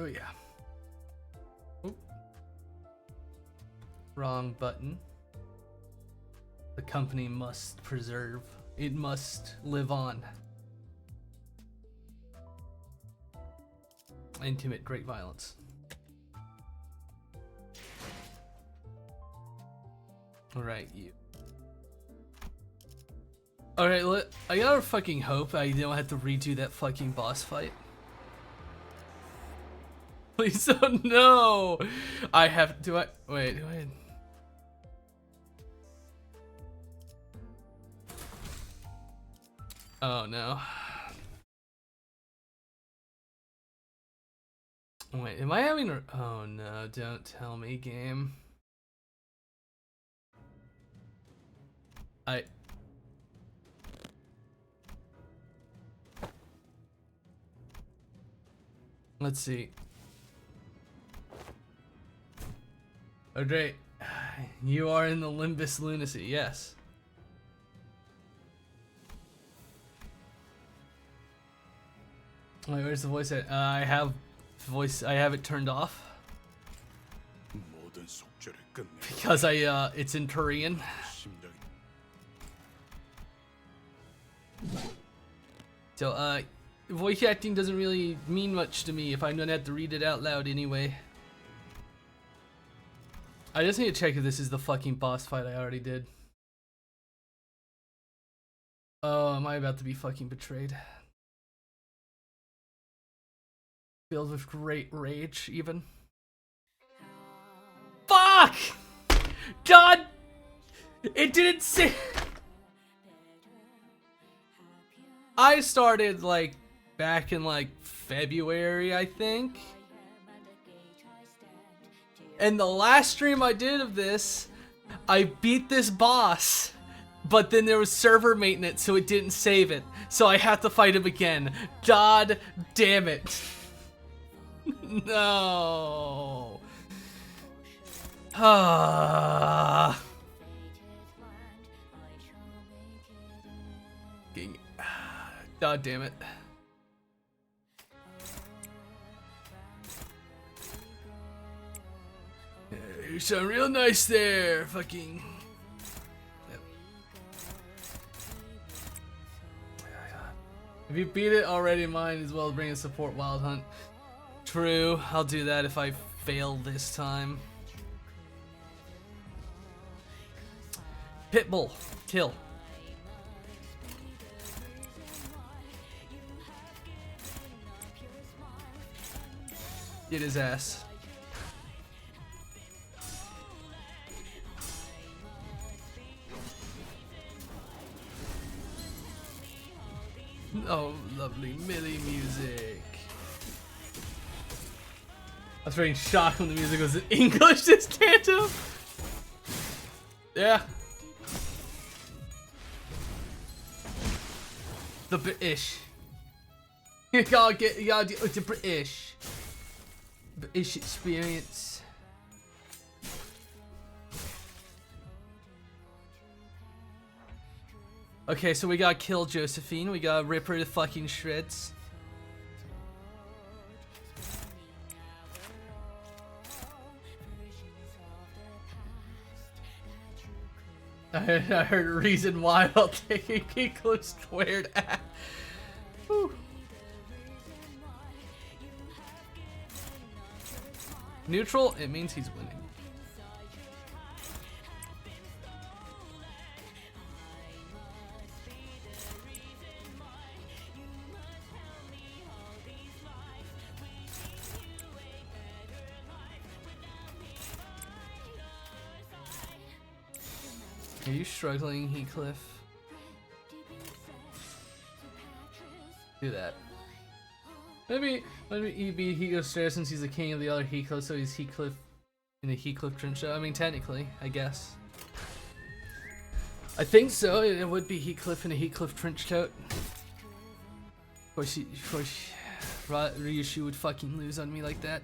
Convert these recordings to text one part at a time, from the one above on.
Oh yeah. Oop. Wrong button. The company must preserve. It must live on. Intimate great violence. Alright, you. Alright, I gotta fucking hope I don't have to redo that fucking boss fight. Please don't, no! I have, do I, wait, do I? Oh no. Wait, am I having a, oh no, don't tell me, game. Let's see. Oh great, you are in the Limbus lunacy, yes. Wait, where's the voice at? I have it turned off. Because it's in Korean. So, voice acting doesn't really mean much to me if I'm gonna have to read it out loud anyway. I just need to check if this is the fucking boss fight I already did. Oh, am I about to be fucking betrayed? Filled with great rage, even. Fuck! God! It didn't say. I started like back in like February, I think. And the last stream I did of this, I beat this boss, but then there was server maintenance, so it didn't save it. So I have to fight him again. God damn it. No. Ah. God damn it. You sound real nice there, fucking. Yep. If you beat it already, might as well bring a support wild hunt. True, I'll do that if I fail this time. Pitbull, kill. Get his ass. Oh, lovely Millie music. I was very shocked when the music was in English this tantrum. Yeah. The British. You gotta deal with the British experience. Okay, so we gotta kill Josephine. We gotta rip her to fucking shreds. I heard a reason why while taking Kiko squared ass. Whew. Neutral, it means he's winning. Are you struggling, Heathcliff? Do that. Maybe he be Heathcliff Stare since he's the king of the other Heathcliff, so he's Heathcliff in the Heathcliff trench coat. I mean, technically, I guess. I think so. It would be Heathcliff in a Heathcliff trench coat. Of course, Ryushu would fucking lose on me like that.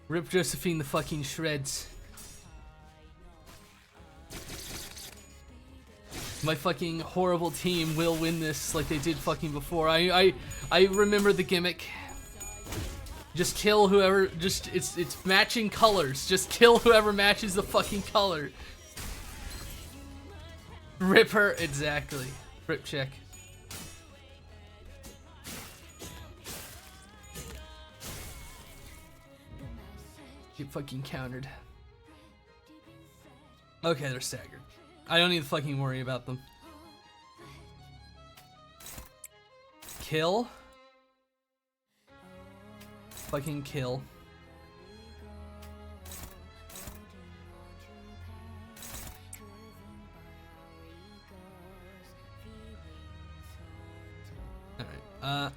Rip Josephine the fucking shreds. My fucking horrible team will win this like they did fucking before. I remember the gimmick. Just kill whoever, it's matching colors. Just kill whoever matches the fucking color. Rip her, exactly. Rip check. Get fucking countered. Okay, they're staggered. I don't need to fucking worry about them. Kill. Fucking kill. Alright,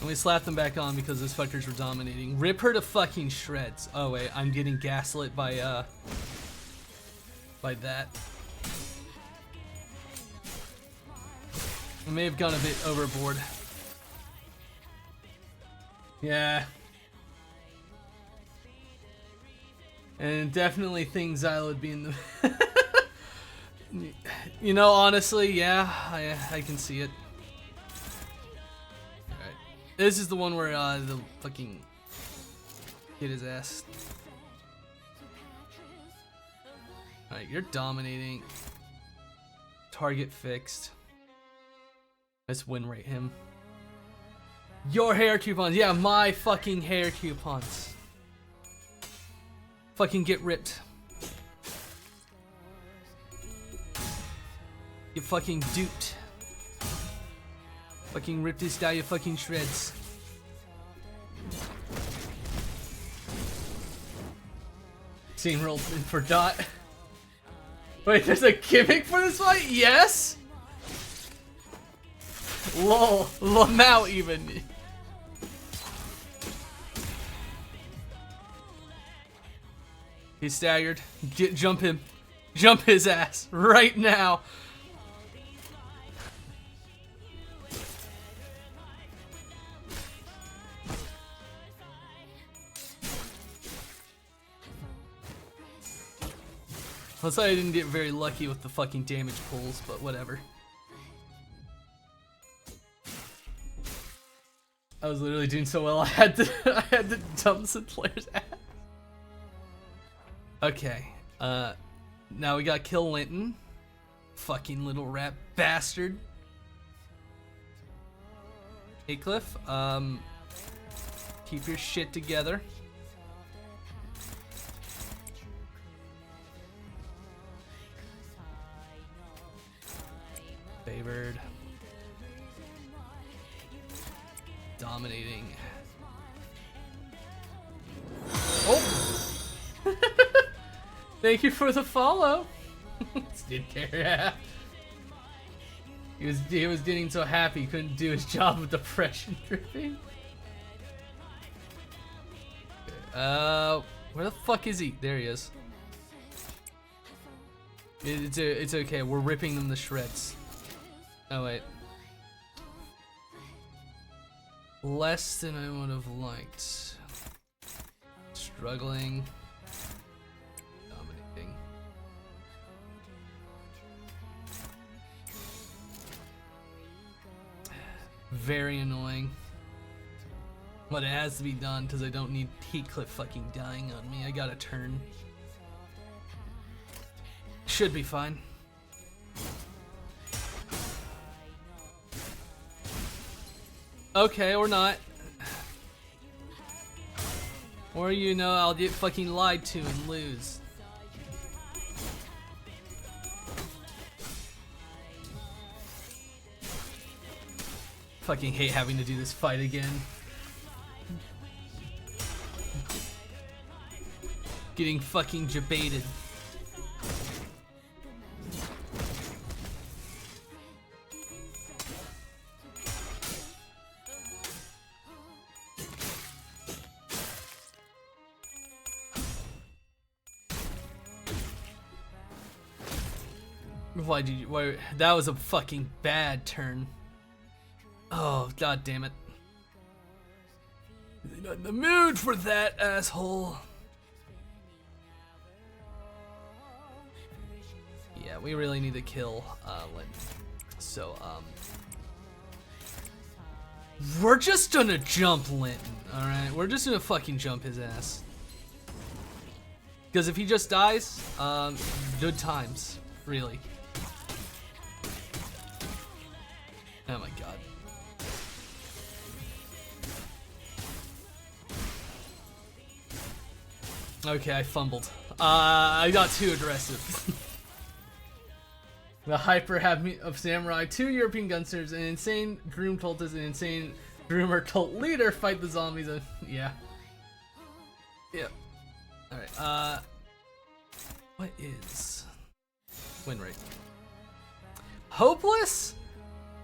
and we slap them back on because those fuckers were dominating. Rip her to fucking shreds. Oh wait, I'm getting gaslit by that. I may have gone a bit overboard. Yeah. And definitely think Xylo would be in the... You know, honestly, yeah, I can see it. Alright. This is the one where the fucking... hit his ass. Alright, you're dominating. Target fixed. Let's win rate him. Your hair coupons. Yeah, my fucking hair coupons. Fucking get ripped. You fucking duped. Fucking rip this guy, you fucking shreds. Scene rolled in for Dot. Wait, there's a gimmick for this fight? Yes? Lol, Lamau even. He's staggered. Jump him. Jump his ass right now. Looks like I didn't get very lucky with the fucking damage pulls, but whatever. I was literally doing so well I had to dump some players' ass. Okay, now we got Kill Linton. Fucking little rat bastard. Hey Cliff, keep your shit together. Favored. Dominating. Oh! Thank you for the follow. Didn't care. He was getting so happy he couldn't do his job of depression dripping. Where the fuck is he? There he is. It's okay. We're ripping them to shreds. Oh wait. Less than I would have liked. Struggling. Dominating. Very annoying. But it has to be done because I don't need Heathcliff fucking dying on me. I got a turn. Should be fine. Okay, or not. Or you know, I'll get fucking lied to and lose. Fucking hate having to do this fight again. Getting fucking debated. Why did you? Why? That was a fucking bad turn. Oh, god damn it. Really not in the mood for that, asshole. Yeah, we really need to kill Linton. So, we're just gonna jump Linton, alright? We're just gonna fucking jump his ass. Because if he just dies, good times, really. Oh my god. Okay, I fumbled. I got too aggressive. The hyper of samurai, 2 European gunsmiths, an insane groom cultist, an insane groomer cult leader fight the zombies. Yeah. Yeah. Alright, what is win rate? Hopeless?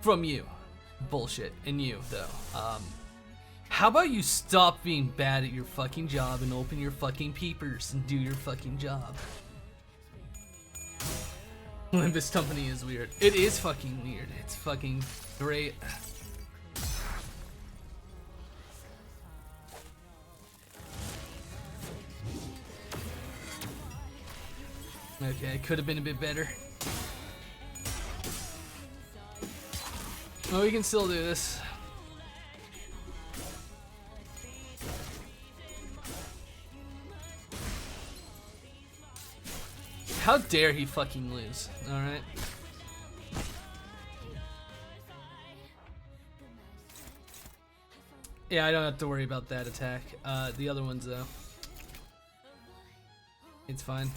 From you. Bullshit. And you, though. How about you stop being bad at your fucking job and open your fucking peepers and do your fucking job? Limbus company is weird. It is fucking weird. It's fucking great. Okay, it could have been a bit better. Well, we can still do this. How dare he fucking lose, alright? Yeah, I don't have to worry about that attack. The other ones, though. It's fine.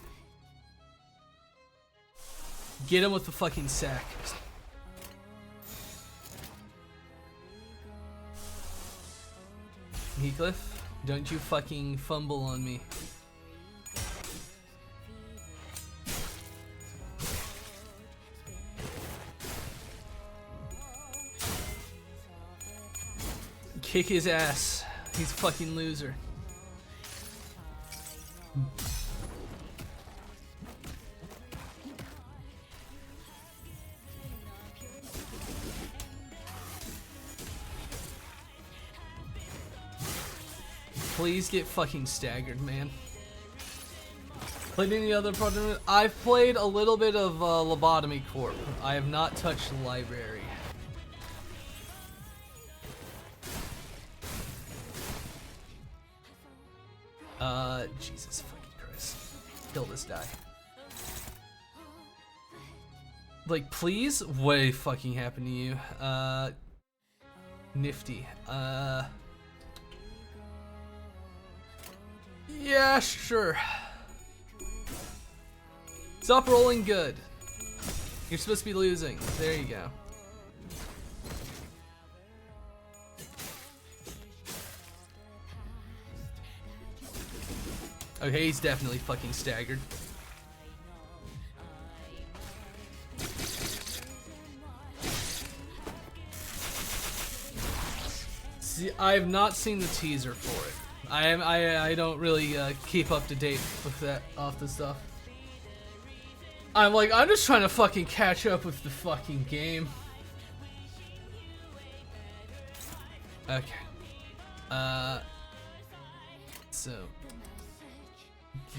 Get him with the fucking sack. Heathcliff, don't you fucking fumble on me. Kick his ass. He's a fucking loser. Please get fucking staggered, man. Played any other project? I've played a little bit of Lobotomy Corp. I have not touched the library. Jesus fucking Christ. Kill this guy. Like, please? What fucking happened to you? Nifty. Yeah, sure. Stop rolling good. You're supposed to be losing. There you go. Okay, he's definitely fucking staggered. See, I have not seen the teaser for it. I don't really keep up to date with that off the stuff. I'm just trying to fucking catch up with the fucking game. Okay. So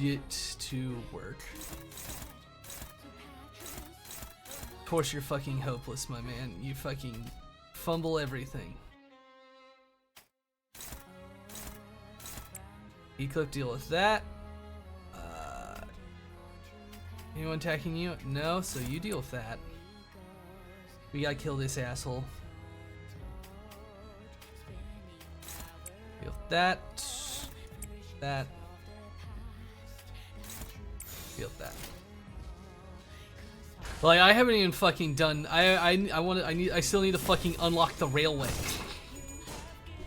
get to work. Of course you're fucking hopeless, my man. You fucking fumble everything. Eclipse, deal with that. Anyone attacking you? No, so you deal with that. We gotta kill this asshole. Deal with that. That. Deal with that. Like, I haven't even fucking done. I still need to fucking unlock the railway,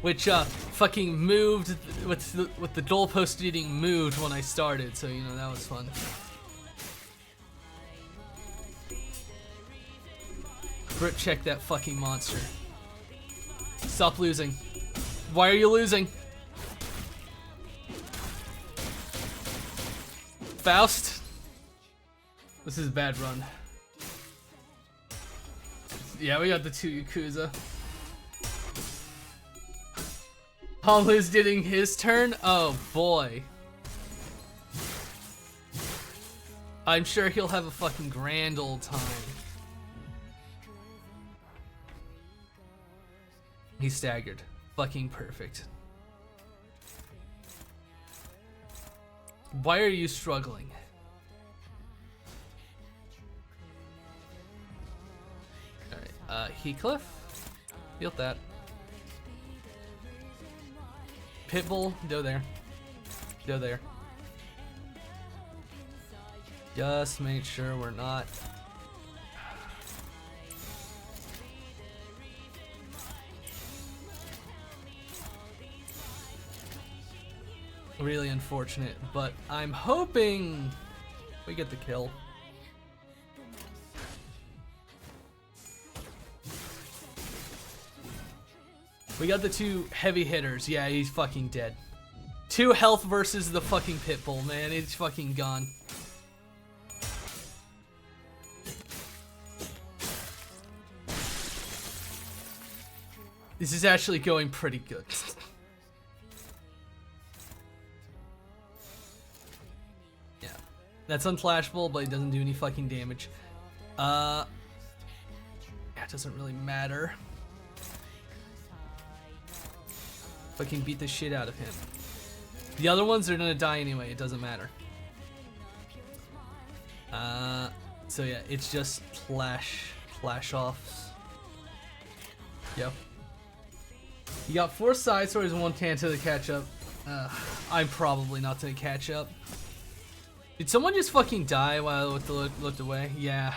which fucking moved with the goalpost getting moved when I started. So you know that was fun. Grip check that fucking monster. Stop losing. Why are you losing? Faust? This is a bad run. Yeah, we got the 2 Yakuza. Honlu's getting his turn? Oh boy. I'm sure he'll have a fucking grand old time. He's staggered. Fucking perfect. Why are you struggling? Alright, Heathcliff? Feel that. Pitbull, go there. Go there. Just make sure we're not. Really unfortunate, but I'm hoping we get the kill. We got the two heavy hitters. Yeah, he's fucking dead. 2 health versus the fucking Pitbull, man. It's fucking gone. This is actually going pretty good. Yeah. That's unflashable, but it doesn't do any fucking damage. Yeah, it doesn't really matter. Fucking beat the shit out of him. The other ones are gonna die anyway, it doesn't matter. So yeah, it's just flash offs. Yep. You got 4 side swords and 1 Tanta to catch up. I'm probably not gonna catch up. Did someone just fucking die while I looked away? Yeah.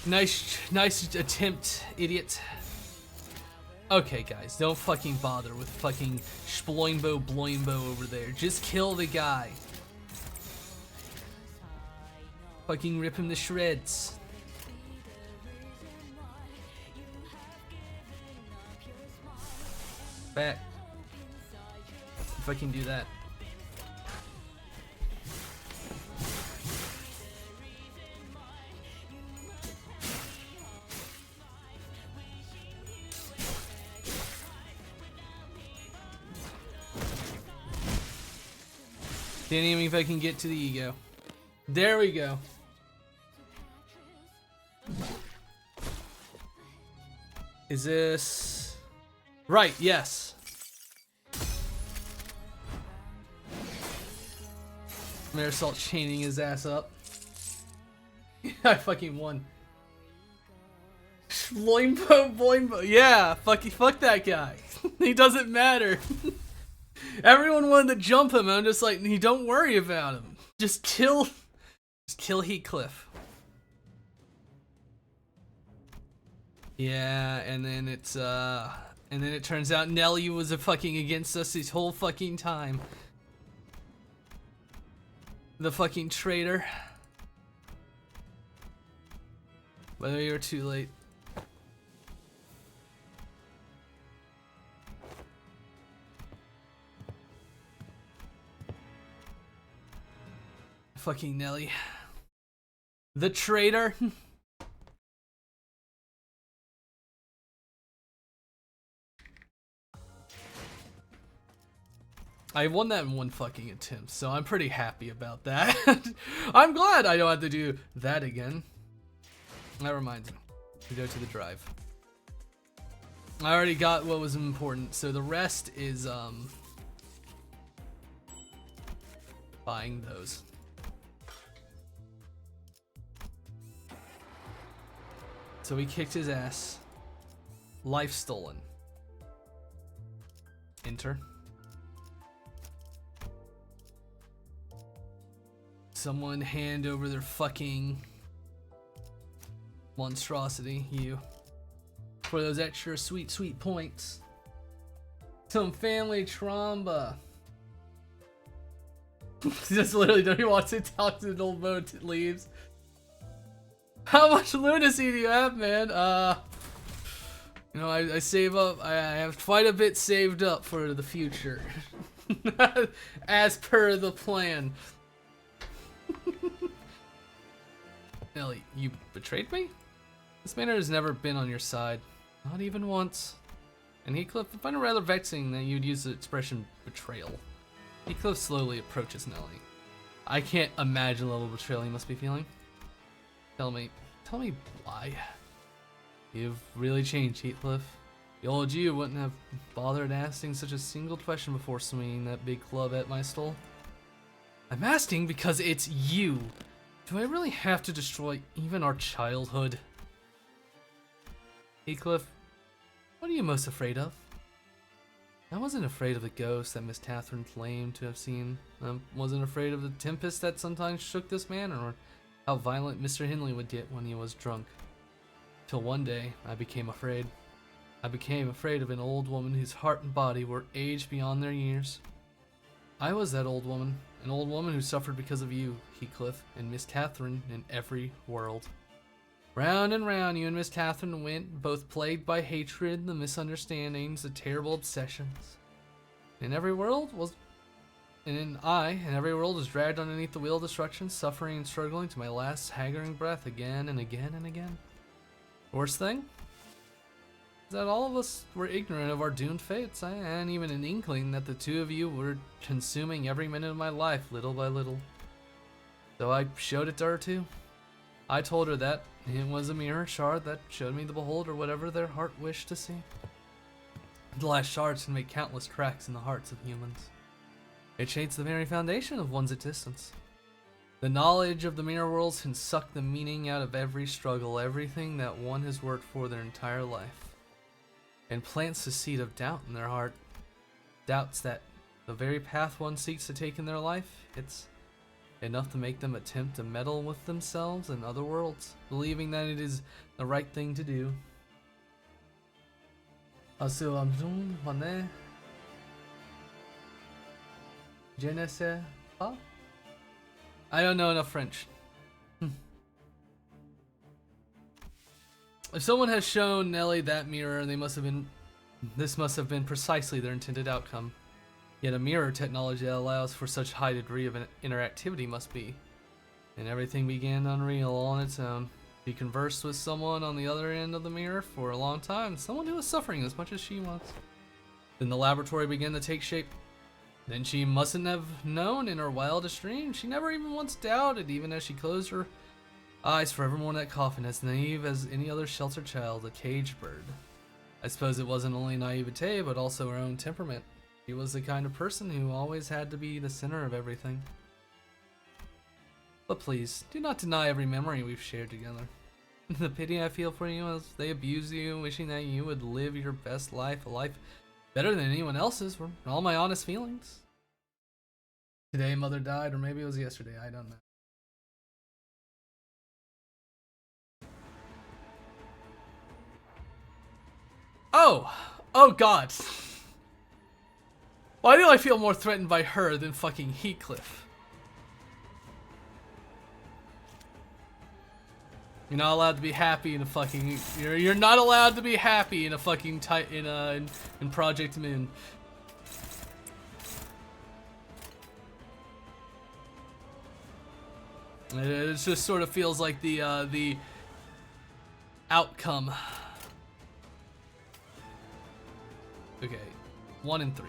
Nice attempt, idiot. Okay, guys, don't fucking bother with fucking Sploimbo over there. Just kill the guy. Fucking rip him to shreds. Back. If I can do that. Can't even if I can get to the ego. There we go. Is this right? Yes. Marisol chaining his ass up. I fucking won. Boimbo. Yeah, fuck that guy. He doesn't matter. Everyone wanted to jump him, and I'm just like, don't worry about him. Just kill Heathcliff. Yeah, and then it turns out Nelly was fucking against us this whole fucking time. The fucking traitor. But we were too late. Fucking Nelly. The traitor. I won that in 1 fucking attempt, so I'm pretty happy about that. I'm glad I don't have to do that again. That reminds me to go to the drive. I already got what was important, so the rest is buying those. So we kicked his ass. Life stolen. Enter. Someone hand over their fucking monstrosity, you. For those extra sweet points. Some family trauma. Just literally, don't you want to talk to the old boat leaves? How much lunacy do you have, man? You know, I save up. I have quite a bit saved up for the future, as per the plan. Ellie, you betrayed me? This man has never been on your side, not even once. And Heathcliff, I find it rather vexing that you'd use the expression betrayal. Heathcliff slowly approaches Nellie. I can't imagine the level of betrayal he must be feeling. Tell me why. You've really changed, Heathcliff. The old you wouldn't have bothered asking such a single question before swinging that big club at my skull. I'm asking because it's you. Do I really have to destroy even our childhood? Heathcliff, what are you most afraid of? I wasn't afraid of the ghost that Miss Catherine claimed to have seen. I wasn't afraid of the tempest that sometimes shook this manor, or how violent Mr. Hindley would get when he was drunk. Till one day, I became afraid. I became afraid of an old woman whose heart and body were aged beyond their years. I was that old woman, an old woman who suffered because of you, Heathcliff, and Miss Catherine in every world. Round and round you and Miss Catherine went, both plagued by hatred, the misunderstandings, the terrible obsessions. And every world was dragged underneath the wheel of destruction, suffering and struggling to my last haggling breath again and again and again. Worst thing is that all of us were ignorant of our doomed fates. I hadn't even an inkling that the two of you were consuming every minute of my life, little by little. So I showed it to her too. I told her that it was a mirror shard that showed me the beholder whatever their heart wished to see. The last shards can make countless cracks in the hearts of humans. It shades the very foundation of one's existence. The knowledge of the mirror worlds can suck the meaning out of every struggle, everything that one has worked for their entire life, and plants the seed of doubt in their heart. Doubts that the very path one seeks to take in their life, it's enough to make them attempt to meddle with themselves and other worlds, believing that it is the right thing to do. Je ne sais pas. I don't know enough French. If someone has shown Nellie that mirror, this must have been precisely their intended outcome. Yet a mirror technology that allows for such high degree of interactivity must be. And everything began unreal all on its own. She conversed with someone on the other end of the mirror for a long time, someone who was suffering as much as she was. Then the laboratory began to take shape. Then she mustn't have known in her wildest dreams. She never even once doubted, even as she closed her eyes forevermore in that coffin, as naive as any other sheltered child, a caged bird. I suppose it wasn't only naivete, but also her own temperament. She was the kind of person who always had to be the center of everything. But please, do not deny every memory we've shared together. The pity I feel for you as they abuse you, wishing that you would live your best life, a life better than anyone else's, were all my honest feelings. Today Mother died, or maybe it was yesterday, I don't know. Oh God. Why do I feel more threatened by her than fucking Heathcliff? You're not allowed to be happy in a fucking. You're not allowed to be happy in a fucking in Project Moon. It just sort of feels like the outcome. Okay, 1 and 3.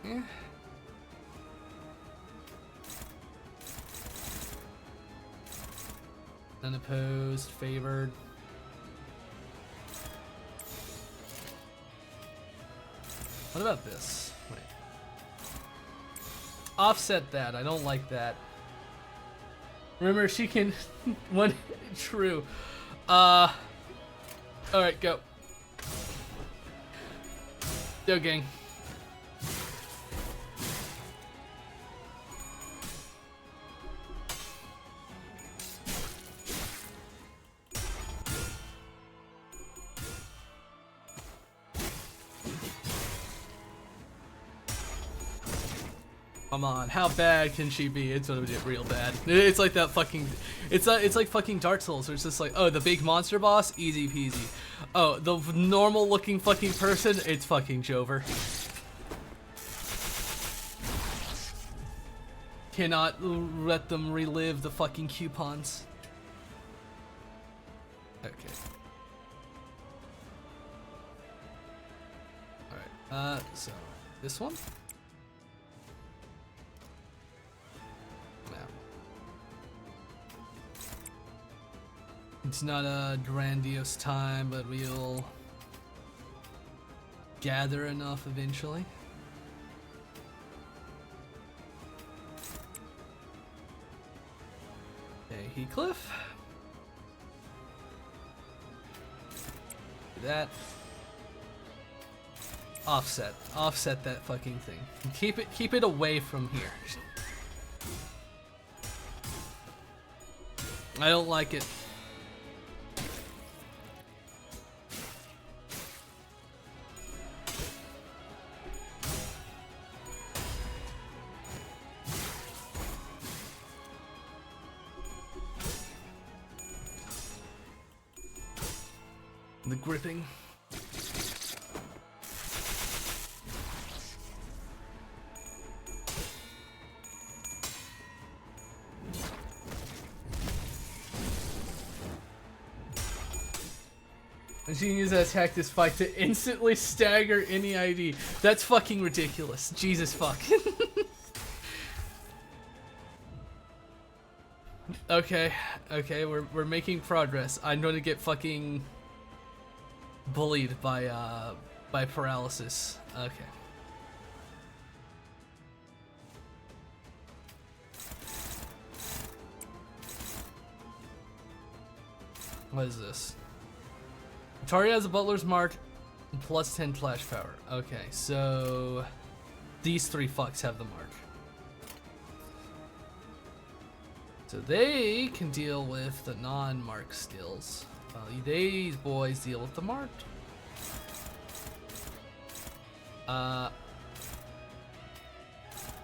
Okay. Unopposed, favored. What about this? Wait. Offset that. I don't like that. Remember, she can. One. True. Alright, go. Go, gang. Come on, how bad can she be? It's gonna be real bad. It's like that fucking, it's like fucking Dark Souls, where it's just like, oh, the big monster boss, easy peasy. Oh, the normal looking fucking person, it's fucking Jover. Cannot let them relive the fucking coupons. Okay. Alright, so, this one? It's not a grandiose time, but we'll gather enough eventually. Okay, Heathcliff. Do that. Offset that fucking thing. Keep it away from here. I don't like it. The gripping. And she can use that attack this fight to instantly stagger any ID. That's fucking ridiculous. Jesus fuck. Okay, we're making progress. I'm going to get fucking bullied by paralysis. Okay. What is this? Atari has a butler's mark and plus 10 flash power. Okay, so these three fucks have the mark. So they can deal with the non-mark skills. These boys deal with the marked.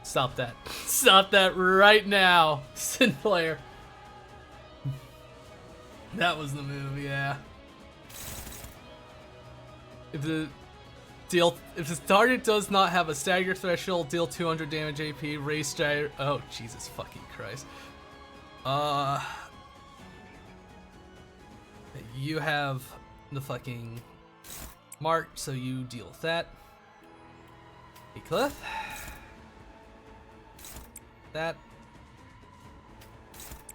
Stop that. Stop that right now, Sinclair. That was the move, yeah. If the target does not have a stagger threshold, deal 200 damage AP, raise stagger. Oh, Jesus fucking Christ. You have the fucking mark, so you deal with that. Heathcliff. That.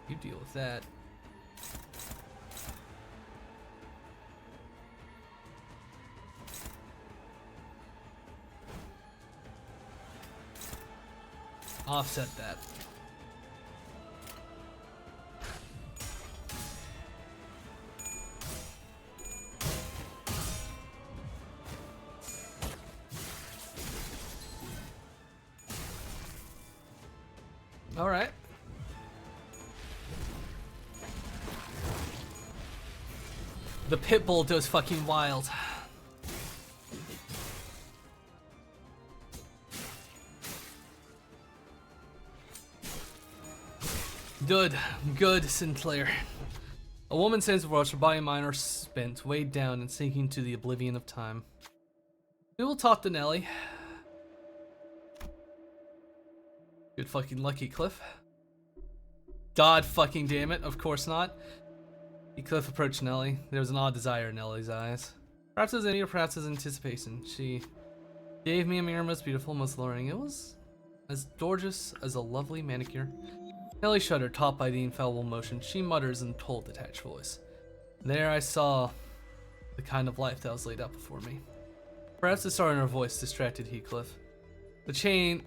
You deal with that. Offset that. All right. The pit bull goes fucking wild. Good, Sinclair. A woman's sense of world, her body and mind are spent, weighed down, and sinking to the oblivion of time. We will talk to Nelly. Good fucking lucky, Cliff. God fucking damn it, of course not. Cliff approached Nelly. There was an odd desire in Nelly's eyes. Perhaps as any or perhaps as anticipation. She gave me a mirror most beautiful, most alluring. It was as gorgeous as a lovely manicure. Nelly shuddered, taught by the infallible motion. She mutters in a cold, detached voice. There I saw the kind of life that was laid out before me. Perhaps the sorrow in her voice distracted Heathcliff. The chain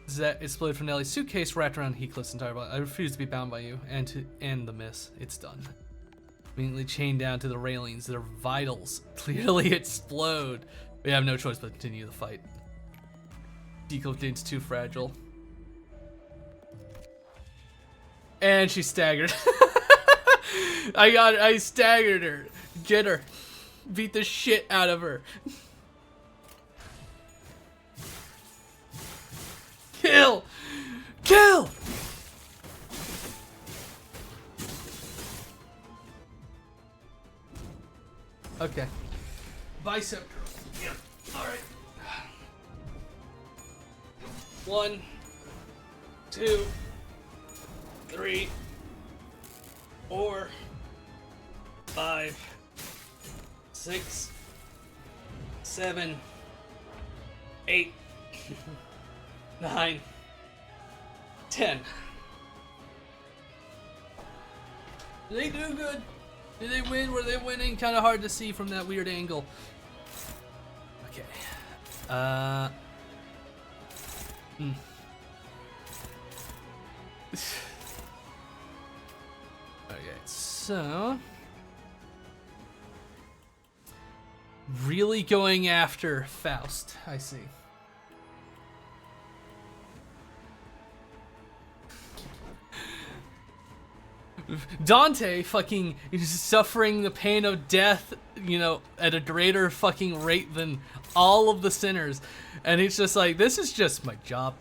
that exploded from Nelly's suitcase wrapped around Heathcliff's entire body. I refuse to be bound by you, and to end the miss. It's done. Immediately chained down to the railings, their vitals clearly explode. We have no choice but to continue the fight. Heathcliff gets too fragile. And she staggered. I staggered her. Get her. Beat the shit out of her. Kill! Okay. Bicep curl. Yeah. Alright. 1, 2, 3, 4, 5, 6, 7, 8, 9, 10. Did they do good? Did they win? Were they winning? Kind of hard to see from that weird angle. Okay. Okay, so really going after Faust, I see. Dante fucking is suffering the pain of death, you know, at a greater fucking rate than all of the sinners. And he's just like, this is just my job.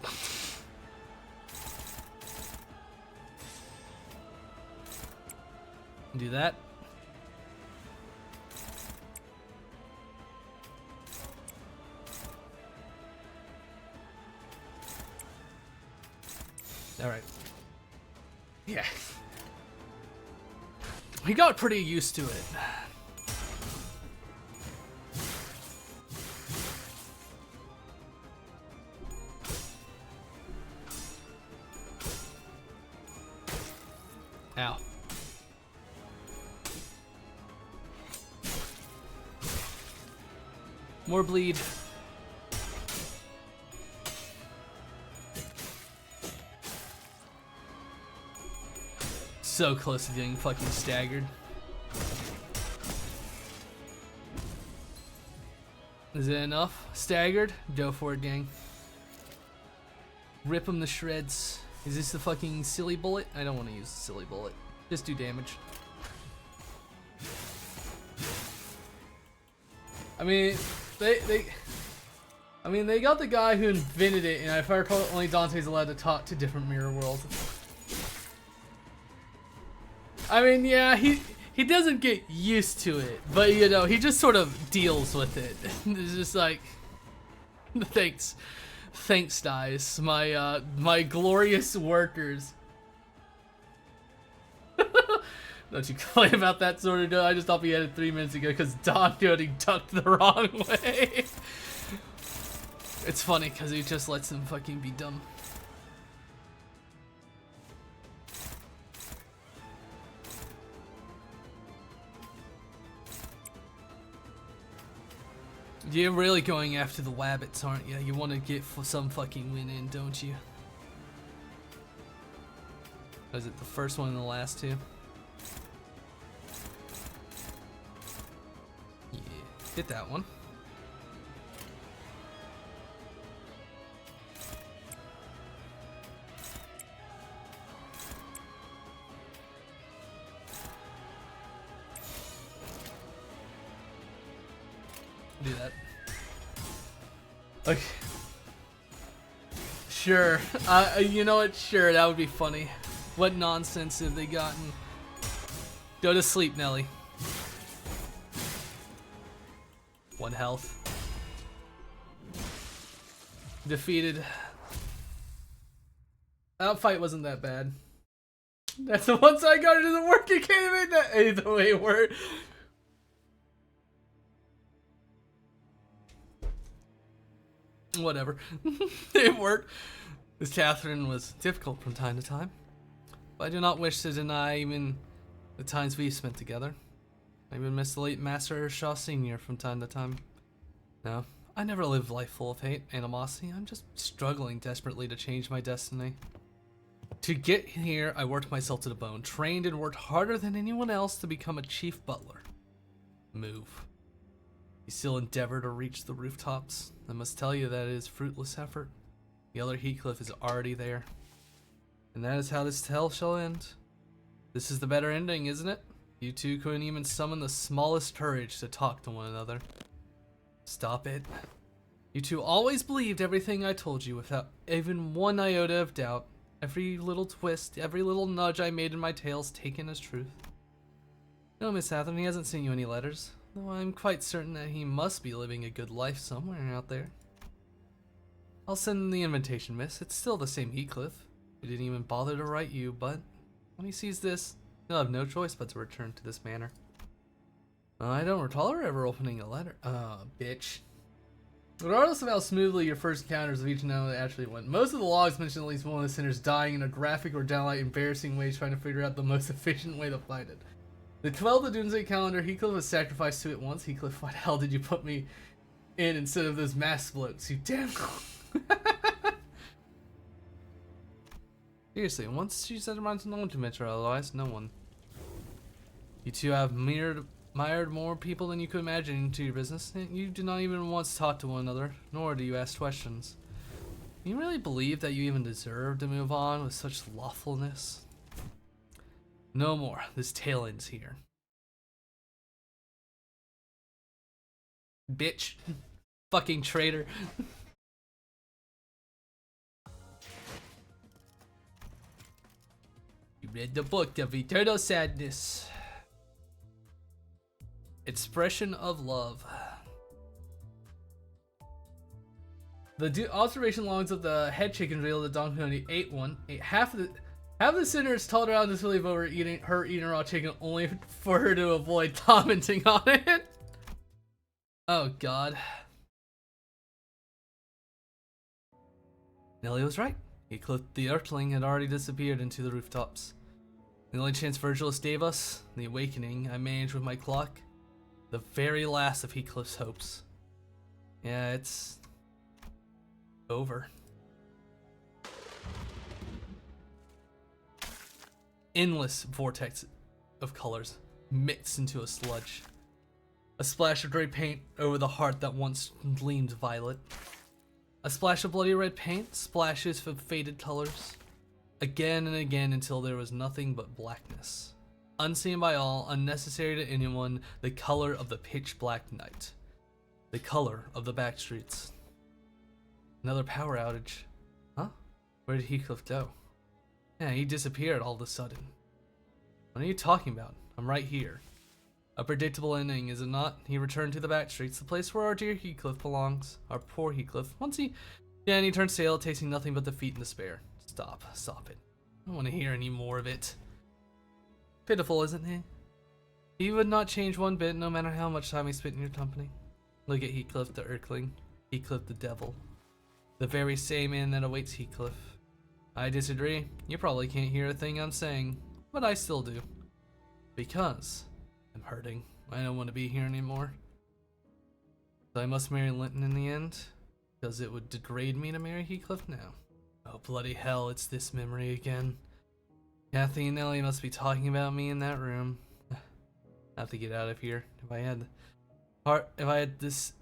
Do that. All right. Yeah. We got pretty used to it. Ow. More bleed. So close to getting fucking staggered. Is it enough? Staggered? Go for it, gang. Rip him to shreds. Is this the fucking silly bullet? I don't want to use the silly bullet. Just do damage. I mean, they got the guy who invented it, and if I recall, only Dante's allowed to talk to different mirror worlds. I mean, yeah, he doesn't get used to it, but you know, he just sort of deals with it. It's just like, thanks, guys, my glorious workers. Don't you complain about that sort of deal? I just thought we had it 3 minutes ago because Don Cody ducked the wrong way. It's funny because he just lets them fucking be dumb. You're really going after the wabbits, aren't you? You want to get some fucking win in, don't you? Was it the first one and the last two? Yeah, hit that one. Do that. Okay. Sure. You know what? Sure, that would be funny. What nonsense have they gotten? Go to sleep, Nelly. 1 health. Defeated. That fight wasn't that bad. That's the one side guard doesn't work. You can't make that either way work. Whatever. It worked. This Catherine was difficult from time to time, but I do not wish to deny even the times we spent together. I even miss the late Master Shaw Sr. from time to time. No, I never lived life full of hate, animosity. I'm just struggling desperately to change my destiny. To get here, I worked myself to the bone, trained and worked harder than anyone else to become a chief butler. Move. You still endeavor to reach the rooftops. I must tell you that it is fruitless effort. The other Heathcliff is already there. And that is how this tale shall end. This is the better ending, isn't it? You two couldn't even summon the smallest courage to talk to one another. Stop it. You two always believed everything I told you without even one iota of doubt. Every little twist, every little nudge I made in my tales taken as truth. No, Miss Hathorne, he hasn't sent you any letters. though I'm quite certain that he must be living a good life somewhere out there. I'll send the invitation, miss. It's still the same Heathcliff. He didn't even bother to write you, but when he sees this, he'll have no choice but to return to this manor. I don't recall her ever opening a letter. Bitch. Regardless of how smoothly your first encounters of each note actually went, most of the logs mention at least one of the sinners dying in a graphic or downright embarrassing way, trying to figure out the most efficient way to fight it. The 12th of Doomsday calendar, Heathcliff was sacrificed to it once. Heathcliff, why the hell did you put me in instead of those mass floats, you damn... Seriously, once she set her mind to no one to mentor, otherwise, no one. You two have admired more people than you could imagine into your business. You do not even once talk to one another, nor do you ask questions. You really believe that you even deserve to move on with such lawfulness? No more. This tale ends here. Bitch. Fucking traitor. You read the book of eternal sadness. Expression of love. The observation logs of the head chicken reveal that Don Quixote ate one. Half of the sinners told her on disbelief over eating raw chicken only for her to avoid commenting on it. Oh god. Nellie was right. The Earthling had already disappeared into the rooftops. The only chance Virgilus gave us, the awakening I managed with my clock, the very last of Heathcliff's hopes. Yeah, it's over. Endless vortex of colors mixed into a sludge. A splash of gray paint over the heart that once gleamed violet. A splash of bloody red paint, splashes of faded colors. Again and again until there was nothing but blackness. Unseen by all, unnecessary to anyone, the color of the pitch black night. The color of the back streets. Another power outage. Huh? Where did Heathcliff go? Yeah, he disappeared all of a sudden. What are you talking about? I'm right here. A predictable ending, is it not? He returned to the back streets, the place where our dear Heathcliff belongs. Our poor Heathcliff. Yeah, and he turned stale, tasting nothing but defeat and despair. Stop it. I don't want to hear any more of it. Pitiful, isn't he? He would not change one bit, no matter how much time he spent in your company. Look at Heathcliff the Earthling, Heathcliff the Devil. The very same end that awaits Heathcliff. I disagree. You probably can't hear a thing I'm saying, but I still do. Because I'm hurting. I don't want to be here anymore. So I must marry Linton in the end, because it would degrade me to marry Heathcliff now. Oh bloody hell, it's this memory again. Kathy and Ellie must be talking about me in that room. I have to get out of here. If I had this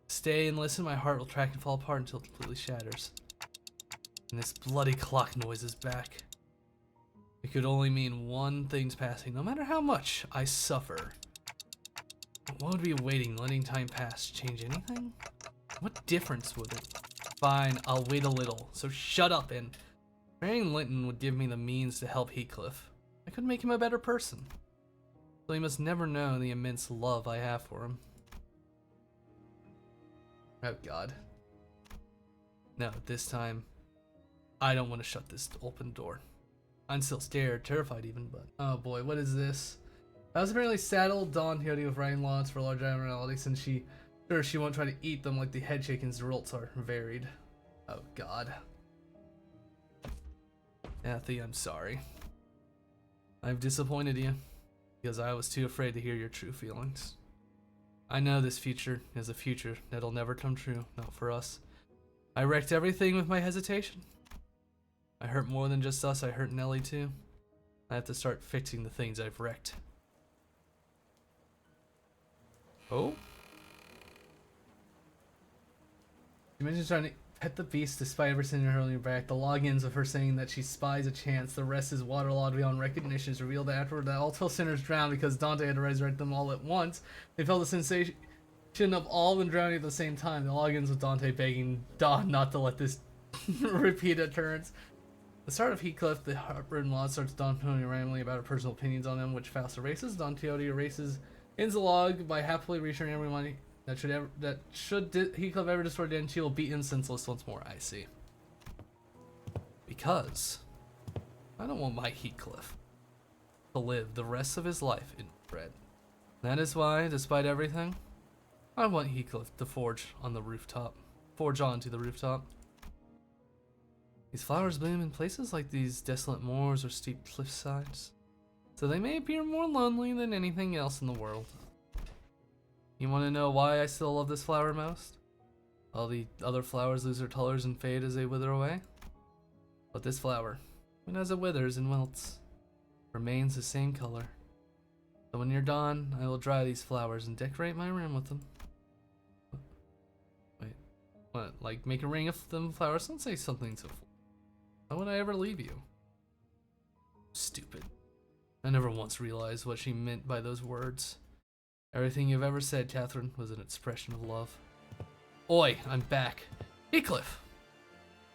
stay and listen, my heart will crack and fall apart until it completely shatters. And this bloody clock noise is back. It could only mean one thing's passing, no matter how much I suffer. What would be waiting, letting time pass, change anything? What difference would it? Fine, I'll wait a little, so shut up, and marrying Linton would give me the means to help Heathcliff. I could make him a better person. So he must never know the immense love I have for him. Oh god. No, this time, I don't want to shut this open door. I'm still scared, terrified even, but... Oh boy, what is this? I was apparently saddled Don Quixote with writing lots for large abnormalities, since she won't try to eat them like the head chickens. The results are varied. Oh god. Kathy, I'm sorry. I've disappointed you, because I was too afraid to hear your true feelings. I know this future is a future that'll never come true, not for us. I wrecked everything with my hesitation. I hurt more than just us, I hurt Nellie too. I have to start fixing the things I've wrecked. Oh? She mentions trying to pet the beast despite ever sending her on your back. The logins of her saying that she spies a chance, the rest is waterlogged beyond recognition, is revealed afterward that all 12 sinners drowned because Dante had to resurrect them all at once. They felt the sensation of all of them drowning at the same time. The logins with Dante begging Don not to let this repeat occurrence. The start of Heathcliff, the heartburn law starts Don Quixote randomly about her personal opinions on them, which Faust erases. Don Quixote erases Ends the log by happily reassuring everyone that should Heathcliff ever destroy Den, she will beat him senseless once more. I see. Because I don't want my Heathcliff to live the rest of his life in dread. That is why, despite everything, I want Heathcliff to forge onto the rooftop. These flowers bloom in places like these desolate moors or steep cliffsides, so they may appear more lonely than anything else in the world. You want to know why I still love this flower most? All the other flowers lose their colors and fade as they wither away. But this flower, even as it withers and wilts, remains the same color. So when you're gone, I will dry these flowers and decorate my room with them. Wait, what? Like make a ring of them flowers? Don't say something so foolish. Why would I ever leave you? Stupid. I never once realized what she meant by those words. Everything you've ever said, Catherine, was an expression of love. Oi, I'm back. Heathcliff!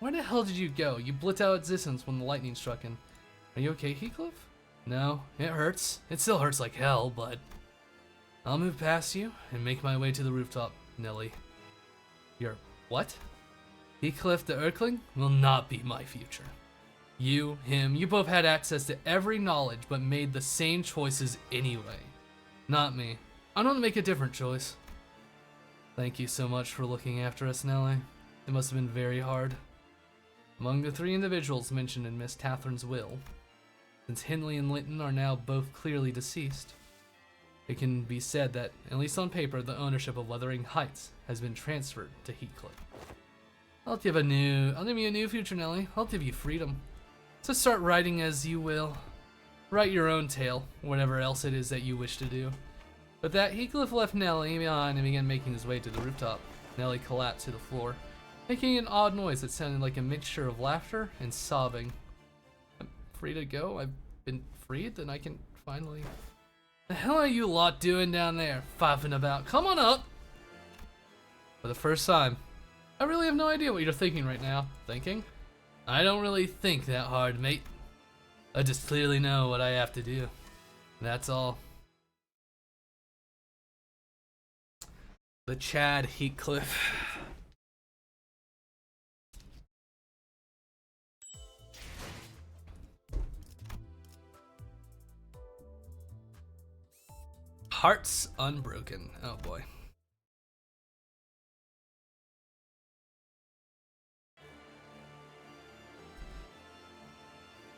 Where the hell did you go? You blitzed out of existence when the lightning struck in. Are you okay, Heathcliff? No, it hurts. It still hurts like hell, but I'll move past you and make my way to the rooftop, Nellie. Your what? Heathcliff the Earthling will not be my future. You, him, you both had access to every knowledge but made the same choices anyway. Not me. I don't make a different choice. Thank you so much for looking after us, Nellie. It must have been very hard. Among the 3 individuals mentioned in Miss Catherine's will, since Hindley and Linton are now both clearly deceased, it can be said that, at least on paper, the ownership of Wuthering Heights has been transferred to Heathcliff. I'll give you a new future, Nellie. I'll give you freedom. So start writing as you will. Write your own tale, whatever else it is that you wish to do. With that, Heathcliff left Nellie behind and began making his way to the rooftop. Nellie collapsed to the floor, making an odd noise that sounded like a mixture of laughter and sobbing. I'm free to go? I've been freed? Then I can finally... The hell are you lot doing down there, fifing about? Come on up! For the first time, I really have no idea what you're thinking right now. Thinking? I don't really think that hard, mate. I just clearly know what I have to do. That's all. The Chad Heathcliff. Hearts Unbroken. Oh boy.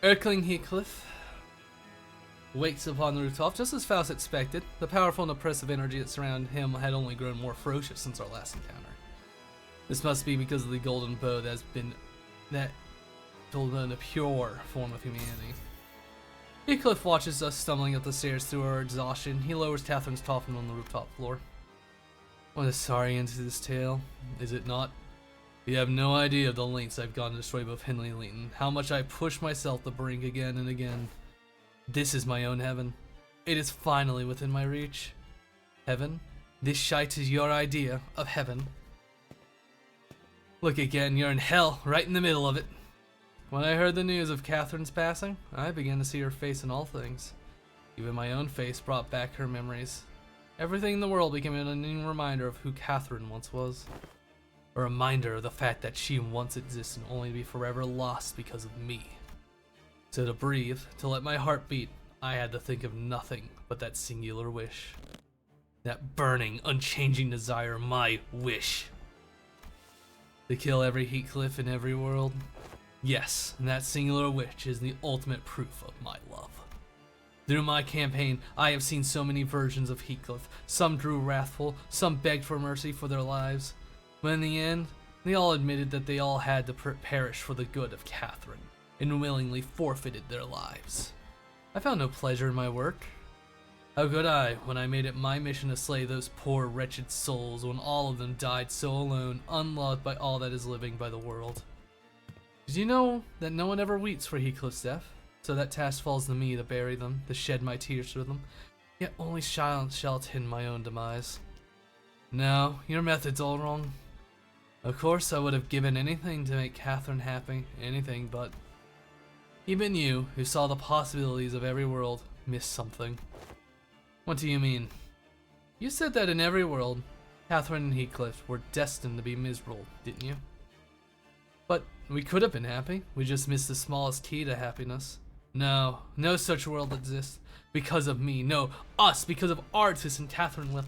Erkling Heathcliff wakes upon the rooftop just as Faust expected. The powerful and oppressive energy that surrounded him had only grown more ferocious since our last encounter. This must be because of the golden bow that has been a pure form of humanity. Heathcliff watches us stumbling up the stairs through our exhaustion. He lowers Catherine's coffin on the rooftop floor. What a sorry end to this tale, is it not? You have no idea of the lengths I've gone to destroy both Hindley and Leighton, how much I push myself to brink again and again. This is my own heaven. It is finally within my reach. Heaven? This shite is your idea of heaven. Look again, you're in hell, right in the middle of it. When I heard the news of Catherine's passing, I began to see her face in all things. Even my own face brought back her memories. Everything in the world became an unending reminder of who Catherine once was. A reminder of the fact that she once existed only to be forever lost because of me. So to breathe, to let my heart beat, I had to think of nothing but that singular wish. That burning, unchanging desire, my wish. To kill every Heathcliff in every world. Yes, and that singular wish is the ultimate proof of my love. Through my campaign, I have seen so many versions of Heathcliff. Some grew wrathful, some begged for mercy for their lives. But in the end, they all admitted that they all had to perish for the good of Catherine, and willingly forfeited their lives. I found no pleasure in my work. How could I, when I made it my mission to slay those poor wretched souls when all of them died so alone, unloved by all that is living by the world? Did you know that no one ever weeps for Heathcliff's death? So that task falls to me to bury them, to shed my tears for them. Yet only silence shall attend my own demise. No, your method's all wrong. Of course I would have given anything to make Catherine happy, anything, but even you, who saw the possibilities of every world, missed something. What do you mean? You said that in every world, Catherine and Heathcliff were destined to be miserable, didn't you? But we could have been happy. We just missed the smallest key to happiness. No, no such world exists. Because of me. No, us. Because of Artis and Catherine will.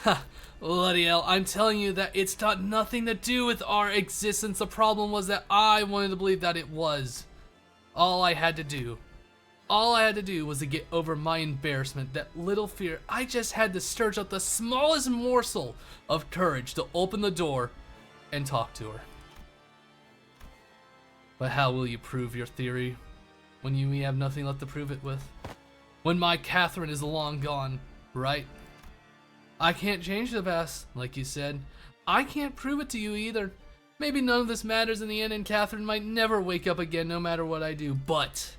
Ha! Bloody hell, I'm telling you that it's got nothing to do with our existence. The problem was that I wanted to believe that it was. All I had to do was to get over my embarrassment, that little fear. I just had to stir up the smallest morsel of courage to open the door and talk to her. But how will you prove your theory when you have nothing left to prove it with? When my Catherine is long gone, right? I can't change the past, like you said. I can't prove it to you either. Maybe none of this matters in the end, and Catherine might never wake up again no matter what I do, but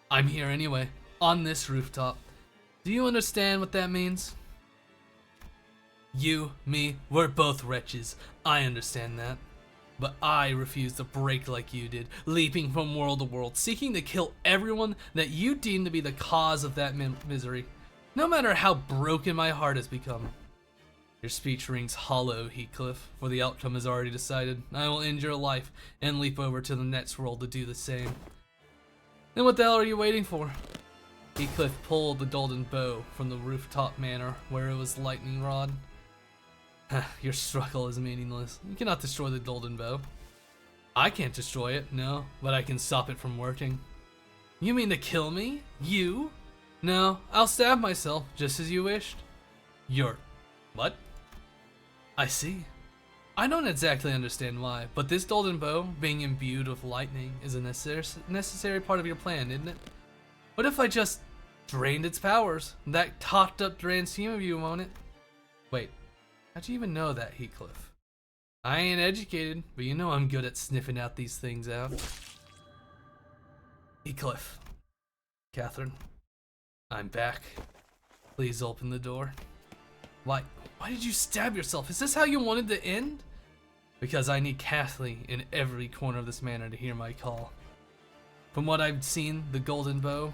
I'm here anyway, on this rooftop. Do you understand what that means? You, me, we're both wretches. I understand that. But I refuse to break like you did, leaping from world to world, seeking to kill everyone that you deem to be the cause of that misery, no matter how broken my heart has become. Your speech rings hollow, Heathcliff, for the outcome is already decided. I will end your life and leap over to the next world to do the same. Then what the hell are you waiting for? Heathcliff pulled the golden bow from the rooftop manor where it was lightning rod. Your struggle is meaningless. You cannot destroy the golden bow. I can't destroy it, no, but I can stop it from working. You mean to kill me? You? No, I'll stab myself, just as you wished. What? I see. I don't exactly understand why, but this golden bow, being imbued with lightning, is a necessary part of your plan, isn't it? What if I just drained its powers? That cocked up grand scheme of you, won't it? Wait, how'd you even know that, Heathcliff? I ain't educated, but you know I'm good at sniffing out these things out. Heathcliff. Catherine. I'm back. Please open the door. Why did you stab yourself? Is this how you wanted to end? Because I need Kathleen in every corner of this manor to hear my call. From what I've seen, the golden bow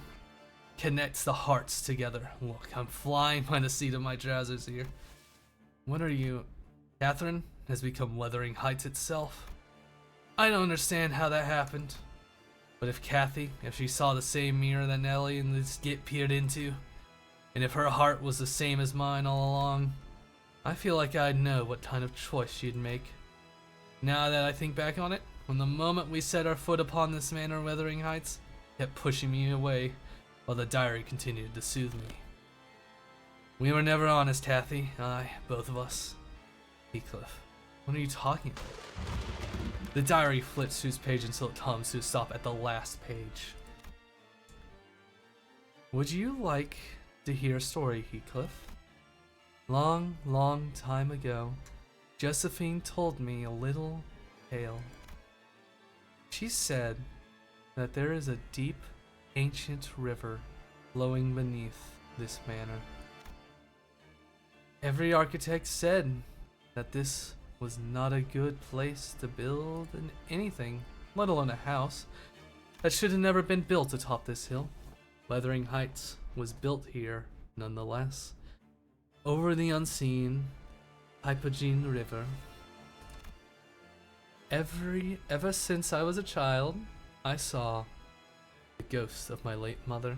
connects the hearts together. Look, I'm flying by the seat of my trousers here. What are you? Catherine has become Wuthering Heights itself. I don't understand how that happened. But if she saw the same mirror that Nellie and this get peered into, and if her heart was the same as mine all along, I feel like I'd know what kind of choice she'd make. Now that I think back on it, from the moment we set our foot upon this manor of Wuthering Heights, it kept pushing me away, while the diary continued to soothe me. We were never honest, Kathy. Both of us. Heathcliff, what are you talking about? The diary flips through its page until it comes to a stop at the last page. Would you like to hear a story, Heathcliff? Long, long time ago, Josephine told me a little tale. She said that there is a deep, ancient river flowing beneath this manor. Every architect said that this was not a good place to build anything, let alone a house, that should have never been built atop this hill. Wuthering Heights was built here, nonetheless, over the unseen Hypogean River. Ever since I was a child, I saw the ghost of my late mother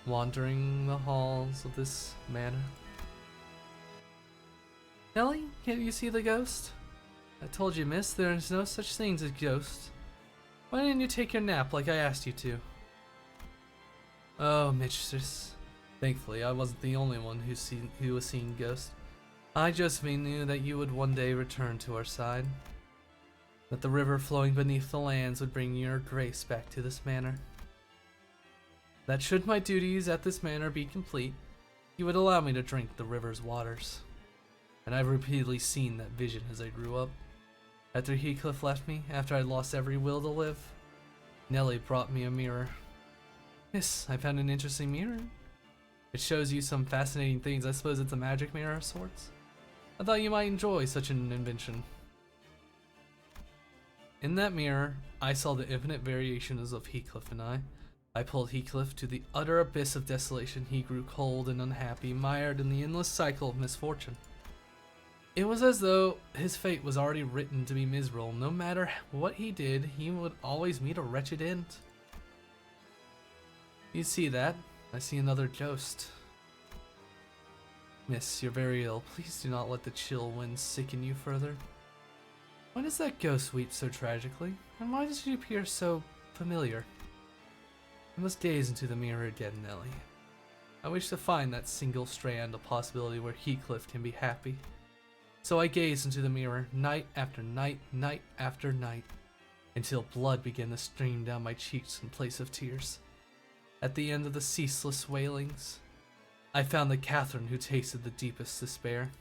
wandering the halls of this manor. Nellie, can't you see the ghost? I told you, miss, there is no such thing as ghosts. Why didn't you take your nap like I asked you to? Oh, mistress. Thankfully, I wasn't the only one who was seeing ghosts. I just knew that you would one day return to our side. That the river flowing beneath the lands would bring your grace back to this manor. That should my duties at this manor be complete, you would allow me to drink the river's waters. And I've repeatedly seen that vision as I grew up. After Heathcliff left me, after I lost every will to live, Nellie brought me a mirror. Yes, I found an interesting mirror. It shows you some fascinating things. I suppose it's a magic mirror of sorts. I thought you might enjoy such an invention. In that mirror, I saw the infinite variations of Heathcliff and I. I pulled Heathcliff to the utter abyss of desolation. He grew cold and unhappy, mired in the endless cycle of misfortune. It was as though his fate was already written to be miserable. No matter what he did, he would always meet a wretched end. You see that? I see another ghost. Miss, you're very ill. Please do not let the chill wind sicken you further. Why does that ghost weep so tragically? And why does she appear so familiar? I must gaze into the mirror again, Nellie. I wish to find that single strand of possibility where Heathcliff can be happy. So I gazed into the mirror, night after night, night after night, until blood began to stream down my cheeks in place of tears. At the end of the ceaseless wailings, I found the Catherine who tasted the deepest despair.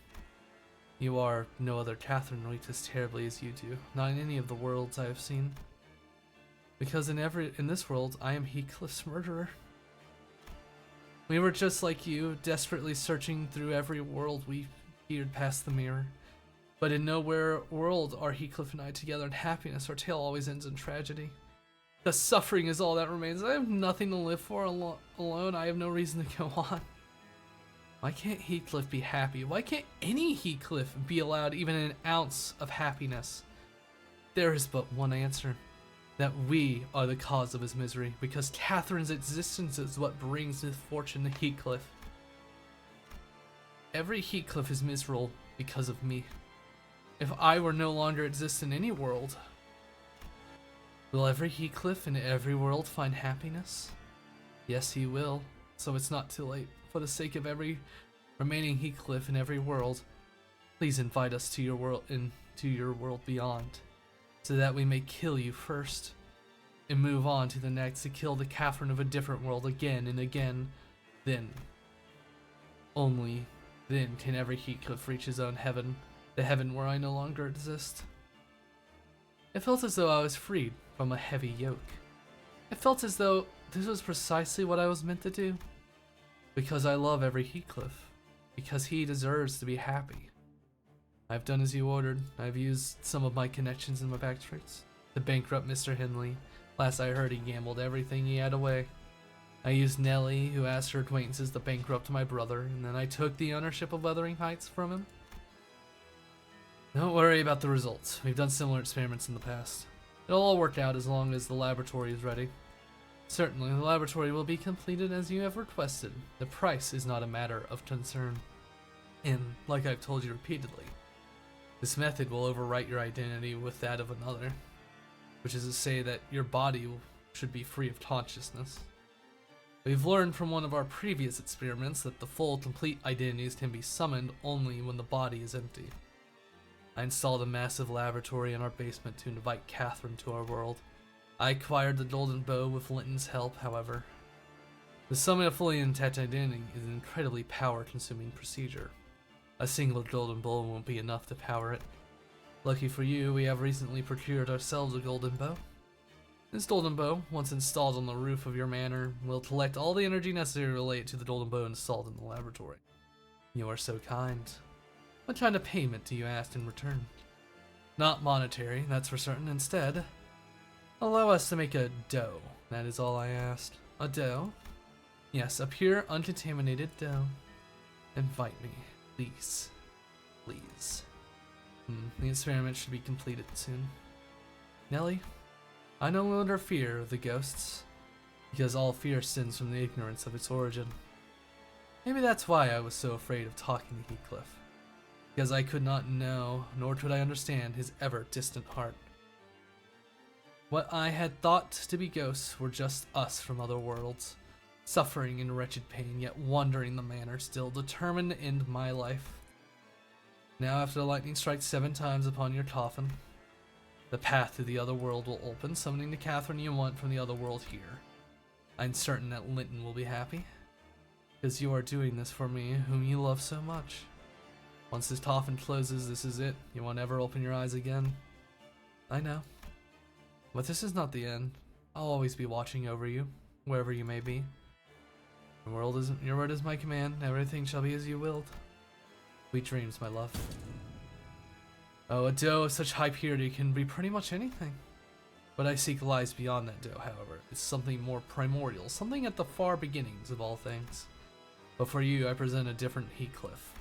You are no other Catherine wept as terribly as you do, not in any of the worlds I have seen. Because in this world, I am Heathcliff's murderer. We were just like you, desperately searching through every world we peered past the mirror. But in no world are Heathcliff and I together in happiness. Our tale always ends in tragedy. The suffering is all that remains. I have nothing to live for alone. I have no reason to go on. Why can't Heathcliff be happy? Why can't any Heathcliff be allowed even an ounce of happiness? There is but one answer. That we are the cause of his misery, because Catherine's existence is what brings misfortune to Heathcliff. Every Heathcliff is miserable because of me. If I were no longer exist in any world, will every Heathcliff in every world find happiness? Yes, he will, so it's not too late. For the sake of every remaining Heathcliff in every world, please invite us to your world beyond, so that we may kill you first, and move on to the next to kill the Catherine of a different world again and again. Then, only then can every Heathcliff reach his own heaven, the heaven where I no longer exist. It felt as though I was freed from a heavy yoke. It felt as though this was precisely what I was meant to do. Because I love every Heathcliff. Because he deserves to be happy. I've done as you ordered. I've used some of my connections in my backstreets to bankrupt Mr. Henley. Last I heard, he gambled everything he had away. I used Nellie, who asked her acquaintances to bankrupt my brother, and then I took the ownership of Wuthering Heights from him. Don't worry about the results. We've done similar experiments in the past. It'll all work out as long as the laboratory is ready. Certainly, the laboratory will be completed as you have requested. The price is not a matter of concern. And, like I've told you repeatedly, this method will overwrite your identity with that of another, which is to say that your body should be free of consciousness. We've learned from one of our previous experiments that the full, complete identities can be summoned only when the body is empty. I installed a massive laboratory in our basement to invite Catherine to our world. I acquired the golden bow with Linton's help, however. The summon a fully intact identity is an incredibly power-consuming procedure. A single golden bow won't be enough to power it. Lucky for you, we have recently procured ourselves a golden bow. This golden bow, once installed on the roof of your manor, will collect all the energy necessary to relate to the golden bow installed in the laboratory. You are so kind. What kind of payment do you ask in return? Not monetary, that's for certain. Instead, allow us to make a dough. That is all I asked. A dough? Yes, a pure, uncontaminated dough. Invite me, please. Please. The experiment should be completed soon. Nellie, I no longer fear the ghosts, because all fear stems from the ignorance of its origin. Maybe that's why I was so afraid of talking to Heathcliff, because I could not know, nor could I understand his ever-distant heart. What I had thought to be ghosts were just us from other worlds, suffering in wretched pain, yet wandering the manor still, determined to end my life. Now, after the lightning strikes 7 times upon your coffin, the path to the other world will open, summoning the Catherine you want from the other world here. I'm certain that Linton will be happy, because you are doing this for me, whom you love so much. Once this coffin closes, this is it. You won't ever open your eyes again. I know. But this is not the end. I'll always be watching over you, wherever you may be. Your word is my command. Everything shall be as you willed. Sweet dreams, my love. Oh, a dough of such high purity can be pretty much anything. What I seek lies beyond that dough, however. It's something more primordial, something at the far beginnings of all things. But for you, I present a different Heathcliff.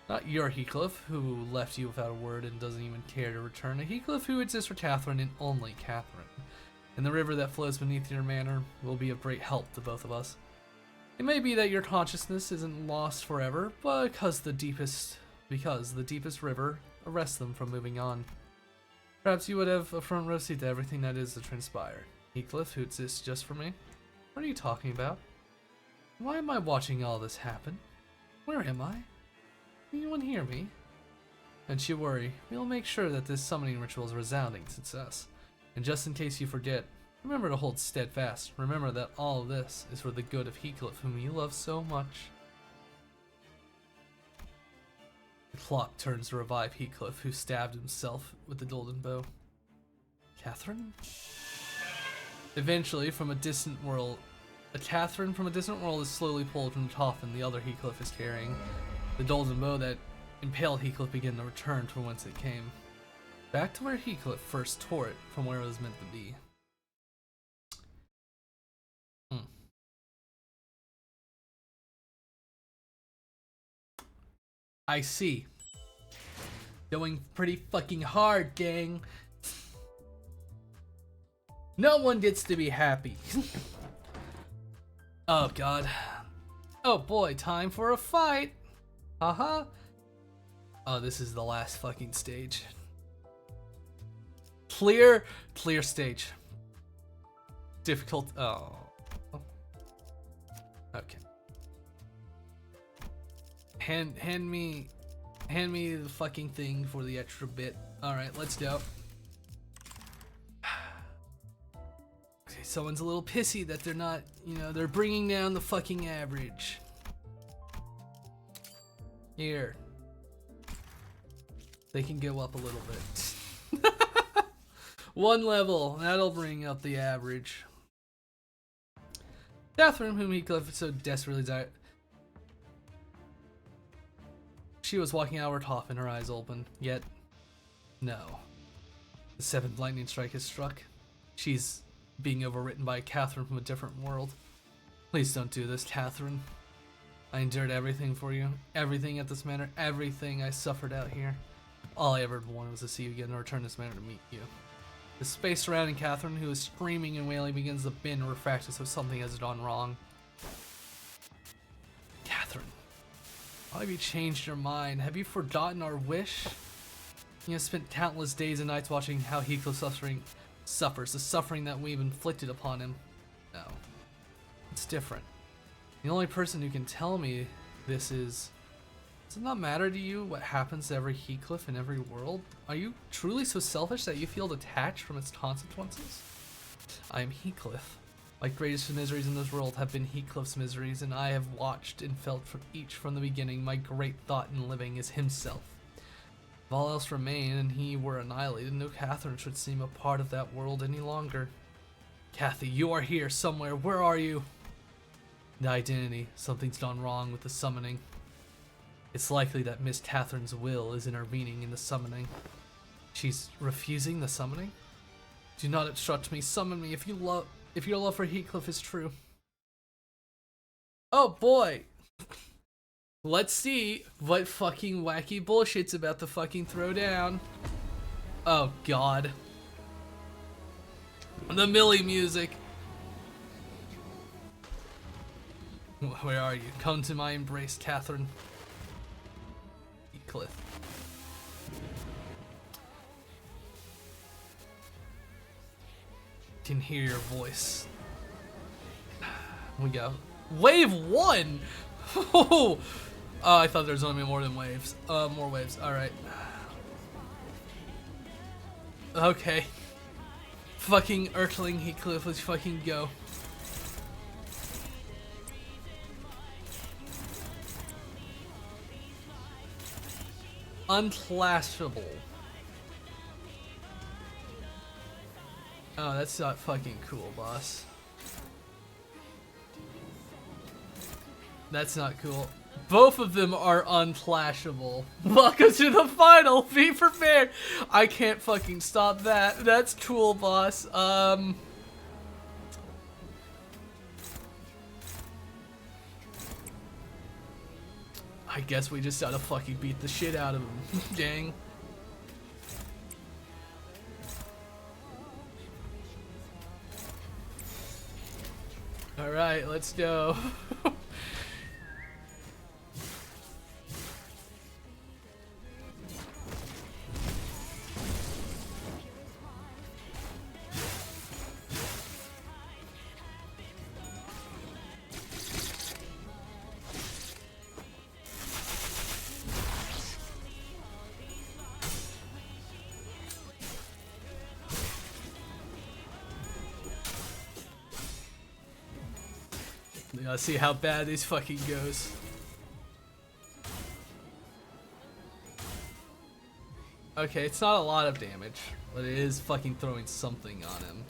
Not your Heathcliff, who left you without a word and doesn't even care to return. A Heathcliff who exists for Catherine and only Catherine. And the river that flows beneath your manor will be of great help to both of us. It may be that your consciousness isn't lost forever, but because the deepest river arrests them from moving on. Perhaps you would have a front row seat to everything that is to transpire. Heathcliff, who exists just for me? What are you talking about? Why am I watching all this happen? Where am I? Can anyone hear me? Don't you worry, we'll make sure that this summoning ritual is a resounding success. And just in case you forget, remember to hold steadfast. Remember that all of this is for the good of Heathcliff, whom you love so much. The clock turns to revive Heathcliff, who stabbed himself with the golden bow. Catherine? Eventually, from a distant world, a Catherine from a distant world is slowly pulled from the coffin the other Heathcliff is carrying. The golden bow that impaled Heathcliff began to return to whence it came. Back to where Heathcliff first tore it from where it was meant to be. I see. Going pretty fucking hard, gang. No one gets to be happy. Oh god. Oh boy, time for a fight. Haha. Oh, this is the last fucking stage. Clear stage. Difficult. Oh. Okay. Hand me the fucking thing for the extra bit. All right, let's go. Okay, someone's a little pissy that they're not, they're bringing down the fucking average. Here. They can go up a little bit. One level, that'll bring up the average. Catherine, whom Heathcliff so desperately desired. She was walking out of her coffin, her eyes open, yet no. The seventh lightning strike has struck. She's being overwritten by Catherine from a different world. Please don't do this, Catherine. I endured everything for you, everything at this manor, everything I suffered out here. All I ever wanted was to see you again and return to this manor to meet you. The space surrounding Catherine, who is screaming and wailing, begins to bend and refract as though something has gone wrong. Catherine, why have you changed your mind? Have you forgotten our wish? You have spent countless days and nights watching how Heathcliff suffers, the suffering that we've inflicted upon him. No, it's different. The only person who can tell me this is... Does it not matter to you what happens to every Heathcliff in every world? Are you truly so selfish that you feel detached from its consequences? I am Heathcliff. My greatest miseries in this world have been Heathcliff's miseries, and I have watched and felt from each from the beginning. My great thought in living is himself. If all else remained and he were annihilated, no Catherine should seem a part of that world any longer. Cathy, you are here somewhere. Where are you? The identity. Something's gone wrong with the summoning. It's likely that Miss Catherine's will is intervening in the summoning. She's refusing the summoning? Do not obstruct me. Summon me if your love for Heathcliff is true. Oh boy! Let's see what fucking wacky bullshit's about to fucking throw down. Oh god. The Millie music. Where are you? Come to my embrace, Catherine. Heathcliff. Can hear your voice. We go. Wave 1! Oh, I thought there was only more than waves. More waves. Alright. Okay. Fucking Earthling Heathcliff, let's fucking go. Unclassable. Oh, that's not fucking cool, boss. That's not cool. Both of them are unflashable. Welcome to the final. Be prepared. I can't fucking stop that. That's cool, boss. I guess we just gotta fucking beat the shit out of him. Dang. Alright, let's go. Let's see how bad this fucking goes. Okay, it's not a lot of damage, but it is fucking throwing something on him.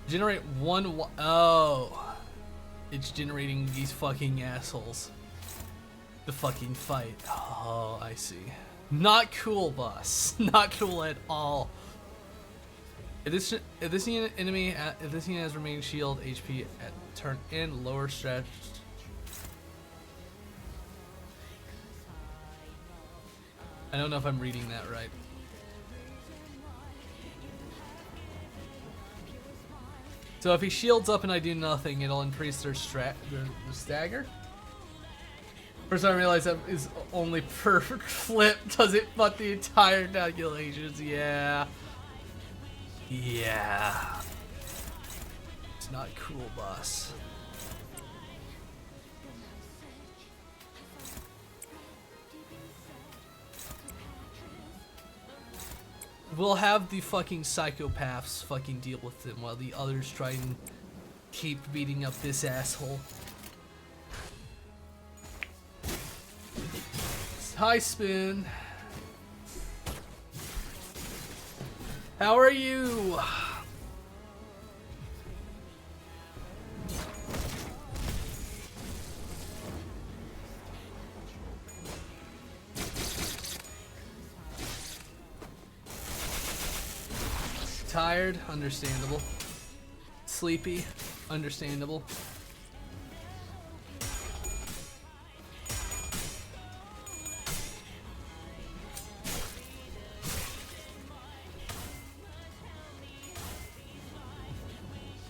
Generate one. Oh, it's generating these fucking assholes. The fucking fight. Oh, I see. Not cool, boss. Not cool at all. If this enemy has remaining shield HP at turn in, lower stretch. I don't know if I'm reading that right. So if he shields up and I do nothing, it'll increase their stagger. First time I realized that is only per flip. Does it fuck the entire calculations? Yeah. Yeah. It's not cool, boss. We'll have the fucking psychopaths fucking deal with them while the others try and keep beating up this asshole. Hi, Spoon. How are you? Tired? Understandable. Sleepy? Understandable.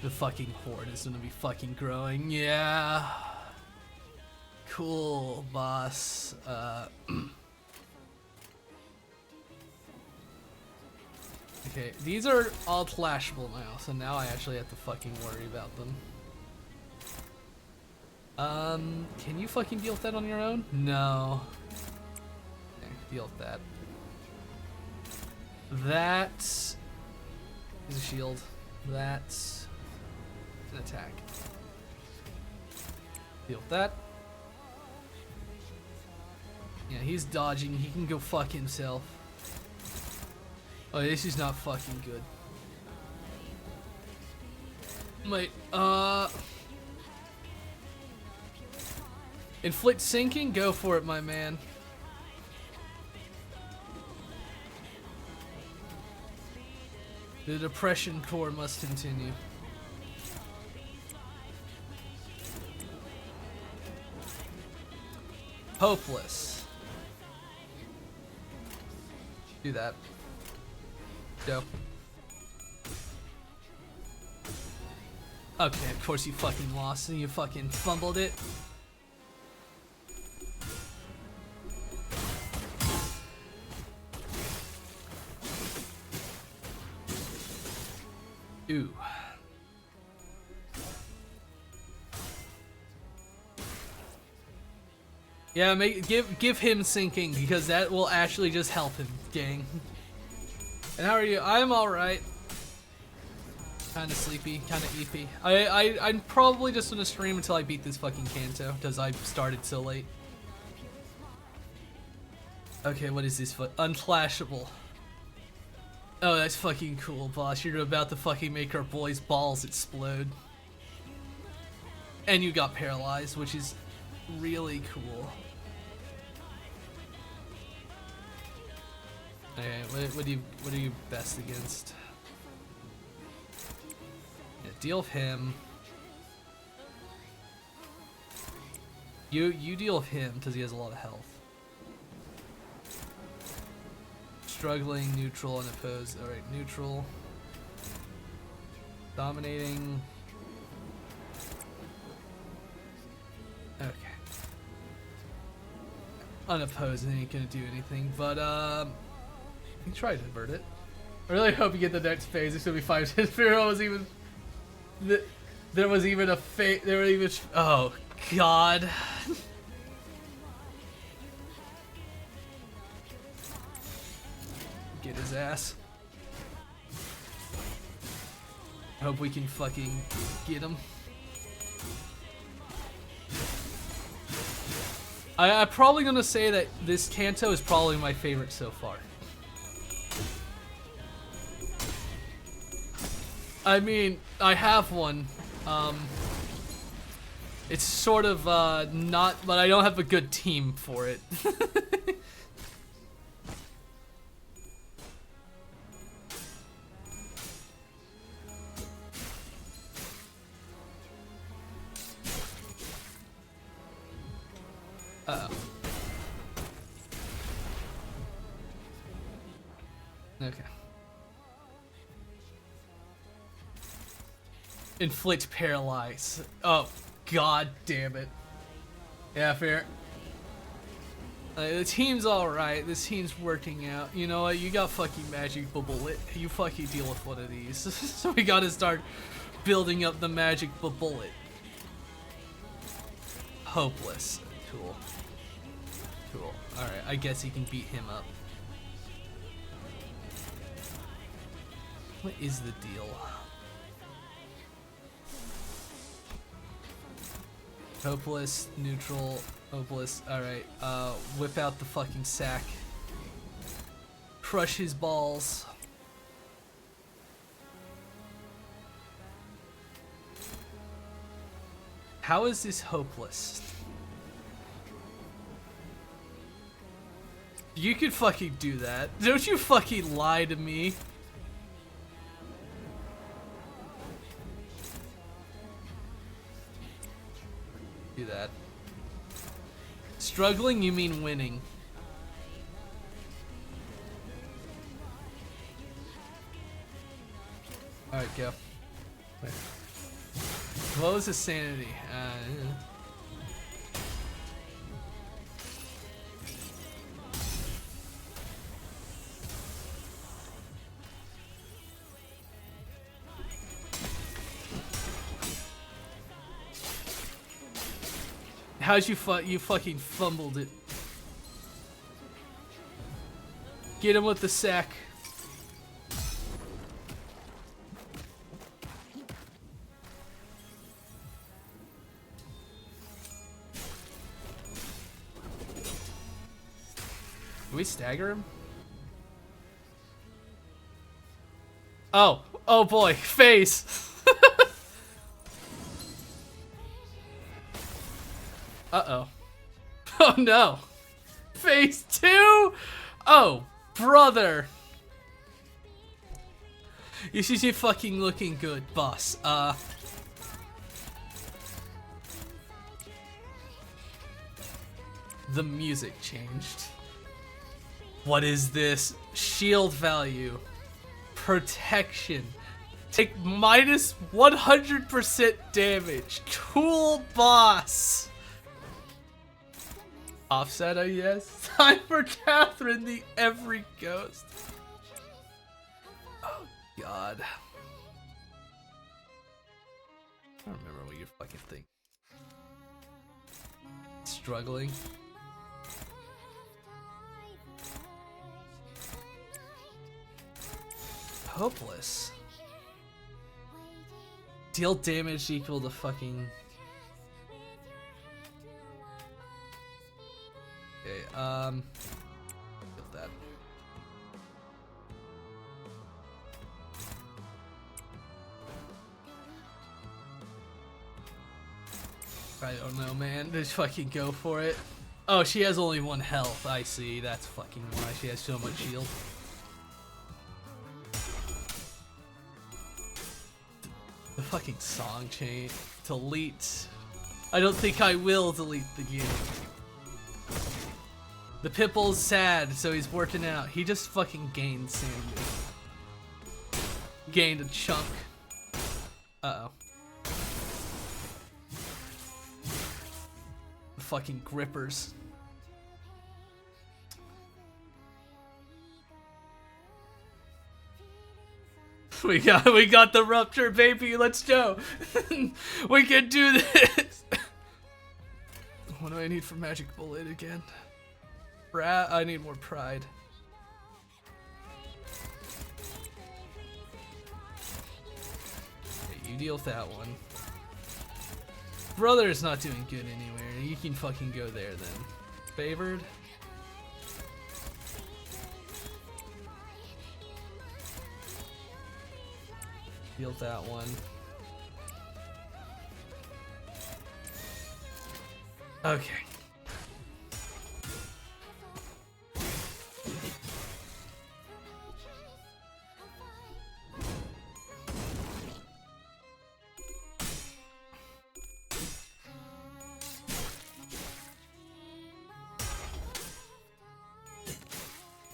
The fucking horde is gonna be fucking growing. Yeah. Cool, boss. Okay, these are all flashable now, so now I actually have to fucking worry about them. Can you fucking deal with that on your own? No. Okay, deal with that. That is a shield. That's an attack. Deal with that. Yeah, he's dodging. He can go fuck himself. Oh, this is not fucking good. Wait, inflict sinking? Go for it, my man. The depression core must continue. Hopeless. Do that. Go. Okay, of course you fucking lost and you fucking fumbled it. Ooh. Yeah, give him sinking because that will actually just help him, gang. And how are you? I'm alright. Kinda sleepy, kinda eepy. I'm probably just gonna stream until I beat this fucking Kanto, because I started so late. Okay, what is this? Unflashable. Oh, that's fucking cool, boss. You're about to fucking make our boys' balls explode. And you got paralyzed, which is really cool. Okay, what are you best against? Yeah, deal with him. You deal with him because he has a lot of health. Struggling, neutral, unopposed. All right, neutral. Dominating. Okay. Unopposed ain't gonna do anything, but you can try to divert it. I really hope you get the next phase. It's gonna be 5 minutes. There was even a phase. There were even. Oh God. Get his ass. Hope we can fucking get him. I'm probably gonna say that this Kanto is probably my favorite so far. I mean, I have one. It's sort of not, but I don't have a good team for it. Uh-oh. Okay. Inflict paralyze. Oh, god damn it. Yeah, fair. The team's alright. This team's working out. You know what? You got fucking magic bullet. You fucking deal with one of these. So we gotta start building up the magic bullet. Hopeless. Cool. Cool. Alright, I guess he can beat him up. What is the deal? Hopeless, neutral, hopeless. Alright, whip out the fucking sack. Crush his balls. How is this hopeless? You could fucking do that. Don't you fucking lie to me. Do that. Struggling, you mean winning. Alright, go. Wait. What was his sanity? How'd you fucking fumbled it. Get him with the sack. Can we stagger him? Oh, oh boy, face. Uh-oh. Oh no. Phase 2? Oh, brother. You should be fucking looking good, boss. The music changed. What is this? Shield value. Protection. Take minus 100% damage. Cool, boss. Offset, I guess. Time for Catherine, the every ghost. Oh, God. I don't remember what you're fucking thinking. Struggling. Hopeless. Deal damage equal to fucking... Okay, get that. I don't know, man. Just fucking go for it. Oh, she has only 1 health. I see. That's fucking why she has so much shield. The fucking song chain. Delete. I don't think I will delete the game. The Pipple's sad, so he's working out. He just fucking gained sanity. Gained a chunk. Uh-oh. Fucking grippers. We got the rupture, baby. Let's go. We can do this. What do I need for magic bullet again? I need more pride. Okay, you deal with that one. Brother is not doing good anywhere. You can fucking go there then. Favored. Deal with that one. Okay.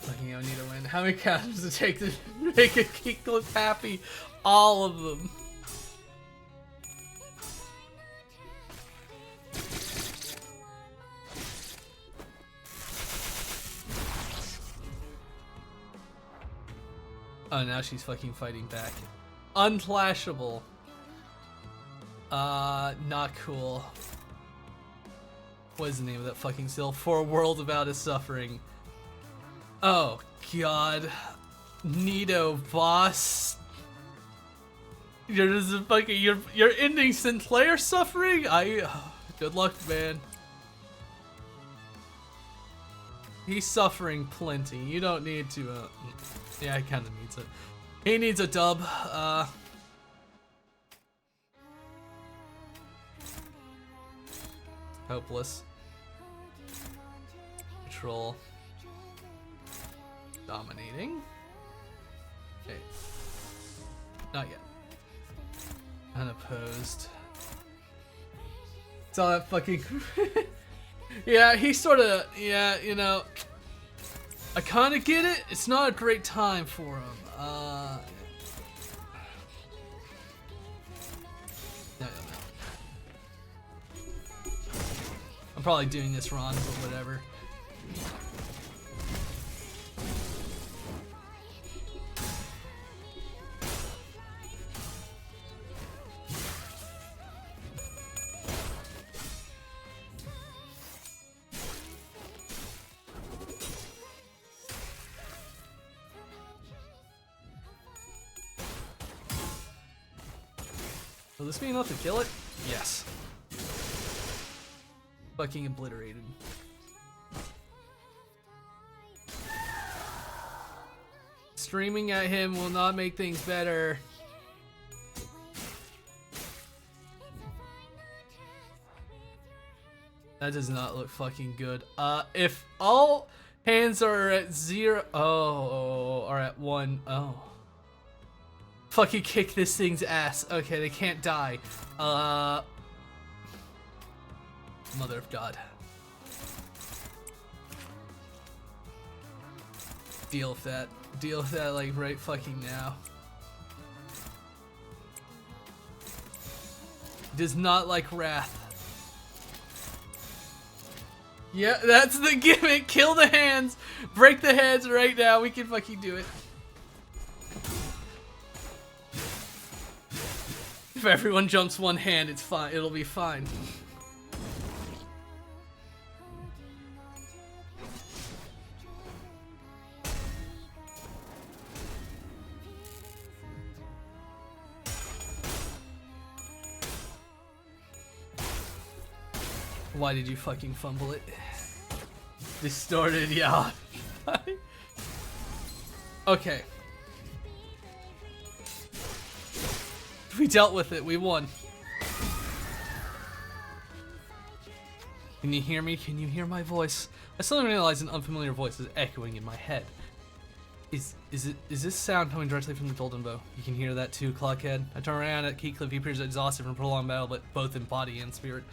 Fucking I need to win. How many counts does it take to make a Geeklet happy? All of them. Oh, now she's fucking fighting back. Unflashable. Not cool. What is the name of that fucking still? For a world without his suffering. Oh, God. Nito, boss. You're just fucking, you're ending Sinclair suffering? Good luck, man. He's suffering plenty. You don't need to, yeah, he kinda needs it. He needs a dub, hopeless. Control. Dominating. Okay. Not yet. Unopposed. It's all that fucking... Yeah, he sorta... Yeah, you know... I kinda get it. It's not a great time for him. No. I'm probably doing this wrong, but whatever. Will this be enough to kill it? Yes. Fucking obliterated. Streaming at him will not make things better. That does not look fucking good. If all hands are at 0, or at 1, fucking kick this thing's ass. Okay, they can't die. Mother of God. Deal with that. Deal with that, like, right fucking now. Does not like wrath. Yeah, that's the gimmick. Kill the hands. Break the heads right now. We can fucking do it. If everyone jumps one hand, it's fine. It'll be fine. Why did you fucking fumble it? Distorted, yeah. Okay. We dealt with it, we won. Can you hear me? Can you hear my voice? I suddenly realize an unfamiliar voice is echoing in my head. Is this sound coming directly from the Golden Bow? You can hear that too, Clockhead. I turn around at Heathcliff. He appears exhausted from prolonged battle, but both in body and spirit.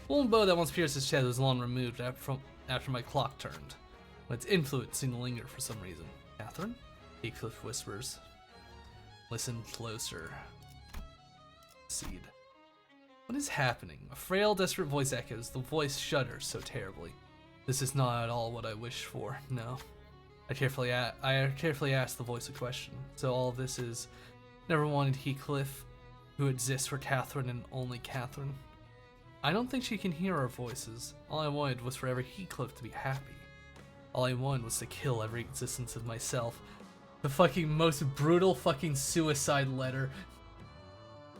The Golden Bow that once pierced his chest was long removed after my clock turned, but its influence seemed to linger for some reason. Catherine? Heathcliff whispers. Listen closer. Seed. What is happening? A frail, desperate voice echoes. The voice shudders so terribly. This is not at all what I wished for, no. I carefully asked the voice a question. So all this is, never wanted Heathcliff, who exists for Catherine and only Catherine. I don't think she can hear our voices. All I wanted was for every Heathcliff to be happy. All I wanted was to kill every existence of myself. The fucking most brutal fucking suicide letter.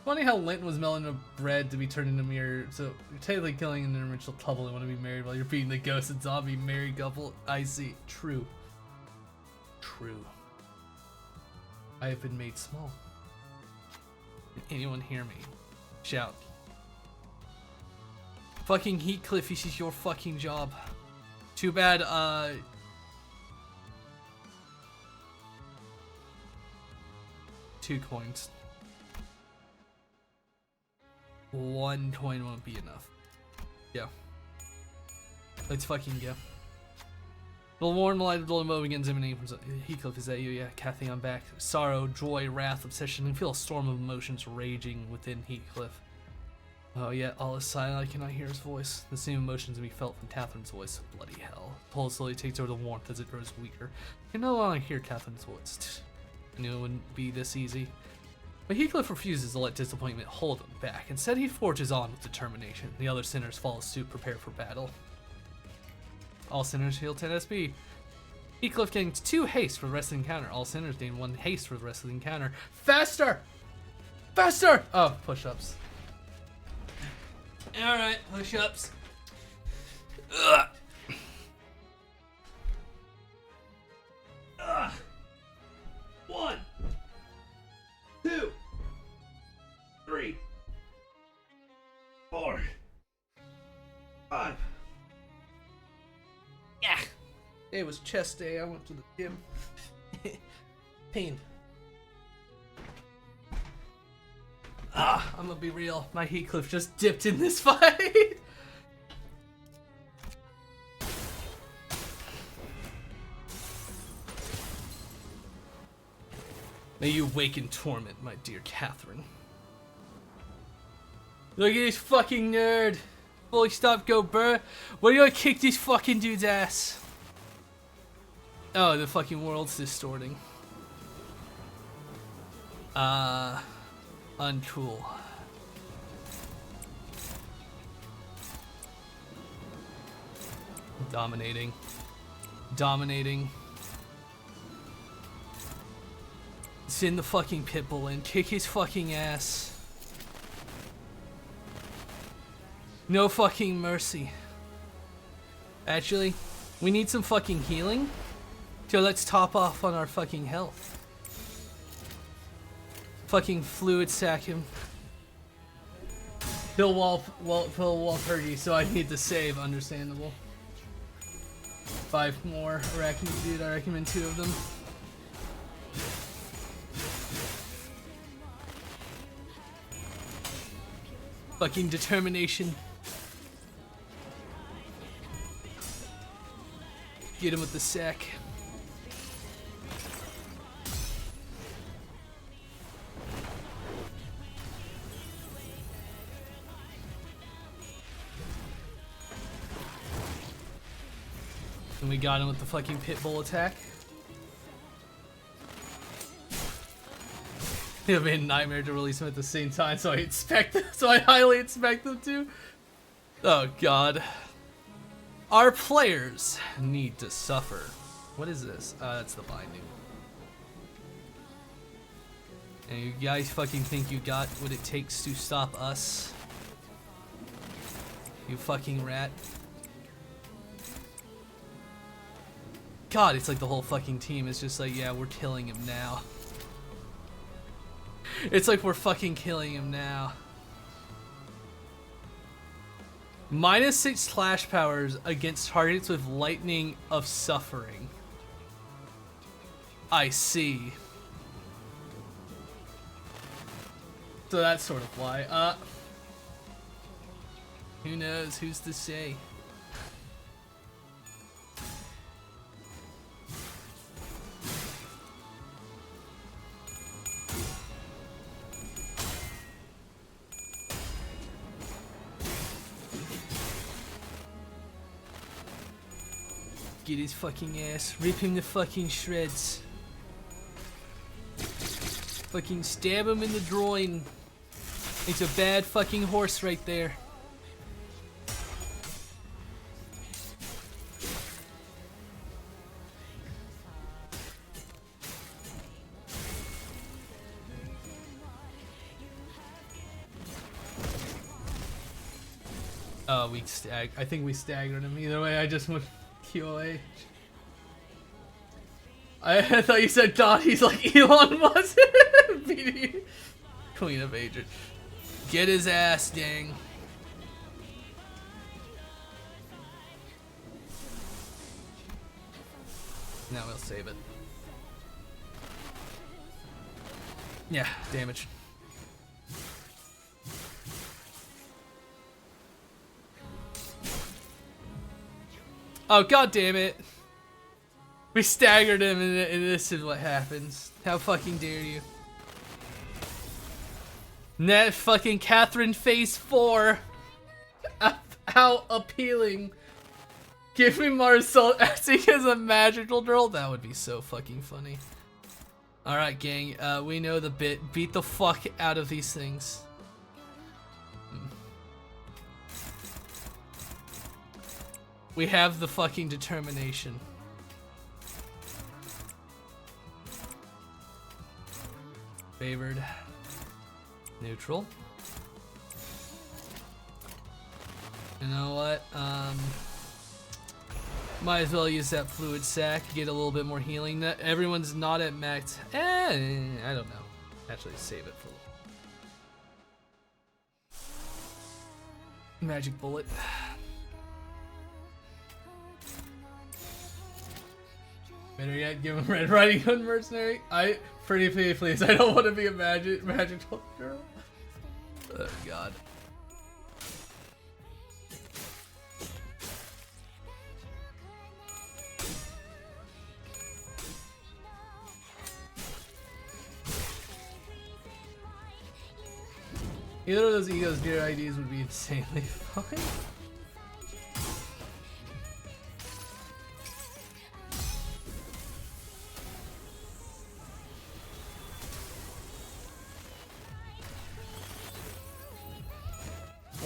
Funny how Linton was melting a bread to be turned into a mirror, so you're technically killing an interracial couple that want to be married while you're beating the ghost and zombie married couple. I see. True. True. I have been made small. Can anyone hear me? Shout. Fucking Heathcliff, this is your fucking job. Too bad, 2 coins. 1 coin won't be enough. Yeah. Let's fucking go. The warm light of the Golden Bow begins emanating from Heathcliff. Is that you? Yeah, Kathy, I'm back. Sorrow, joy, wrath, obsession. You feel a storm of emotions raging within Heathcliff. Oh, yet all is silent. I cannot hear his voice. The same emotions to be felt from Catherine's voice. Bloody hell. The pulse slowly takes over the warmth as it grows weaker. I can no longer hear Catherine's voice. I knew it wouldn't be this easy. But Heathcliff refuses to let disappointment hold him back. Instead, he forges on with determination. The other sinners follow suit, prepared for battle. All sinners heal 10 SP. Heathcliff gains 2 haste for the rest of the encounter. All sinners gain 1 haste for the rest of the encounter. Faster! Faster! Oh, push-ups. Alright, push-ups. Ugh. Ugh. 1, 2, 3, 4, 5. Yeah. It was chest day. I went to the gym. Pain. I'm gonna be real. My Heathcliff just dipped in this fight. May you wake in torment, my dear Catherine. Look at this fucking nerd. Fully stop, go burr. What are you gonna kick this fucking dude's ass? Oh, the fucking world's distorting. Uncool. Dominating. Dominating. Send the fucking pitbull in. Kick his fucking ass. No fucking mercy. Actually, we need some fucking healing. So let's top off on our fucking health. Fucking fluid sack him. He'll wall Purdy, so I need to save. Understandable. 5 more arachnid dude. I recommend 2 of them. Fucking determination. Get him with the sack. And we got him with the fucking pit bull attack. It would be a nightmare to release him at the same time, so I highly expect them to. Oh god. Our players need to suffer. What is this? That's the binding. And you guys fucking think you got what it takes to stop us? You fucking rat. God, it's like the whole fucking team is just like, yeah, we're killing him now. It's like we're fucking killing him now. -6 slash powers against targets with lightning of suffering. I see. So that's sort of why. Who knows? Who's to say? Get his fucking ass. Rip him to fucking shreds. Fucking stab him in the groin. It's a bad fucking horse right there. Oh, I think we staggered him. Either way, I just went QOA. I thought you said Dot. He's like Elon Musk. BD. Queen of Agent. Get his ass, gang. Now we'll save it. Yeah, damage. Oh, god damn it. We staggered him and this is what happens. How fucking dare you. Net fucking Catherine phase 4. How appealing. Give me Marcel acting as a magical girl. That would be so fucking funny. Alright, gang. We know the bit. Beat the fuck out of these things. We have the fucking determination. Favored. Neutral. You know what? Might as well use that fluid sac, get a little bit more healing. Everyone's not at max. I don't know. Actually, save it for magic bullet. Better yet, give him Red Riding Hood Mercenary. Pretty please. I don't want to be a magical girl. Oh god. Either of those egos near IDs would be insanely fun.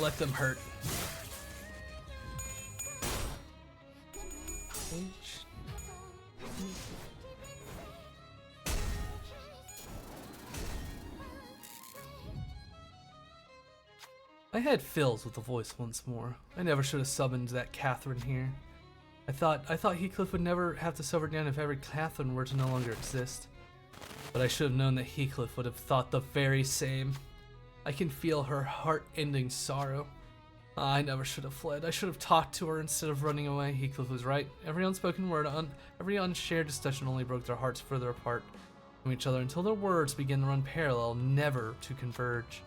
Let them hurt. My head fills with the voice once more. I never should have summoned that Catherine here. I thought Heathcliff would never have to suffer down if every Catherine were to no longer exist. But I should have known that Heathcliff would have thought the very same. I can feel her heart-ending sorrow. I never should have fled. I should have talked to her instead of running away. Heathcliff was right. Every unspoken word, every unshared discussion only broke their hearts further apart from each other until their words began to run parallel, never to converge.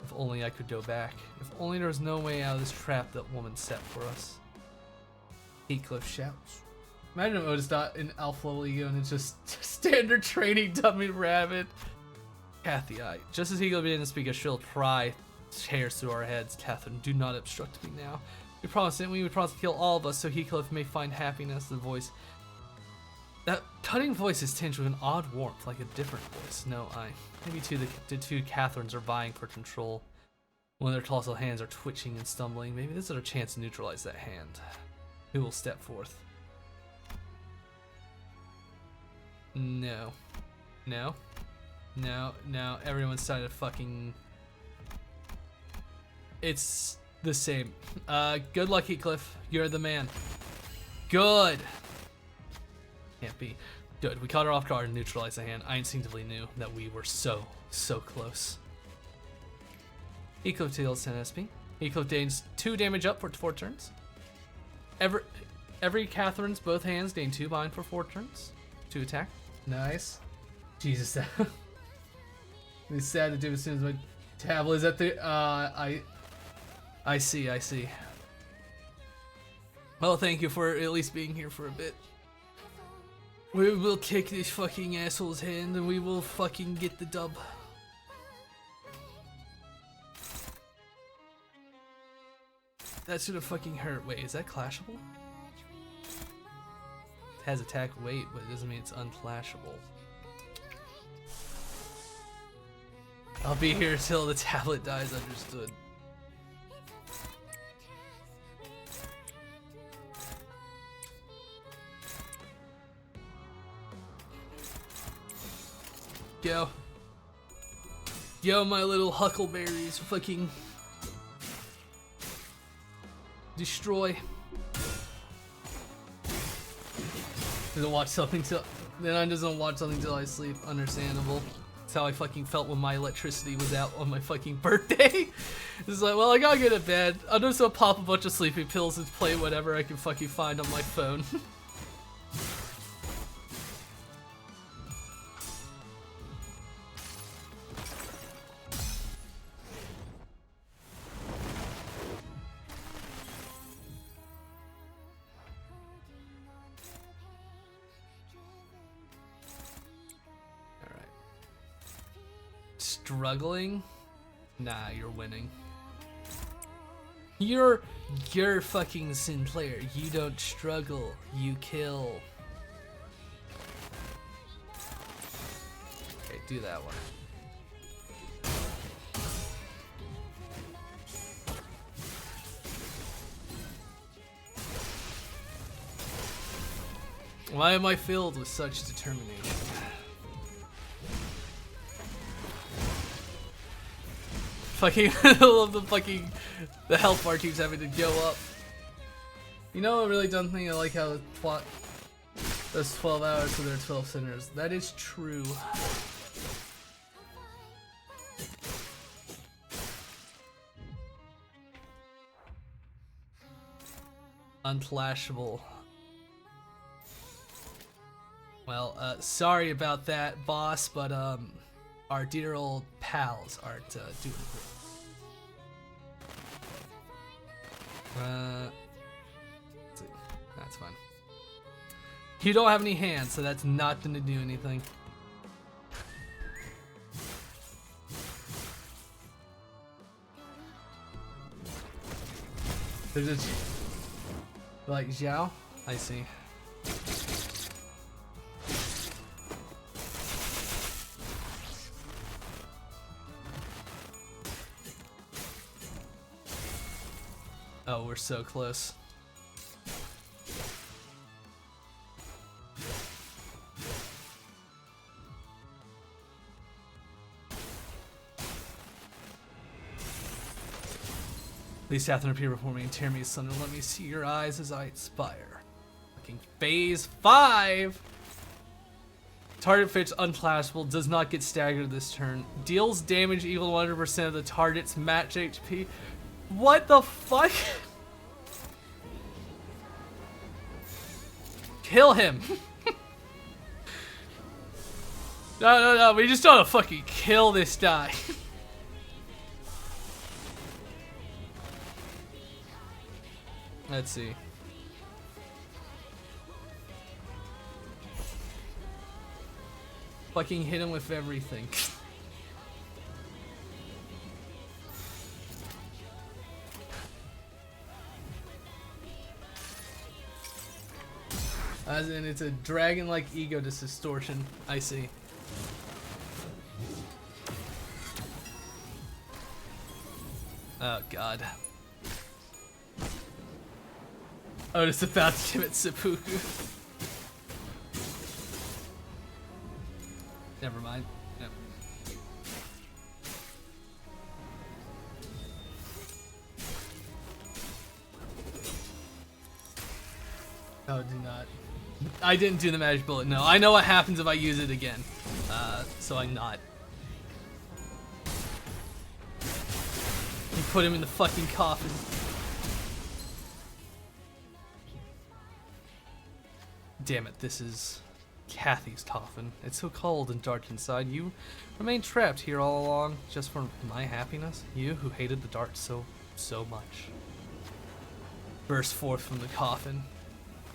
If only I could go back. If only there was no way out of this trap that woman set for us. Heathcliff shouts. Imagine if Otis got an alpha level ego and it's just standard training dummy rabbit. Kathy, just as Heathcliff began to speak, a shrill cry tears through our heads. Catherine, do not obstruct me now. We promised, didn't we? We promised to kill all of us so Heathcliff may find happiness. The voice. That cutting voice is tinged with an odd warmth, like a different voice. No, maybe the two Catherines are vying for control. One of their colossal hands are twitching and stumbling. Maybe this is our chance to neutralize that hand. Who will step forth? No. No. No, no, everyone's side of fucking... It's the same. Good luck, Heathcliff. You're the man. Good. Can't be. Good. We caught her off guard and neutralized the hand. I instinctively knew that we were so close. Heathcliff Teal sent SP. Heathcliff gains 2 damage up for 4 turns. Every Catherine's both hands gain 2 bind for 4 turns. 2 attack. Nice. Jesus. It's sad to do as soon as my tablet is at the. I see. Well, thank you for at least being here for a bit. We will kick this fucking asshole's hand and we will fucking get the dub. That should have fucking hurt. Wait, is that clashable? It has attack weight, but it doesn't mean it's unclashable. I'll be here till the tablet dies, understood. Yo. Yo, my little huckleberries, fucking destroy. Doesn't watch something till then. I doesn't watch something till I sleep. Understandable. That's how I fucking felt when my electricity was out on my fucking birthday. It's like, well, I gotta get to bed. I'll just go pop a bunch of sleeping pills and play whatever I can fucking find on my phone. Struggling? Nah, you're winning. You're fucking Sinclair. You don't struggle, you kill. Okay, do that one. Why am I filled with such determination? Fucking middle of the health bar keeps having to go up. You know a really dumb thing, I like how the plot does 12 hours so there are 12 sinners. That is true. Unclashable. Well, sorry about that, boss, but our dear old pals aren't doing great. Let's see. That's fine. You don't have any hands, so that's not gonna do anything. There's a like Zhao? I see. Oh, we're so close. Please Catherine appear before me and tear me asunder. Let me see your eyes as I expire. Fucking phase 5! Target fits unclashable, does not get staggered this turn. Deals damage equal to 100% of the target's match HP. What the fuck? Kill him. No, we just gotta fucking kill this guy. Let's see. Fucking hit him with everything. As in, it's a dragon-like ego distortion. I see. Oh god. Oh, it's about to give it seppuku. Never mind. Yep. Oh, do not. I didn't do the magic bullet. No, I know what happens if I use it again. So I'm not. put him in the fucking coffin. Damn it, this is Kathy's coffin. It's so cold and dark inside. You remain trapped here all along just for my happiness? You who hated the dark so much. Burst forth from the coffin.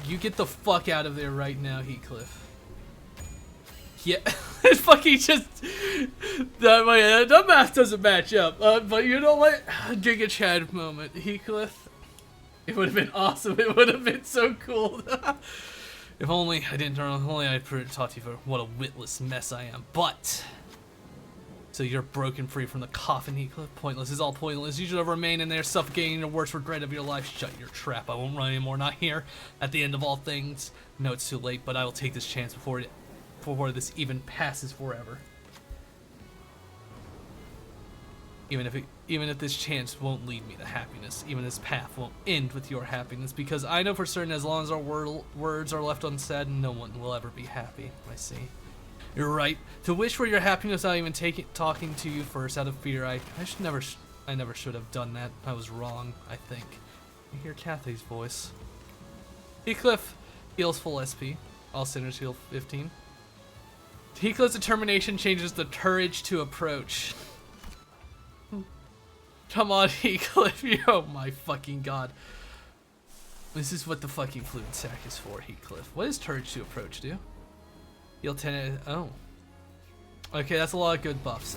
You get the fuck out of there right now, Heathcliff. Yeah, it fucking just... that math doesn't match up. But you know what? Giga Chad moment. Heathcliff. It would have been awesome. It would have been so cool. If only I didn't turn on, only I'd taught you for what a witless mess I am. But... So you're broken free from the coffin, Heathcliff? Pointless is all pointless. You should have remained in there, suffocating the worst regret of your life. Shut your trap. I won't run anymore. Not here. At the end of all things. No, it's too late, but I will take this chance before this even passes forever. Even if this chance won't lead me to happiness, even this path won't end with your happiness, because I know for certain as long as our words are left unsaid, no one will ever be happy. I see. You're right. To wish for your happiness without even talking to you first out of fear, I never should have done that. I was wrong, I think. You hear Kathy's voice. Heathcliff heals full SP. All sinners heal 15. Heathcliff's determination changes the courage to approach. Come on, Heathcliff. Oh my fucking god. This is what the fucking fluid sack is for, Heathcliff. What does courage to approach do? Heal 10. Oh. Okay, that's a lot of good buffs.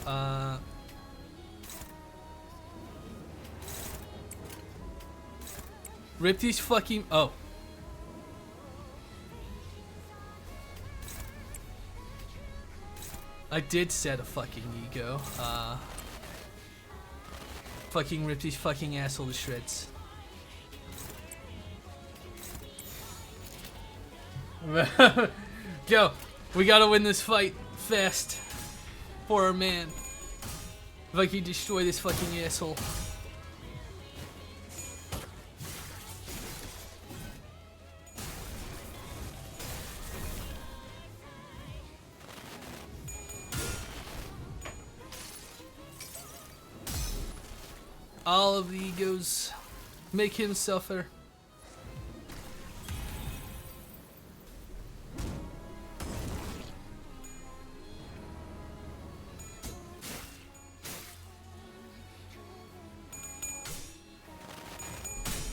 Rip these fucking. Oh. I did set a fucking ego. Fucking rip these fucking asshole to shreds. Go. We gotta win this fight fast for our man. If I can destroy this fucking asshole. All of the egos make him suffer.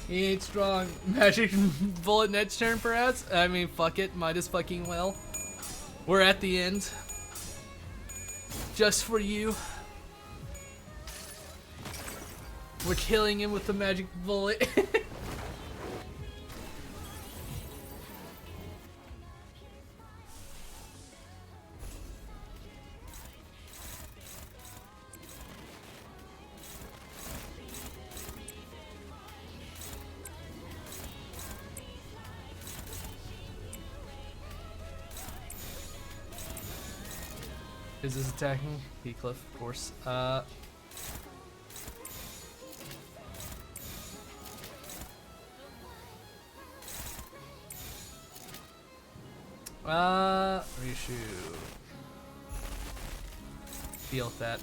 He ain't strong. Magic bullet next turn, perhaps? I mean, fuck it. Might as fucking well. We're at the end. Just for you. We're killing him with the magic bullet. Is this attacking? Heathcliff, of course. Reshoot. Deal with that.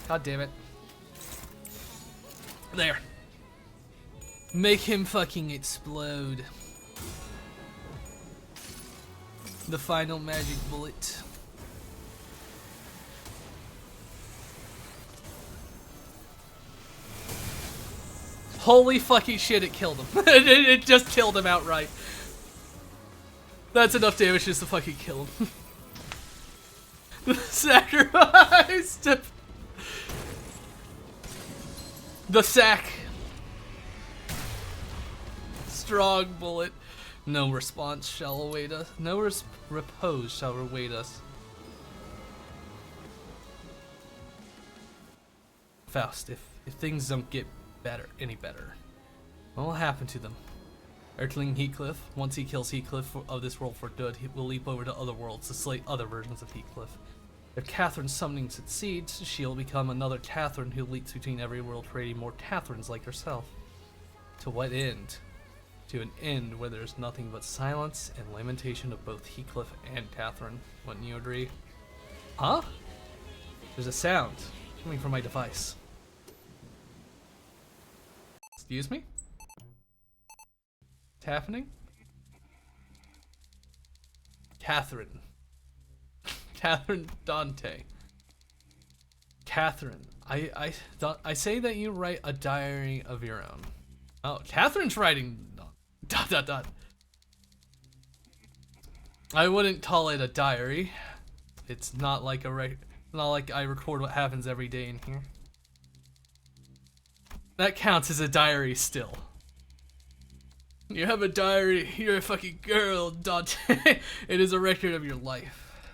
God damn it. There. Make him fucking explode. The final magic bullet. Holy fucking shit, it killed him. it just killed him outright. That's enough damage just to fucking kill him. Sacrifice! The sack. Strong bullet. No response shall await us. No repose shall await us. Faust, if things don't get any better, what will happen to them? Earthling Heathcliff, once he kills Heathcliff of this world for good, he will leap over to other worlds to slay other versions of Heathcliff. If Catherine's summoning succeeds, she'll become another Catherine who leaps between every world, creating more Catherines like herself. To what end? to an end where there's nothing but silence and lamentation of both Heathcliff and Catherine. Wouldn't you agree? Huh? There's a sound coming from my device. Excuse me? What's happening? Catherine. Catherine Dante. Catherine, I say that you write a diary of your own. Oh, Catherine's writing ... I wouldn't call it a diary. It's not like not like I record what happens every day in here. That counts as a diary still. You have a diary, you're a fucking girl, Dante. It is a record of your life.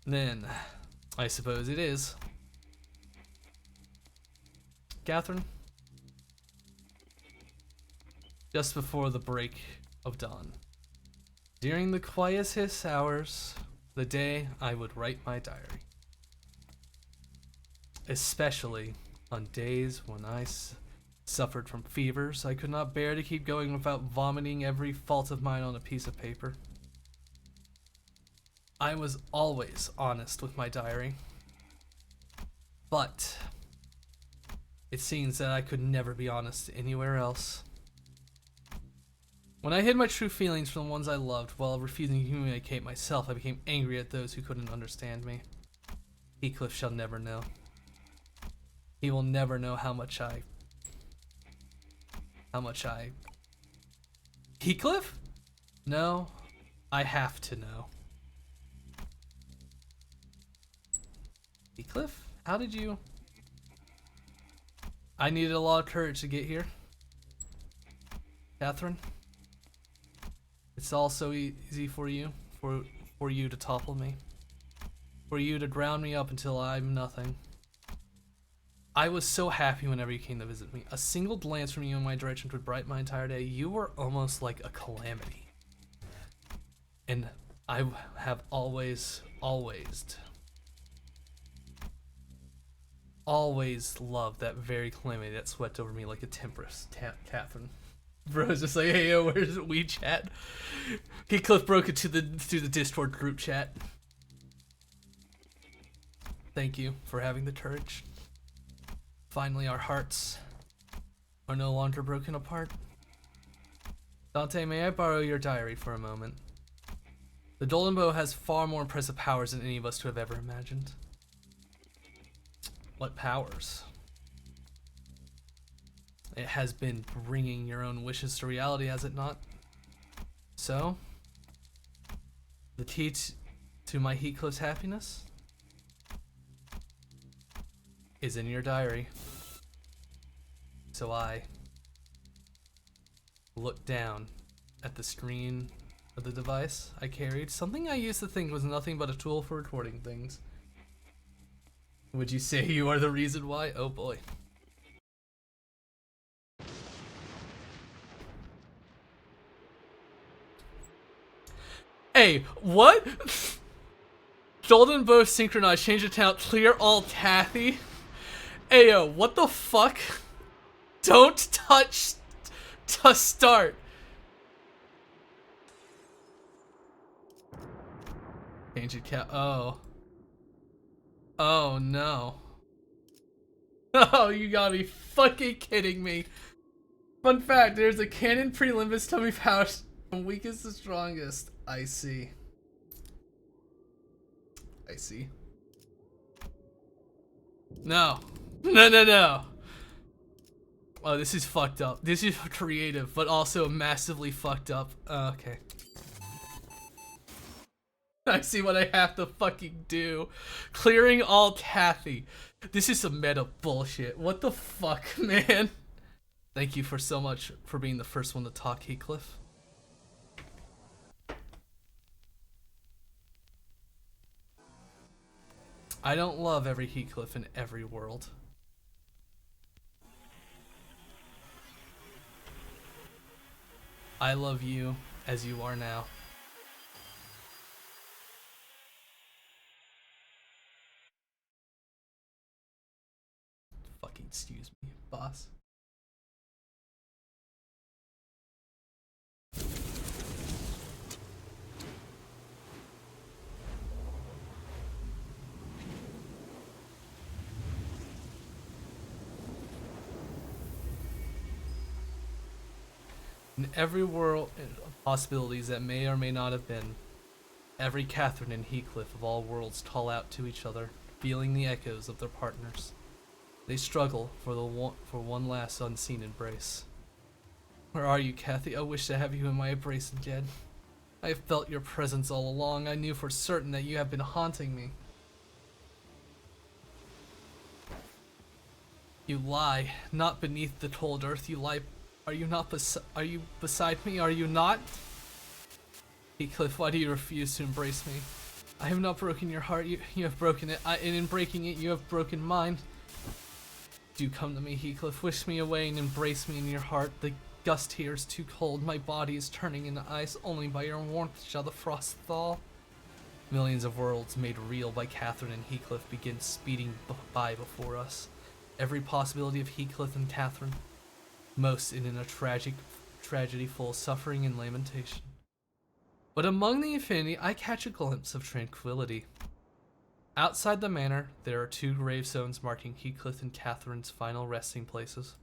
Then, I suppose it is. Catherine? Just before the break of dawn, during the quietest hours, the day I would write my diary. Especially on days when I suffered from fevers I could not bear to keep going without vomiting every fault of mine on a piece of paper. I was always honest with my diary, but it seems that I could never be honest anywhere else. When I hid my true feelings from the ones I loved while refusing to communicate myself, I became angry at those who couldn't understand me. Heathcliff shall never know. He will never know how much I... Heathcliff? No, I have to know. Heathcliff? How did you... I needed a lot of courage to get here. Catherine? It's all so easy for you, for you to topple me. For you to ground me up until I'm nothing. I was so happy whenever you came to visit me. A single glance from you in my direction would brighten my entire day. You were almost like a calamity. And I have always loved that very calamity that swept over me like a tempest. Catherine. Bro's just like, hey, yo, where's WeChat? Heathcliff broke into the Discord group chat. Thank you for having the courage. Finally, our hearts are no longer broken apart. Dante, may I borrow your diary for a moment? The Golden Bow has far more impressive powers than any of us to have ever imagined. What powers? It has been bringing your own wishes to reality, has it not? So, the key to my Heathcliff's happiness is in your diary. So I looked down at the screen of the device I carried, something I used to think was nothing but a tool for recording things. Would you say you are the reason why? Oh boy. Hey, what? Golden Bow synchronized, change account, clear all Tathy. Ayo, what the fuck? Don't touch to start. Change account. Oh. Oh no. Oh, you gotta be fucking kidding me. Fun fact, there's a canon pre-Limbus tummy pouch from weakest to strongest. I see. I see. No. No, no, no. Oh, this is fucked up. This is creative, but also massively fucked up. Okay. I see what I have to fucking do. Clearing all Tathy. This is some meta bullshit. What the fuck, man? Thank you for so much for being the first one to talk, Heathcliff. I don't love every Heathcliff in every world. I love you as you are now. Fucking excuse me, boss. In every world of possibilities that may or may not have been, every Catherine and Heathcliff of all worlds call out to each other, feeling the echoes of their partners. They struggle for one last unseen embrace. Where are you, Kathy? I wish to have you in my embrace again. I have felt your presence all along. I knew for certain that you have been haunting me. You lie, not beneath the cold earth. You lie. Are you not? Are you beside me? Are you not? Heathcliff, why do you refuse to embrace me? I have not broken your heart. You have broken it. And in breaking it, you have broken mine. Do come to me, Heathcliff. Wish me away and embrace me in your heart. The gust here is too cold. My body is turning into ice. Only by your warmth shall the frost thaw. Millions of worlds made real by Catherine and Heathcliff begin speeding by before us. Every possibility of Heathcliff and Catherine, most in a tragedy full of suffering and lamentation. But among the infinity, I catch a glimpse of tranquility. Outside the manor, there are 2 gravestones marking Heathcliff and Catherine's final resting places.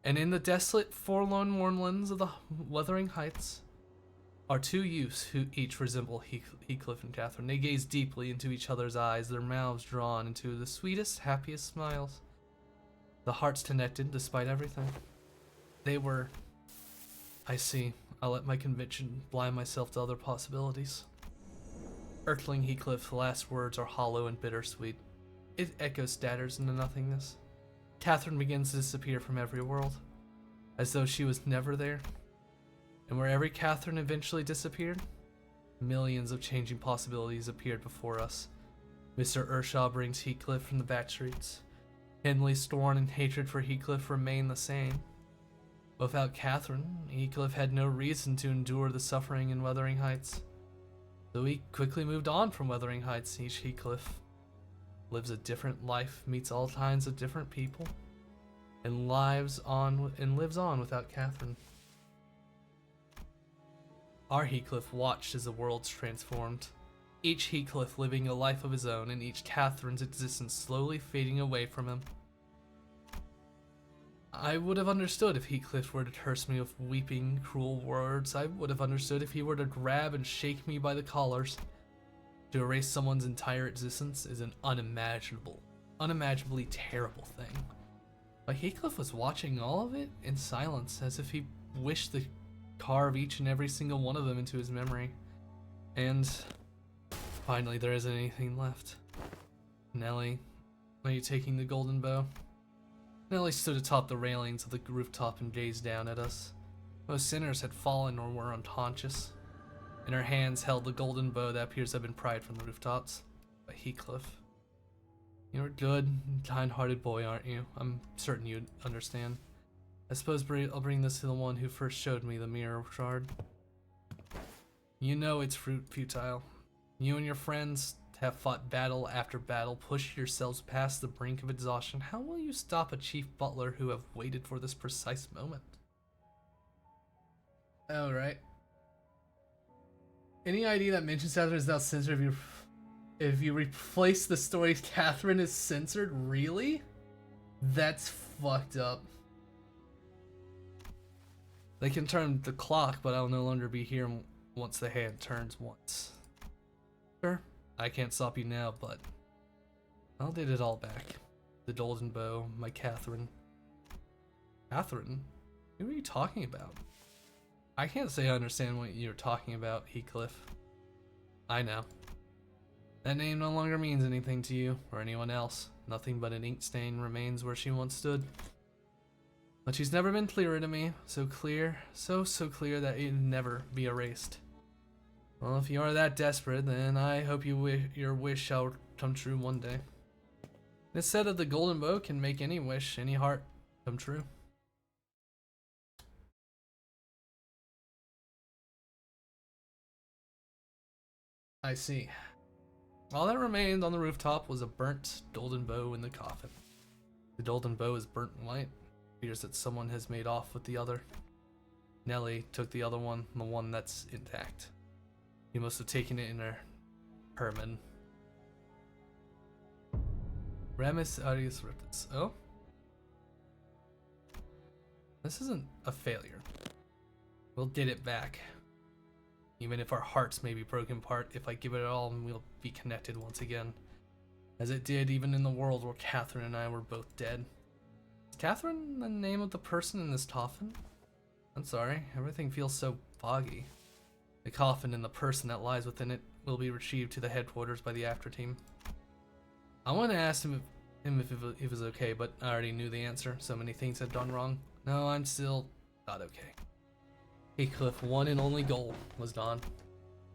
And in the desolate, forlorn moorlands of the Wuthering Heights are 2 youths who each resemble Heathcliff and Catherine. They gaze deeply into each other's eyes, their mouths drawn into the sweetest, happiest smiles. The hearts connected despite everything. They were... I see. I'll let my conviction blind myself to other possibilities. Earthling Heathcliff's last words are hollow and bittersweet. It echoes statters into nothingness. Catherine begins to disappear from every world, as though she was never there. And where every Catherine eventually disappeared, millions of changing possibilities appeared before us. Mr. Ershaw brings Heathcliff from the back streets. Henley's scorn and hatred for Heathcliff remain the same. Without Catherine, Heathcliff had no reason to endure the suffering in Wuthering Heights. So he quickly moved on from Wuthering Heights. Each Heathcliff lives a different life, meets all kinds of different people, and lives on without Catherine. Our Heathcliff watched as the worlds transformed, each Heathcliff living a life of his own, and each Catherine's existence slowly fading away from him. I would have understood if Heathcliff were to curse me with weeping, cruel words. I would have understood if he were to grab and shake me by the collars. To erase someone's entire existence is an unimaginably terrible thing. But Heathcliff was watching all of it in silence, as if he wished to carve each and every single one of them into his memory. And finally, there isn't anything left. Nellie, are you taking the golden bow? Nellie stood atop the railings of the rooftop and gazed down at us. Most sinners had fallen or were unconscious. In her hands held the golden bow that appears to have been pried from the rooftops. But Heathcliff, you're a good and kind-hearted boy, aren't you? I'm certain you'd understand. I suppose I'll bring this to the one who first showed me the mirror shard. You know it's futile. You and your friends have fought battle after battle, pushed yourselves past the brink of exhaustion. How will you stop a chief butler who have waited for this precise moment? Oh, right. Any idea that mentions Catherine is now censored if you replace the story Catherine is censored? Really? That's fucked up. They can turn the clock, but I'll no longer be here once the hand turns once. Sure, I can't stop you now, but I'll get it all back. The golden bow, my Catherine. Catherine? Who are you talking about? I can't say I understand what you're talking about, Heathcliff. I know. That name no longer means anything to you or anyone else. Nothing but an ink stain remains where she once stood. But she's never been clearer to me. So clear, so clear that it'd never be erased. Well, if you are that desperate, then I hope your wish shall come true one day. It's said that the golden bow can make any wish, any heart, come true. I see. All that remained on the rooftop was a burnt golden bow in the coffin. The golden bow is burnt white. It appears that someone has made off with the other. Nellie took the other one, the one that's intact. He must have taken it in her Herman. Ramus Arius Riptus. Oh? This isn't a failure. We'll get it back. Even if our hearts may be broken apart, if I give it all, we'll be connected once again. As it did even in the world where Catherine and I were both dead. Is Catherine the name of the person in this coffin? I'm sorry, everything feels so foggy. The coffin and the person that lies within it will be retrieved to the headquarters by the after team. I want to ask him if it was okay, but I already knew the answer. So many things had gone wrong. No, I'm still not okay. Heathcliff's one and only goal was gone.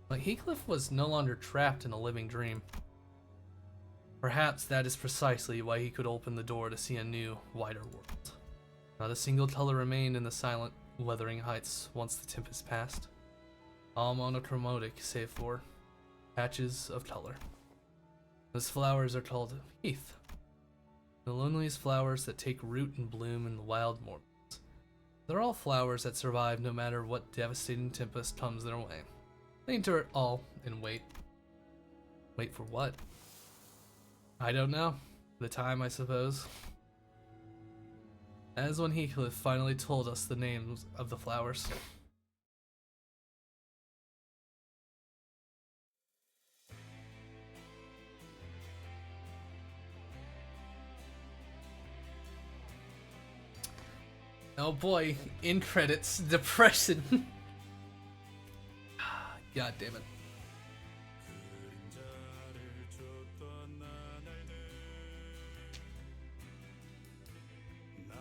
But Heathcliff was no longer trapped in a living dream. Perhaps that is precisely why he could open the door to see a new, wider world. Not a single color remained in the silent, weathering heights once the tempest passed. All monochromatic save for patches of color. Those flowers are called heath. The loneliest flowers that take root and bloom in the wild mornings. They're all flowers that survive no matter what devastating tempest comes their way. They endure it all and wait. Wait for what? I don't know. The time, I suppose. As when Heathcliff finally told us the names of the flowers. Oh boy, in credits, depression. God damn it.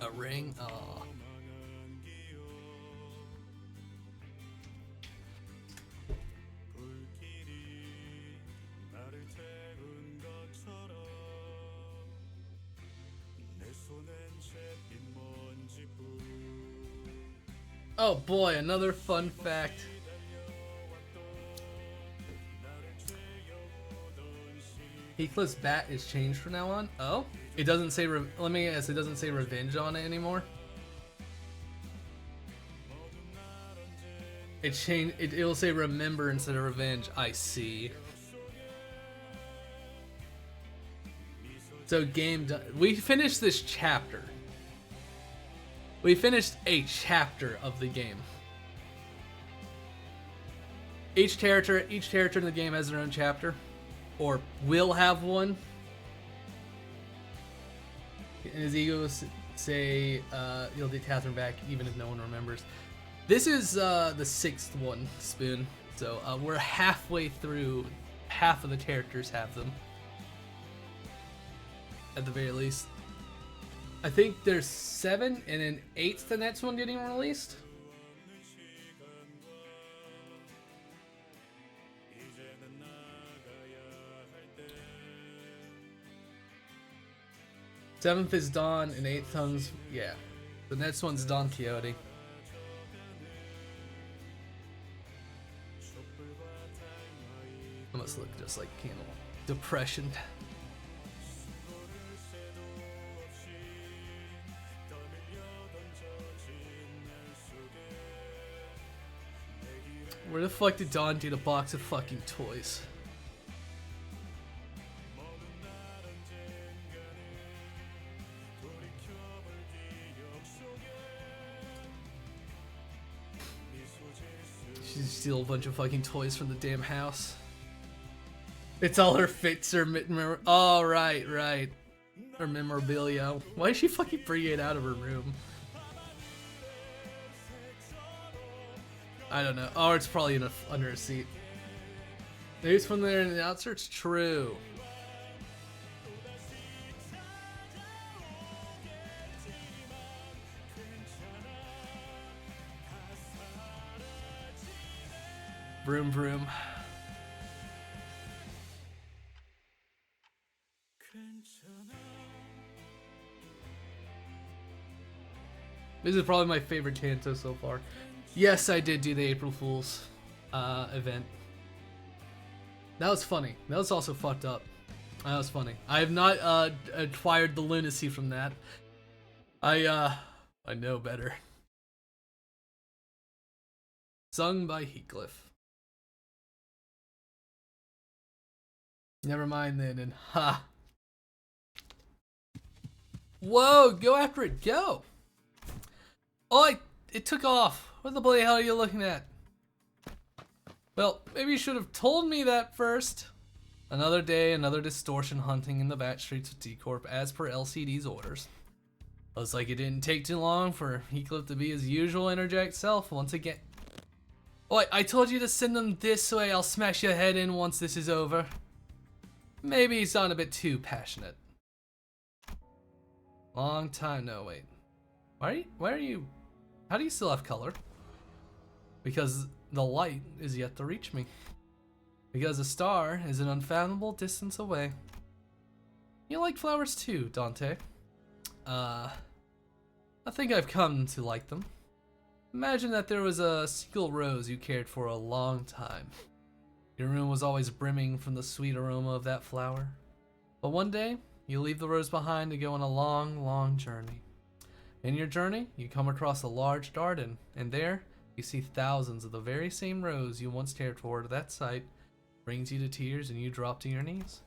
A ring? Aw. Oh boy, another fun fact. Heathcliff's bat is changed from now on. Oh, it doesn't say. Let me guess. It doesn't say revenge on it anymore. It changed. It will say remember instead of revenge. I see. So game done. We finished this chapter. We finished a chapter of the game. Each character in the game has their own chapter, or will have one. And his ego say, "You'll get Catherine back, even if no one remembers." This is the 6th one, Spoon. So we're halfway through. Half of the characters have them, at the very least. I think there's 7, and then 8's the next one getting released. Seventh is Dawn, and 8th comes, yeah. The next one's Don Quixote. I must look just like Candle. Depression. Where the fuck did Dawn get a box of fucking toys? She steal a bunch of fucking toys from the damn house. It's all her fits or oh right. Her memorabilia. Why did she fucking bring it out of her room? I don't know. Oh, it's probably under a seat. Maybe it's from there in the outskirts. True. Vroom vroom. This is probably my favorite canto so far. Yes, I did do the April Fool's event. That was funny. That was also fucked up. That was funny. I have not acquired the lunacy from that. I know better. Sung by Heathcliff. Never mind then, and ha. Whoa, go after it, go. Oh, it took off. What the bloody hell are you looking at? Well, maybe you should have told me that first. Another day, another distortion hunting in the back streets of D-Corp as per LCD's orders. Looks like it didn't take too long for Heathcliff to be his usual energetic self once again. Oh, I told you to send them this way. I'll smash your head in once this is over. Maybe he's on a bit too passionate. Long time, no wait. Why are you, how do you still have color? Because the light is yet to reach me. Because a star is an unfathomable distance away. You like flowers too, Dante. I think I've come to like them. Imagine that there was a single rose you cared for a long time. Your room was always brimming from the sweet aroma of that flower. But one day, you leave the rose behind to go on a long, long journey. In your journey, you come across a large garden, and there, you see thousands of the very same rose you once cared for. That sight brings you to tears and you drop to your knees.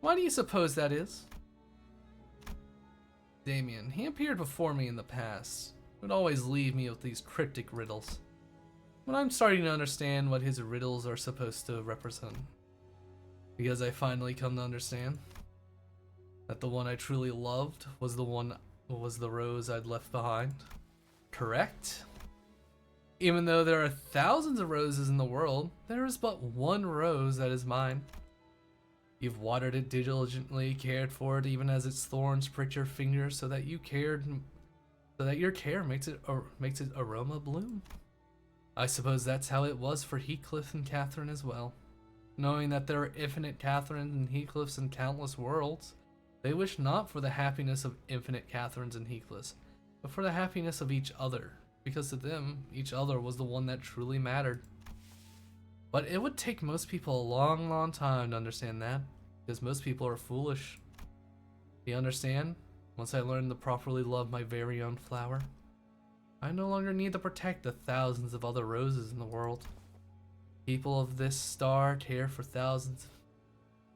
Why do you suppose that is? Damien, he appeared before me in the past. He would always leave me with these cryptic riddles. But I'm starting to understand what his riddles are supposed to represent. Because I finally come to understand that the one I truly loved was the rose I'd left behind. Correct? Even though there are thousands of roses in the world, there is but one rose that is mine. You've watered it diligently, cared for it even as its thorns pricked your fingers so that your care makes its aroma bloom. I suppose that's how it was for Heathcliff and Catherine as well. Knowing that there are infinite Catherines and Heathcliffs in countless worlds, they wish not for the happiness of infinite Catherines and Heathcliffs, but for the happiness of each other, because to them, each other was the one that truly mattered. But it would take most people a long, long time to understand that, because most people are foolish. You understand? Once I learned to properly love my very own flower, I no longer need to protect the thousands of other roses in the world. People of this star care for thousands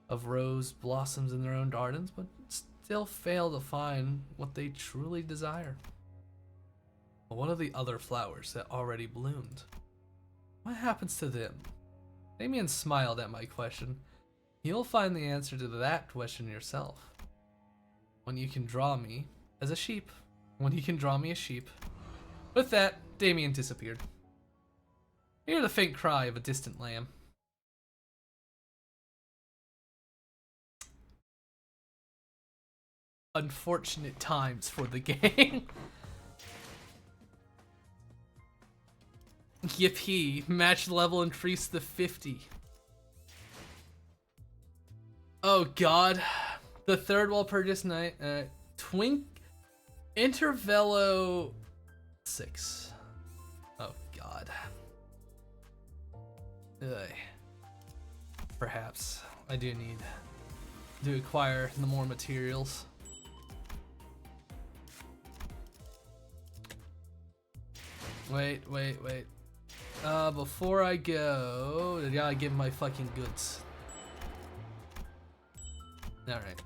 of rose blossoms in their own gardens, but still fail to find what they truly desire. But what of the other flowers that already bloomed? What happens to them? Damien smiled at my question. You'll find the answer to that question yourself. When you can draw me as a sheep. When you can draw me a sheep. With that, Damien disappeared. Hear the faint cry of a distant lamb. Unfortunate times for the gang. Yippee, match level increased to 50. Oh god. The third wall purchase night, Twink Intervello 6. Oh god. Ugh. Perhaps I do need to acquire the more materials. Wait. Before I go, I gotta give my fucking goods. Alright.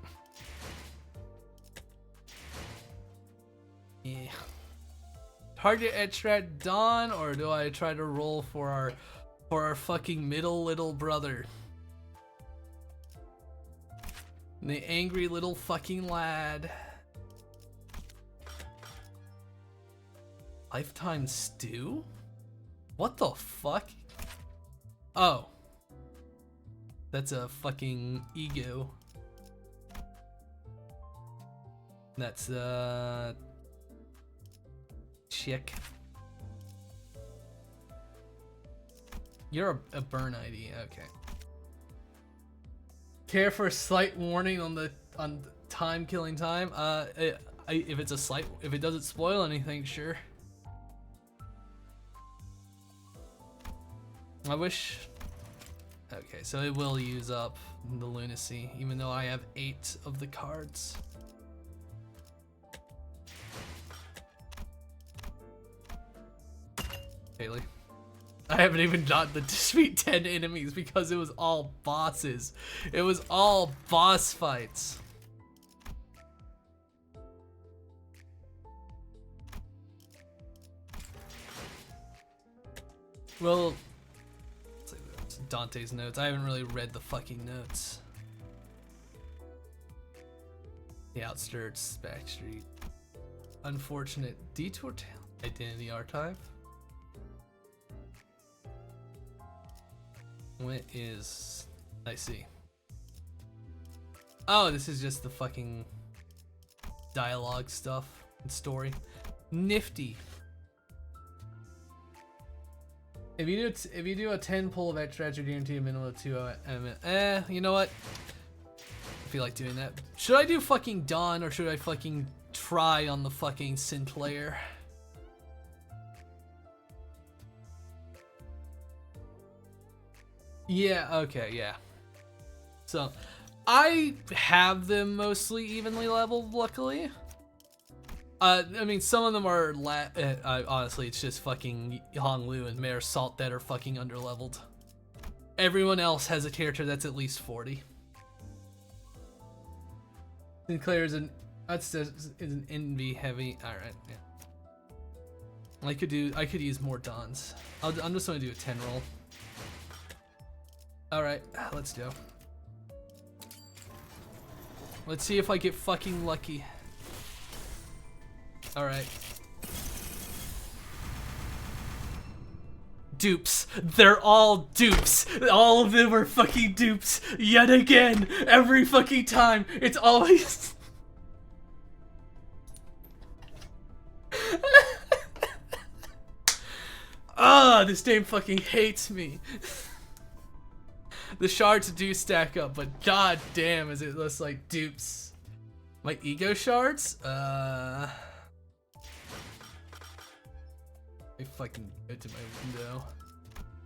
Yeah. Target extract Dawn, or do I try to roll for our fucking middle little brother? The angry little fucking lad. Lifetime stew? What the fuck? Oh. That's a fucking ego. That's chick. You're a burn ID, okay. Care for a slight warning on time killing time? If it's a slight, if it doesn't spoil anything, sure. I wish. Okay, so it will use up the lunacy, even though I have 8 of the cards. Haley. I haven't even got the defeat 10 enemies because it was all bosses. It was all boss fights. Well, let's see, Dante's notes. I haven't really read the fucking notes. The outskirts, backstreet. Unfortunate detour town. Identity archive. What is... I see. Oh, this is just the fucking dialogue stuff and story. Nifty. If you do a 10 pull of extra, you guarantee a minimum of 2. You know what? I feel like doing that. Should I do fucking Dawn or should I fucking try on the fucking synth layer? Yeah, okay, yeah. So, I have them mostly evenly leveled, luckily. I mean, some of them are, honestly, it's just fucking Honglu and Mare Salt that are fucking underleveled. Everyone else has a character that's at least 40. Sinclair is an envy heavy. Alright, yeah. I could use more Dons. I'm just gonna do a 10 roll. Alright, let's go. Let's see if I get fucking lucky. Alright. Dupes. They're all dupes. All of them are fucking dupes. Yet again. Every fucking time. It's always... Ah, this game fucking hates me. The shards do stack up, but god damn is it looks like dupes. My ego shards? I fucking go to my window.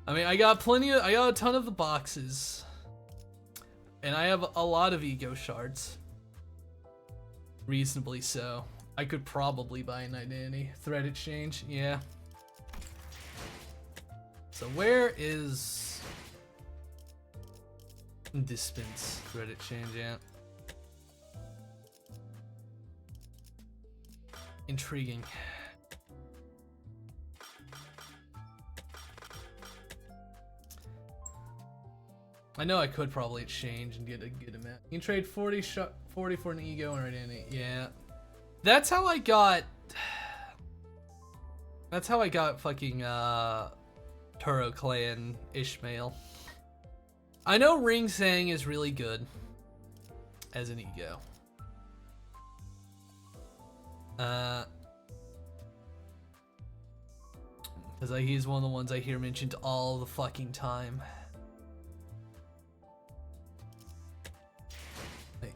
I mean, I got a ton of the boxes. And I have a lot of ego shards. Reasonably so. I could probably buy an identity. Thread exchange, yeah. So where is... Dispense thread exchange, yeah. Intriguing. I know I could probably exchange and get a good amount. You can trade 40 for an ego and identity. Yeah. That's how I got fucking Turo Clan Ishmael. I know Ring Sang is really good as an ego. Cause he's one of the ones I hear mentioned all the fucking time.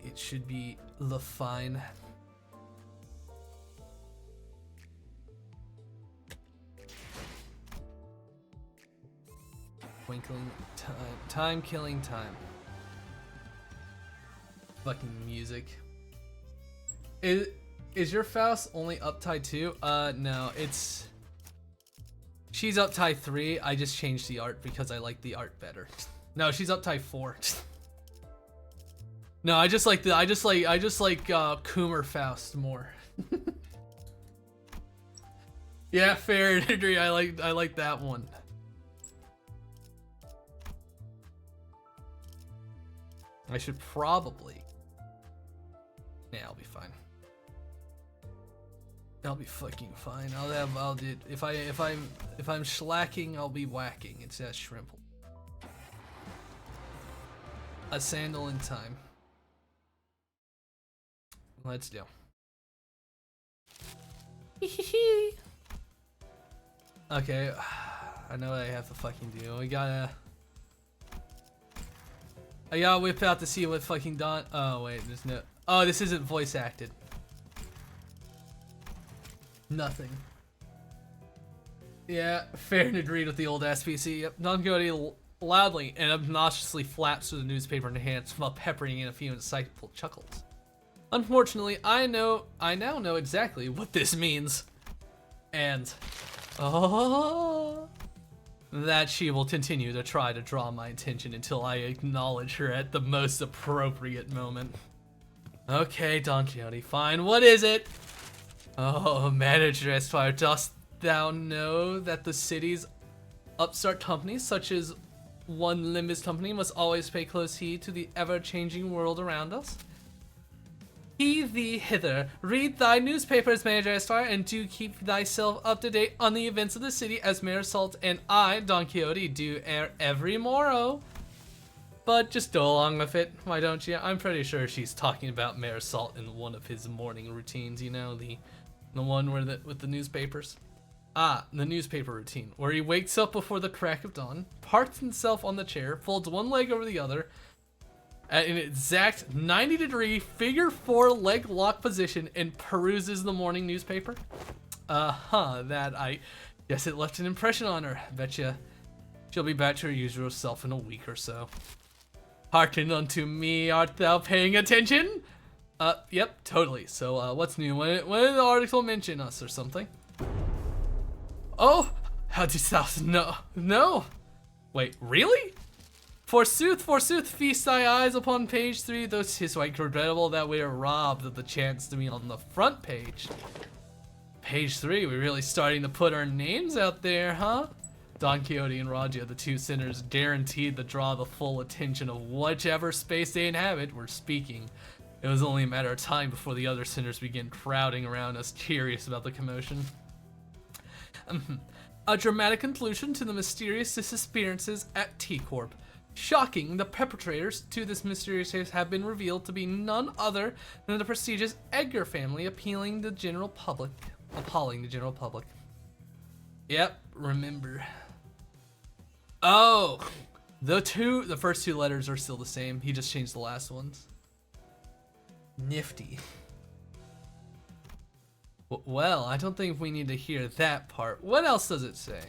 It should be the fine. Twinkling time. Time killing time. Fucking music. Is your Faust only uptie 2? No, it's... She's uptie 3. I just changed the art because I like the art better. No, she's uptie 4. No, I just like Coomer Faust more. Yeah, fair and agree. I like that one. I should probably. Yeah, I'll be fine. I'll be fucking fine. I'll do if I'm slacking, I'll be whacking. It's that shrimp. A sandal in time. Let's do. Okay, I know what I have to fucking do. I gotta whip out to see what fucking Don. Oh wait, there's no. Oh, this isn't voice acted. Nothing. Yeah, fair and agreed with the old ass PC. Yep, Don Quixote loudly and obnoxiously flaps through the newspaper in hands while peppering in a few insightful chuckles. Unfortunately, I now know exactly what this means. And that she will continue to try to draw my attention until I acknowledge her at the most appropriate moment. Okay, Don Quixote, fine. What is it? Oh, manager Aspire, dost thou know that the city's Upstart companies such as one Limbus company must always pay close heed to the ever-changing world around us. He thee hither, read thy newspapers, Magistar, and do keep thyself up to date on the events of the city as Mayor Salt and I, Don Quixote, do every morrow. But just go along with it, why don't you? I'm pretty sure she's talking about Mayor Salt in one of his morning routines, you know, the one where with the newspapers. Ah, the newspaper routine, where he wakes up before the crack of dawn, parks himself on the chair, folds one leg over the other, at an exact 90-degree figure 4 leg lock position, and peruses the morning newspaper. That I guess it left an impression on her. Betcha she'll be back to her usual self in a week or so. Hearken unto me, art thou paying attention? Yep, totally. So, what's new? When did the article mention us or something? Oh, how didst thou know? No. Wait, really? Forsooth, feast thy eyes upon page 3, though 'tis right regrettable that we are robbed of the chance to be on the front page. Page 3, we're really starting to put our names out there, huh? Don Quixote and Raja, the two sinners guaranteed to draw the full attention of whichever space they inhabit, were speaking. It was only a matter of time before the other sinners began crowding around us, curious about the commotion. A dramatic conclusion to the mysterious disappearances at T-Corp. Shocking, the perpetrators to this mysterious case have been revealed to be none other than the prestigious Edgar family, appalling the general public. Yep, remember. Oh, the first two letters are still the same. He just changed the last ones. Nifty. Well, I don't think we need to hear that part. What else does it say?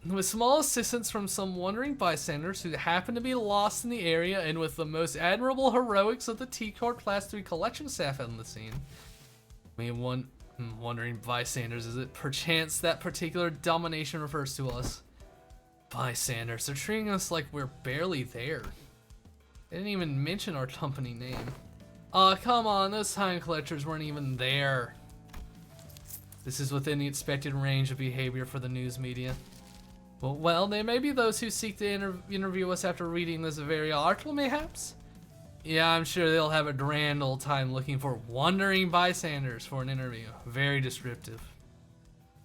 With small assistance from some wandering bystanders who happen to be lost in the area, and with the most admirable heroics of the T-Corp Class 3 collection staff on the scene. I mean, wandering bystanders, is it perchance that particular domination refers to us? Bystanders, they're treating us like we're barely there. They didn't even mention our company name. Aw, come on, those time collectors weren't even there. This is within the expected range of behavior for the news media. Well, there may be those who seek to interview us after reading this very article, mayhaps? Yeah, I'm sure they'll have a grand old time looking for wandering bystanders for an interview. Very descriptive.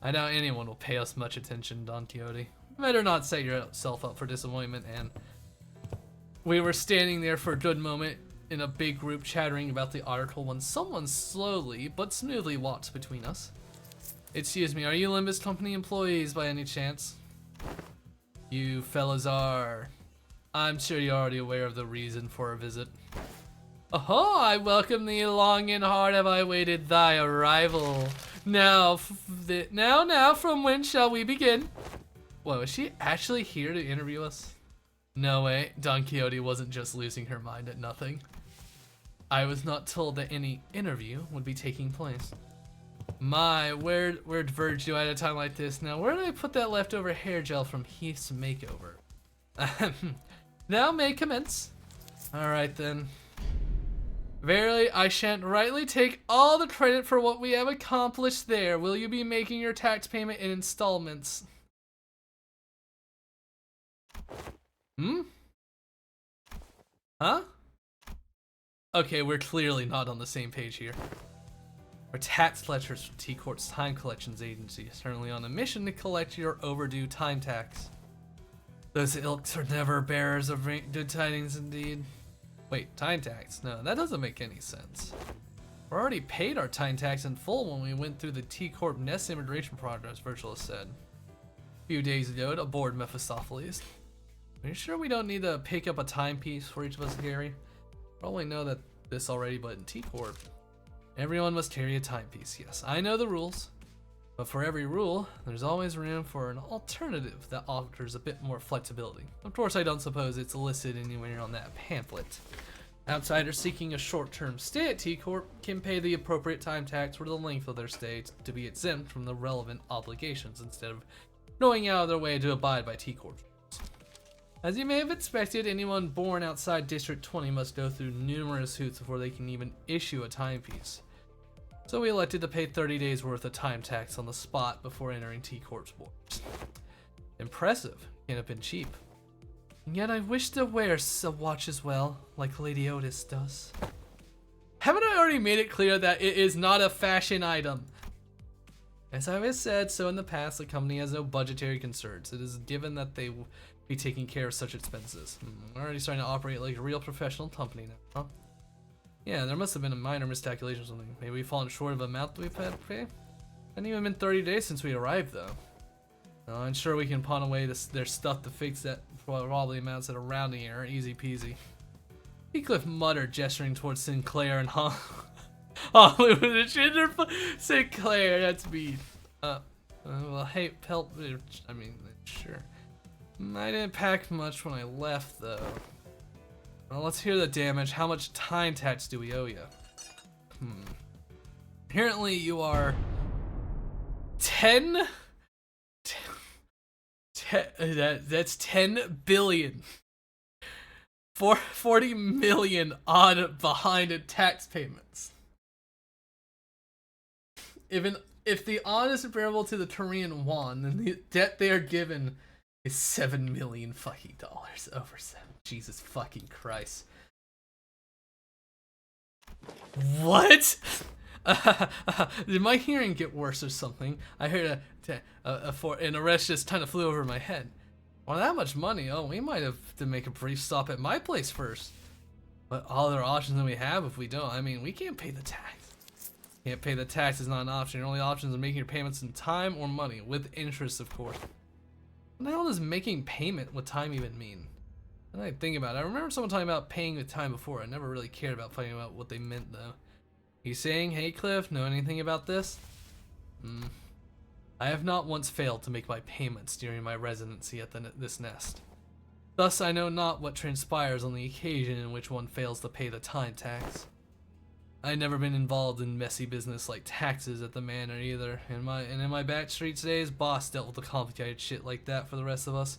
I doubt anyone will pay us much attention, Don Quixote. Better not set yourself up for disappointment, and... We were standing there for a good moment in a big group chattering about the article when someone slowly but smoothly walked between us. Excuse me, are you Limbus Company employees by any chance? You fellas are. I'm sure you're already aware of the reason for our visit. Oh, I welcome thee. Long and hard have I waited thy arrival. Now, from when shall we begin? Whoa, is she actually here to interview us? No way, Don Quixote wasn't just losing her mind at nothing. I was not told that any interview would be taking place. My, where'd Verge do at a time like this? Now, where did I put that leftover hair gel from Heath's makeover? Thou may commence. Alright then. Verily, I shan't rightly take all the credit for what we have accomplished there. Will you be making your tax payment in installments? Huh? Okay, we're clearly not on the same page here. We're tax collectors from T-Corp's Time Collections Agency, certainly on a mission to collect your overdue time tax. Those ilks are never bearers of good tidings indeed. Wait, time tax? No, that doesn't make any sense. We already paid our time tax in full when we went through the T-Corp Nest immigration progress, Virtual said. A few days ago, aboard Mephistopheles. Are you sure we don't need to pick up a timepiece for each of us to carry? Probably know that this already, but in T-Corp, everyone must carry a timepiece. Yes, I know the rules, but for every rule, there's always room for an alternative that offers a bit more flexibility. Of course, I don't suppose it's listed anywhere on that pamphlet. Outsiders seeking a short-term stay at T-Corp can pay the appropriate time tax for the length of their stay to be exempt from the relevant obligations instead of going out of their way to abide by T-Corp. As you may have expected, anyone born outside District 20 must go through numerous hoops before they can even issue a timepiece. So we elected to pay 30 days worth of time tax on the spot before entering T-Corp's borders. Impressive. Can't have been cheap. And yet I wish to wear a watch as well, like Lady Otis does. Haven't I already made it clear that it is not a fashion item? As I have said so in the past, the company has no budgetary concerns. It is given that they will be taking care of such expenses. We're already starting to operate like a real professional company now, huh? Yeah, there must have been a minor miscalculation or something. Maybe we've fallen short of amount that we've had to pay. Hasn't even been 30 days since we arrived, though. I'm sure we can pawn away their stuff to fix that for all the amounts that are rounding error. Easy peasy. Heathcliff muttered, gesturing towards Sinclair and Hollywood. Sinclair, that's me. Well, hey, help. I mean, sure. I didn't pack much when I left, though. Well, let's hear the damage. How much time tax do we owe you? Apparently, you are 10. That's 10 billion. 40 million odd behind in tax payments. If the odd is comparable to the Korean won, then the debt they are given is 7 million fucking dollars over 7. Jesus fucking Christ. What? Did my hearing get worse or something? I heard an arrest just kind of flew over my head. Well, that much money? Oh, we might have to make a brief stop at my place first. But all other options that we have, if we don't, I mean, we can't pay the tax. Can't pay the tax is not an option. Your only options are making your payments in time or money, with interest, of course. What the hell does making payment with time even mean? I think about it. I remember someone talking about paying with time before. I never really cared about finding out what they meant, though. He's saying, hey Cliff, know anything about this? I have not once failed to make my payments during my residency at this nest. Thus I know not what transpires on the occasion in which one fails to pay the time tax. I've never been involved in messy business like taxes at the manor either. In my back streets days, boss dealt with the complicated shit like that for the rest of us.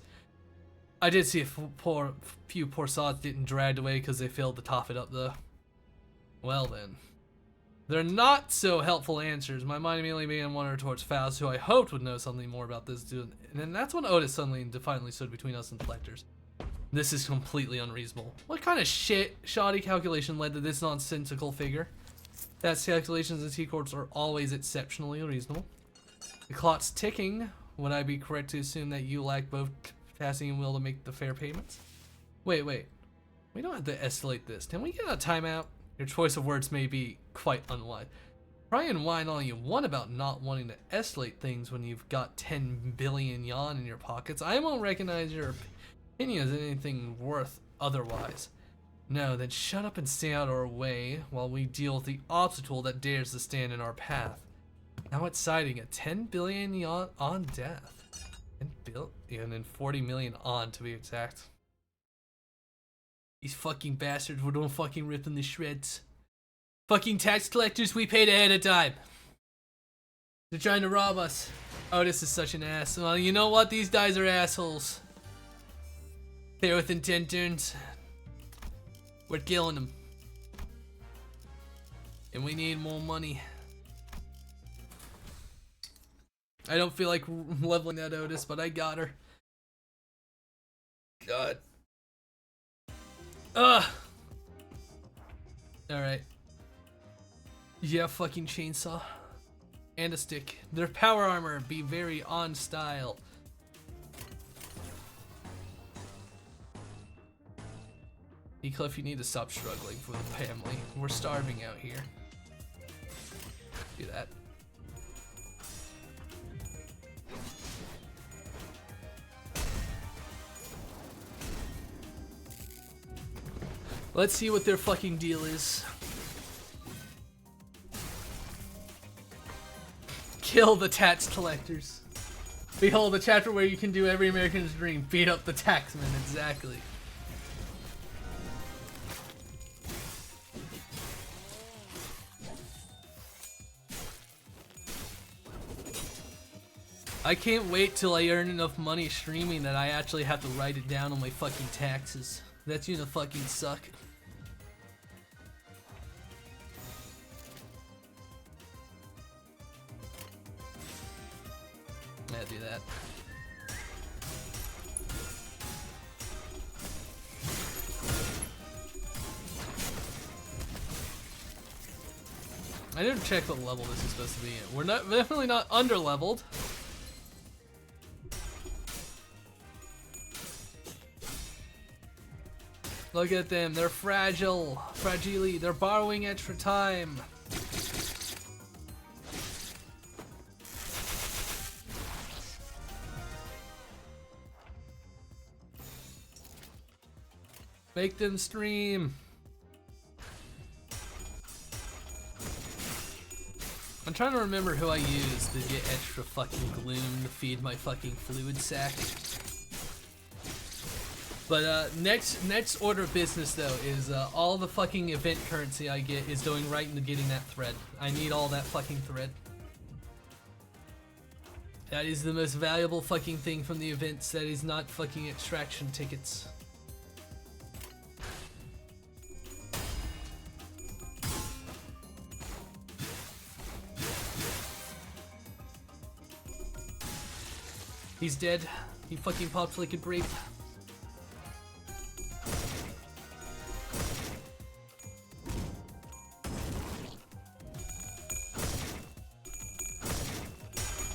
I did see a few poor sods getting dragged away because they failed to top it up though. Well then. They're not so helpful answers. My mind immediately began wandering towards Faust, who I hoped would know something more about this dude. And then that's when Otis suddenly and defiantly stood between us and collectors. This is completely unreasonable. What kind of shit, shoddy calculation led to this nonsensical figure? That's calculations and T-Corps are always exceptionally reasonable. The clock's ticking. Would I be correct to assume that you lack both capacity and will to make the fair payments? Wait. We don't have to escalate this. Can we get a timeout? Your choice of words may be quite unwise. Try and whine all you want about not wanting to escalate things when you've got 10 billion yuan in your pockets. I won't recognize your opinion as anything worth otherwise. No, then shut up and stay out of our way while we deal with the obstacle that dares to stand in our path. Now it's citing a 10 billion yuan on death. 10 billion and 40 million on to be exact. These fucking bastards were doing fucking ripping the shreds. Fucking tax collectors, we paid ahead of time. They're trying to rob us. Oh, this is such an ass. Well, you know what? These guys are assholes. They're within 10 turns. We're killing them. And we need more money. I don't feel like leveling that Otis, but I got her. God. Ugh. Alright. Yeah, fucking chainsaw. And a stick. Their power armor be very on style. Cliff, you need to stop struggling for the family. We're starving out here. Do that. Let's see what their fucking deal is. Kill the tax collectors. Behold, the chapter where you can do every American's dream. Beat up the taxman, exactly. I can't wait till I earn enough money streaming that I actually have to write it down on my fucking taxes. That's gonna fucking suck. Yeah, do that. I didn't check what level this is supposed to be in. We're definitely not under leveled. Look at them, they're fragile. Fragile, they're borrowing extra time. Make them stream. I'm trying to remember who I used to get extra fucking gloom to feed my fucking fluid sack. But next order of business though is all the fucking event currency I get is going right into getting that thread. I need all that fucking thread. That is the most valuable fucking thing from the events. That is not fucking extraction tickets. He's dead. He fucking popped like a grape.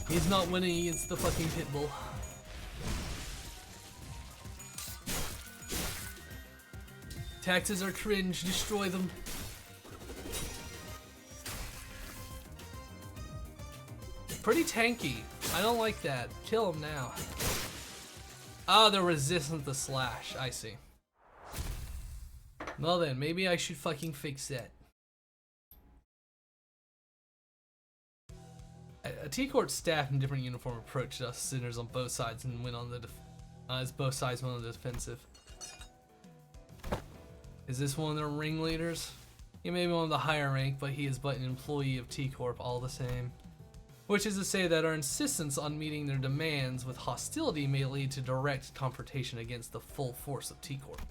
He's not winning against the fucking pitbull. Taxes are cringe, destroy them. Pretty tanky. I don't like that. Kill him now. Oh, they're resistant to slash. I see. Well then, maybe I should fucking fix that. A T-Court staff in different uniform approached us sinners on both sides and went on the as both sides went on the defensive. Is this one of their ringleaders? He may be one of the higher rank, but he is but an employee of T-Corp all the same. Which is to say that our insistence on meeting their demands with hostility may lead to direct confrontation against the full force of T-Corp.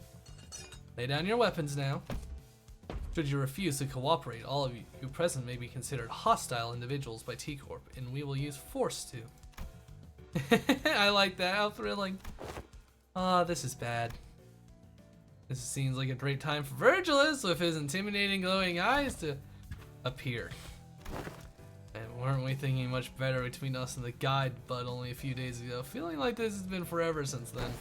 Lay down your weapons now. Should you refuse to cooperate, all of you present may be considered hostile individuals by T-Corp, and we will use force to. I like that, how thrilling. Ah, this is bad. This seems like a great time for Virgilus with his intimidating glowing eyes to appear. And weren't we thinking much better between us and the guide but only a few days ago? Feeling like this has been forever since then.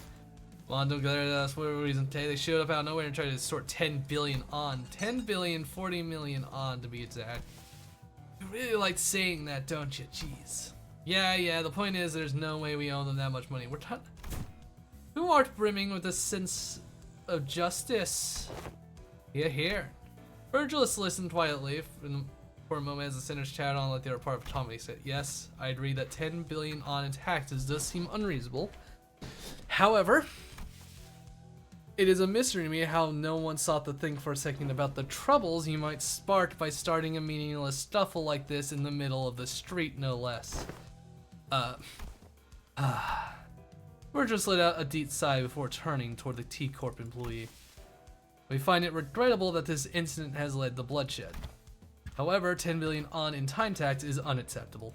Mondo glared at us, whatever reason today. They showed up out of nowhere and tried to sort 10 billion on. 10 billion, 40 million on to be exact. You really like saying that, don't you? Jeez. Yeah, the point is there's no way we owe them that much money. Who art brimming with a sense of justice? Here. Virgilus listened quietly for a moment as the sinners chatted on like they were part of a comedy set. Yes, I agree that 10 billion on in taxes does seem unreasonable. However, it is a mystery to me how no one sought to think for a second about the troubles you might spark by starting a meaningless scuffle like this in the middle of the street, no less. We're just let out a deep sigh before turning toward the T-Corp employee. We find it regrettable that this incident has led to bloodshed. However, 10 billion on in time tax is unacceptable.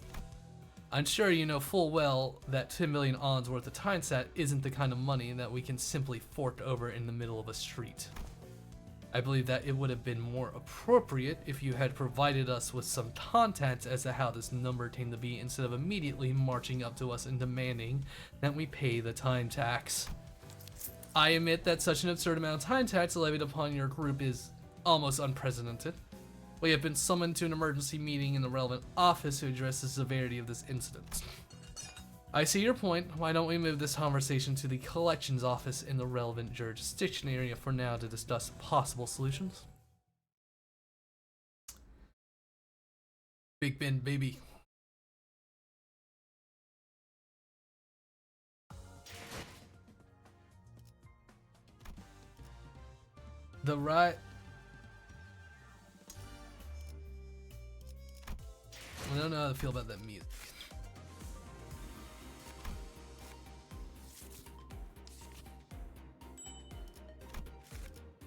I'm sure you know full well that 10 million on's worth of time sat isn't the kind of money that we can simply fork over in the middle of a street. I believe that it would have been more appropriate if you had provided us with some context as to how this number came to be instead of immediately marching up to us and demanding that we pay the time tax. I admit that such an absurd amount of time tax levied upon your group is almost unprecedented. We have been summoned to an emergency meeting in the relevant office to address the severity of this incident. I see your point. Why don't we move this conversation to the collections office in the relevant jurisdiction area for now to discuss possible solutions? Big Ben, baby. The right... I don't know how to feel about that music.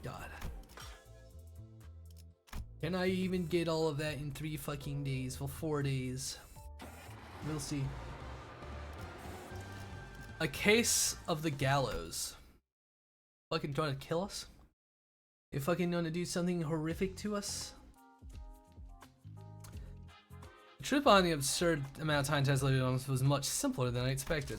God. Can I even get all of that in 3 fucking days? Well, 4 days. We'll see. A case of the gallows. Fucking trying to kill us? You fucking want to do something horrific to us? The truth behind the absurd amount of time tested on was much simpler than I expected.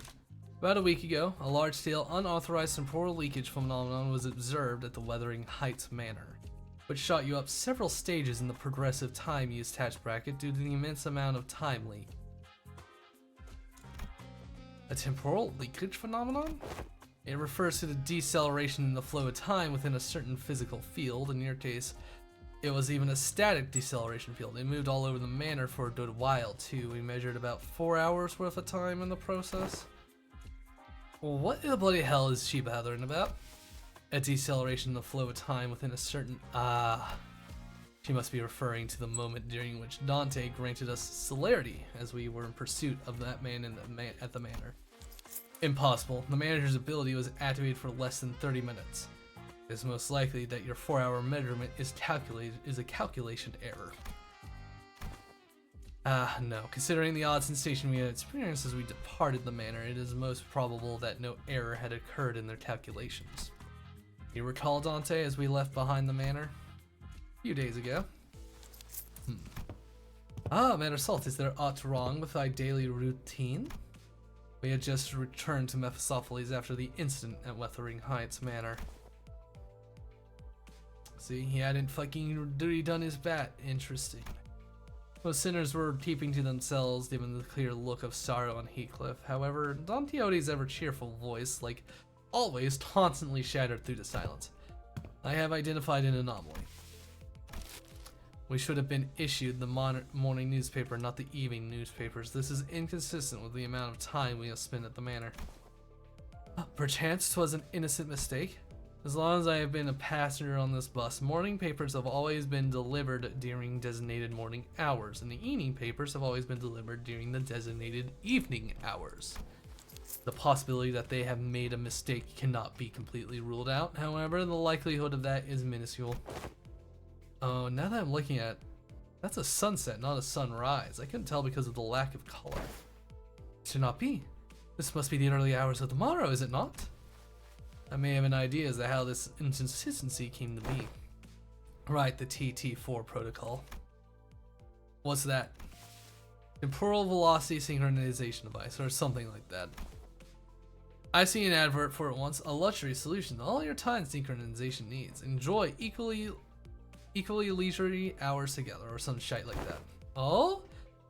About a week ago, a large-scale, unauthorized temporal leakage phenomenon was observed at the Wuthering Heights Manor, which shot you up several stages in the progressive time use tax bracket due to the immense amount of time leak. A temporal leakage phenomenon? It refers to the deceleration in the flow of time within a certain physical field. In your case, it was even a static deceleration field. It moved all over the manor for a good while too. We measured about 4 hours worth of time in the process. Well, what the bloody hell is she bothering about? A deceleration in the flow of time within a certain... She must be referring to the moment during which Dante granted us celerity as we were in pursuit of that man at the manor. Impossible. The manager's ability was activated for less than 30 minutes. It is most likely that your 4-hour measurement is a calculation error. No. Considering the odds sensation we had experienced as we departed the manor, it is most probable that no error had occurred in their calculations. You recall, Dante, as we left behind the manor? A few days ago. Manor Salt, is there aught wrong with thy daily routine? We had just returned to Mephistopheles after the incident at Wuthering Heights Manor. See, he hadn't fucking done his bat. Interesting. Most sinners were keeping to themselves given the clear look of sorrow on Heathcliff. However, Don Quixote's ever-cheerful voice, like always, constantly shattered through the silence. I have identified an anomaly. We should have been issued the morning newspaper, not the evening newspapers. This is inconsistent with the amount of time we have spent at the manor. Perchance 'twas an innocent mistake. As long as I have been a passenger on this bus, morning papers have always been delivered during designated morning hours, and the evening papers have always been delivered during the designated evening hours. The possibility that they have made a mistake cannot be completely ruled out. However, the likelihood of that is minuscule. Oh, now that I'm looking at it, that's a sunset, not a sunrise. I couldn't tell because of the lack of color. It should not be. This must be the early hours of tomorrow, is it not? I may have an idea as to how this inconsistency came to be. Right, the TT4 protocol. What's that? Temporal velocity synchronization device, or something like that. I see an advert for it once. A luxury solution to all your time synchronization needs. Enjoy equally leisurely hours together, or some shite like that. Oh?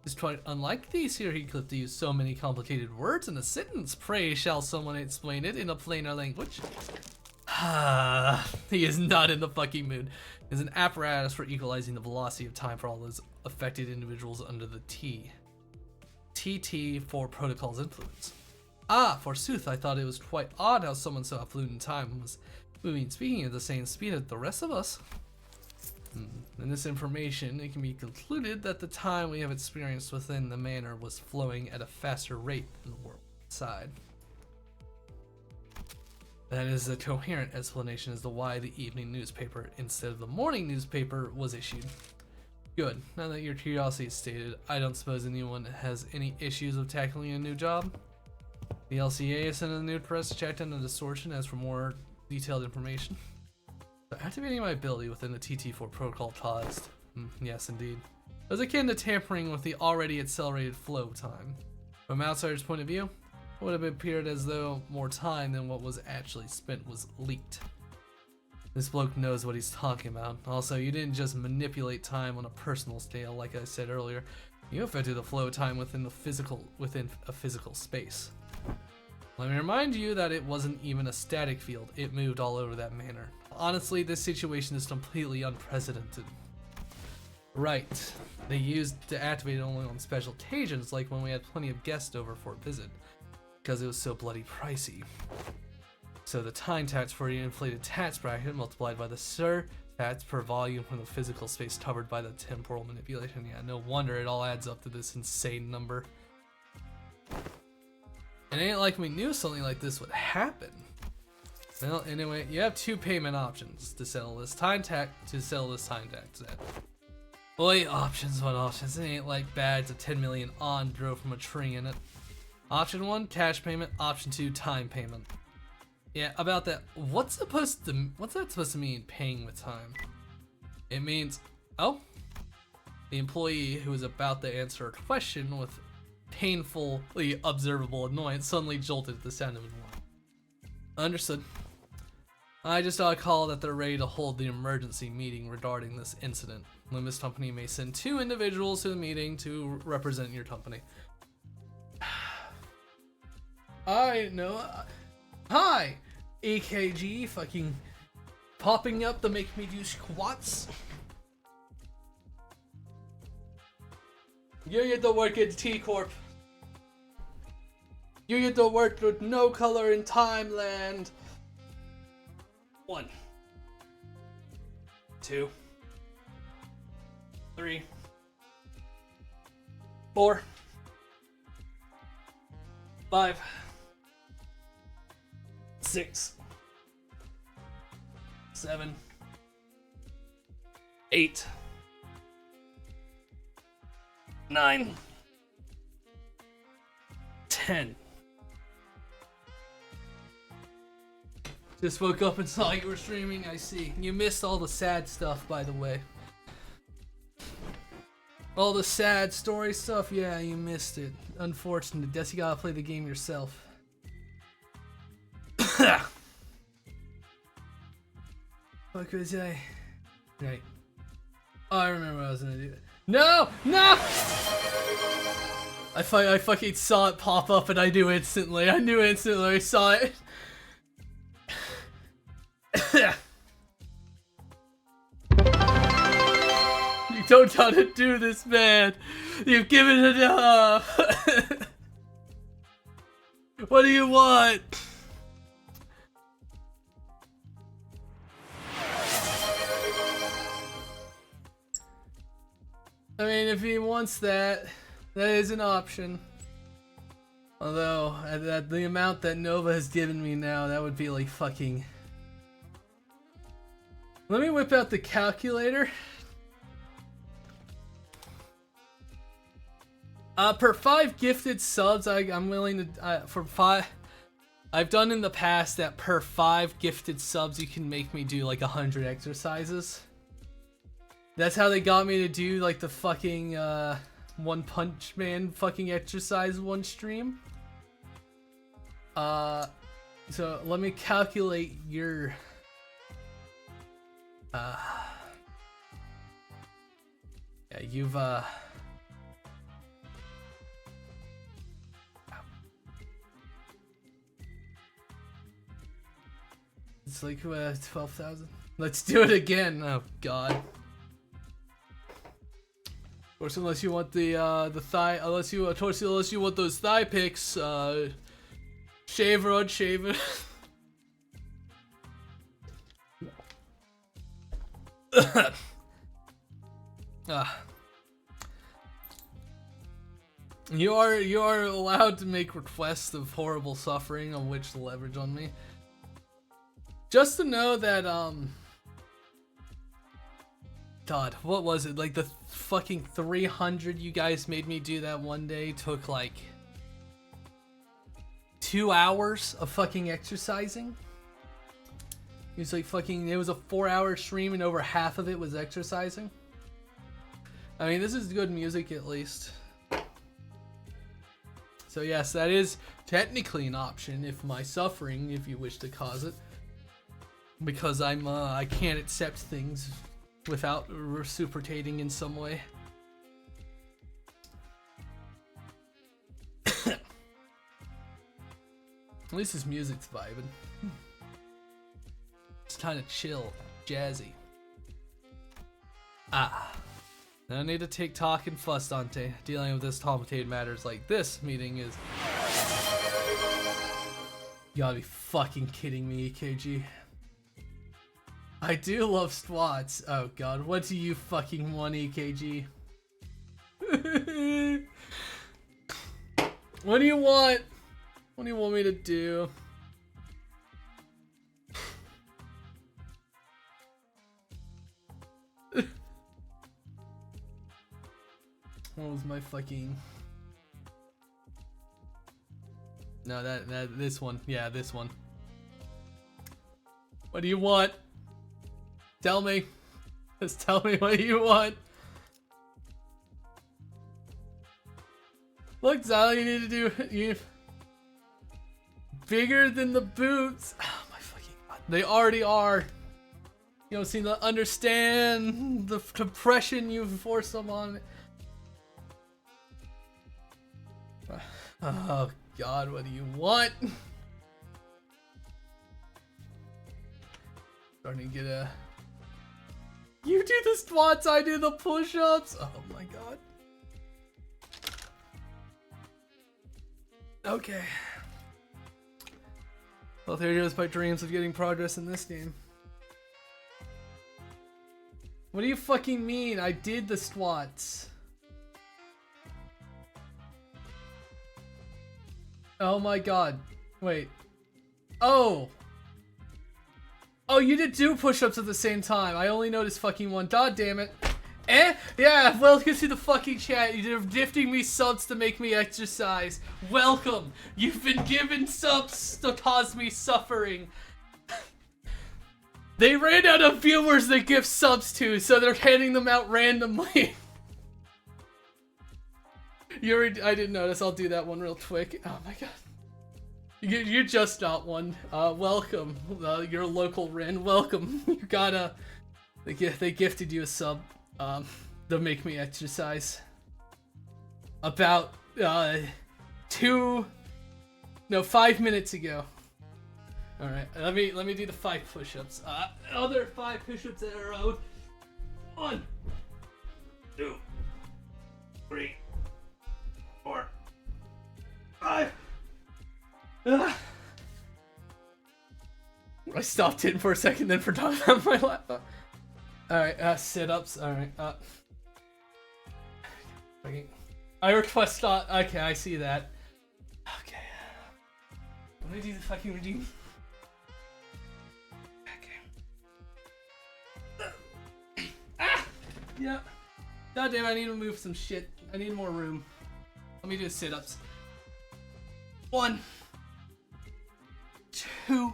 It's quite unlike these here, Heathcliff, to use so many complicated words in a sentence. Pray, shall someone explain it in a plainer language? He is not in the fucking mood. It's an apparatus for equalizing the velocity of time for all those affected individuals under the TT4 protocol's influence. Forsooth, I thought it was quite odd how someone so affluent in time was speaking at the same speed as the rest of us. In this information, it can be concluded that the time we have experienced within the manor was flowing at a faster rate than the world outside. That is a coherent explanation as to why the evening newspaper instead of the morning newspaper was issued. Good. Now that your curiosity is stated, I don't suppose anyone has any issues with tackling a new job. The LCA has sent a new press checked on the distortion as for more detailed information. Activating my ability within the TT4 protocol caused, yes indeed, it was akin to tampering with the already accelerated flow time. From an outsider's point of view, it would have appeared as though more time than what was actually spent was leaked. This bloke knows what he's talking about. Also, you didn't just manipulate time on a personal scale, like I said earlier. You affected the flow of time within a physical space. Let me remind you that it wasn't even a static field. It moved all over that manor. Honestly, this situation is completely unprecedented. Right. They used to activate it only on special occasions, like when we had plenty of guests over for a visit, because it was so bloody pricey. So the time tax for the inflated tax bracket multiplied by the tax per volume from the physical space covered by the temporal manipulation. Yeah, no wonder it all adds up to this insane number. It ain't like we knew something like this would happen. Well, anyway, you have two payment options to settle this time tax debt. Boy, options, what options? It ain't like bags of 10 million on drove from a tree in it. Option 1, cash payment. Option 2, time payment. Yeah, about that. What's that supposed to mean, paying with time? It means, oh, The employee who was about to answer a question with painfully observable annoyance suddenly jolted at the sound of an alarm. Understood. I just got a call that they're ready to hold the emergency meeting regarding this incident. Limbus company may send 2 individuals to the meeting to represent your company. I know. Hi, AKG, fucking popping up to make me do squats. You get to work at T Corp. You get to work with no color in time land. 1, 2, 3, 4, 5, 6, 7, 8, 9, 10. Just woke up and saw you were streaming, I see. You missed all the sad stuff, by the way. All the sad story stuff, yeah, you missed it. Unfortunate. Guess you gotta play the game yourself. What was I? Right. Oh, I remember what I was gonna do. No! No! I fucking saw it pop up and I knew instantly. I saw it. You don't know how to do this, man. You've given it enough. What do you want? I mean, if he wants that, that is an option. Although, at the amount that Nova has given me now, that would be like fucking... Let me whip out the calculator. Per 5 gifted subs, I'm willing to, for 5... I've done in the past that per 5 gifted subs, you can make me do like 100 exercises. That's how they got me to do like the fucking, One Punch Man fucking exercise one stream. So let me calculate your... Yeah, you've, it's like 12,000. Let's do it again. Oh god. Of course, unless you want the thigh, unless you want those thigh pics, shave or unshave it. You are allowed to make requests of horrible suffering on which to leverage on me. Just to know that, God, what was it? Like the fucking 300 you guys made me do that one day took like 2 hours of fucking exercising. It was like fucking, it was a 4-hour stream and over half of it was exercising. I mean, this is good music at least. So yes, that is technically an option if my suffering, if you wish to cause it. Because I can't accept things without reciprocating in some way. At least his music's vibing. It's kind of chill, jazzy. No need to take talk and fuss, Dante. Dealing with this complicated matters like this meeting is... You gotta be fucking kidding me, EKG. I do love squats. Oh god, what do you fucking want, EKG? What do you want? What do you want me to do? What was my fucking... No, this one. Yeah, this one. What do you want? Tell me. Just tell me what you want. Look, Zal, you need to do you bigger than the boots. Oh my fucking god. They already are. You don't seem to understand the compression you force them on. Oh god, what do you want? Starting to get a... You do the squats, I do the push-ups. Oh my god. Okay. Well, there goes my dreams of getting progress in this game. What do you fucking mean? I did the squats. Oh my god. Wait. Oh! Oh, you did 2 push-ups at the same time. I only noticed fucking 1. God damn it. Eh? Yeah, welcome to the fucking chat. You're gifting me subs to make me exercise. Welcome. You've been given subs to cause me suffering. They ran out of viewers they give subs to, so they're handing them out randomly. I didn't notice. I'll do that one real quick. Oh my god. You just got one. Welcome. Your local Ren. Welcome. You got they gifted you a sub. To make me exercise. About 5 minutes ago. All right, let me do the 5 push-ups. Other 5 push-ups in a row. 1, 2, 3, 4, 5. I stopped it for a second, then forgot about my laptop. All right, sit-ups. All right. I request. Okay, I see that. Okay. Let me do the fucking redeem. Yeah. God damn, I need to move some shit. I need more room. Let me do sit-ups. 1, 2,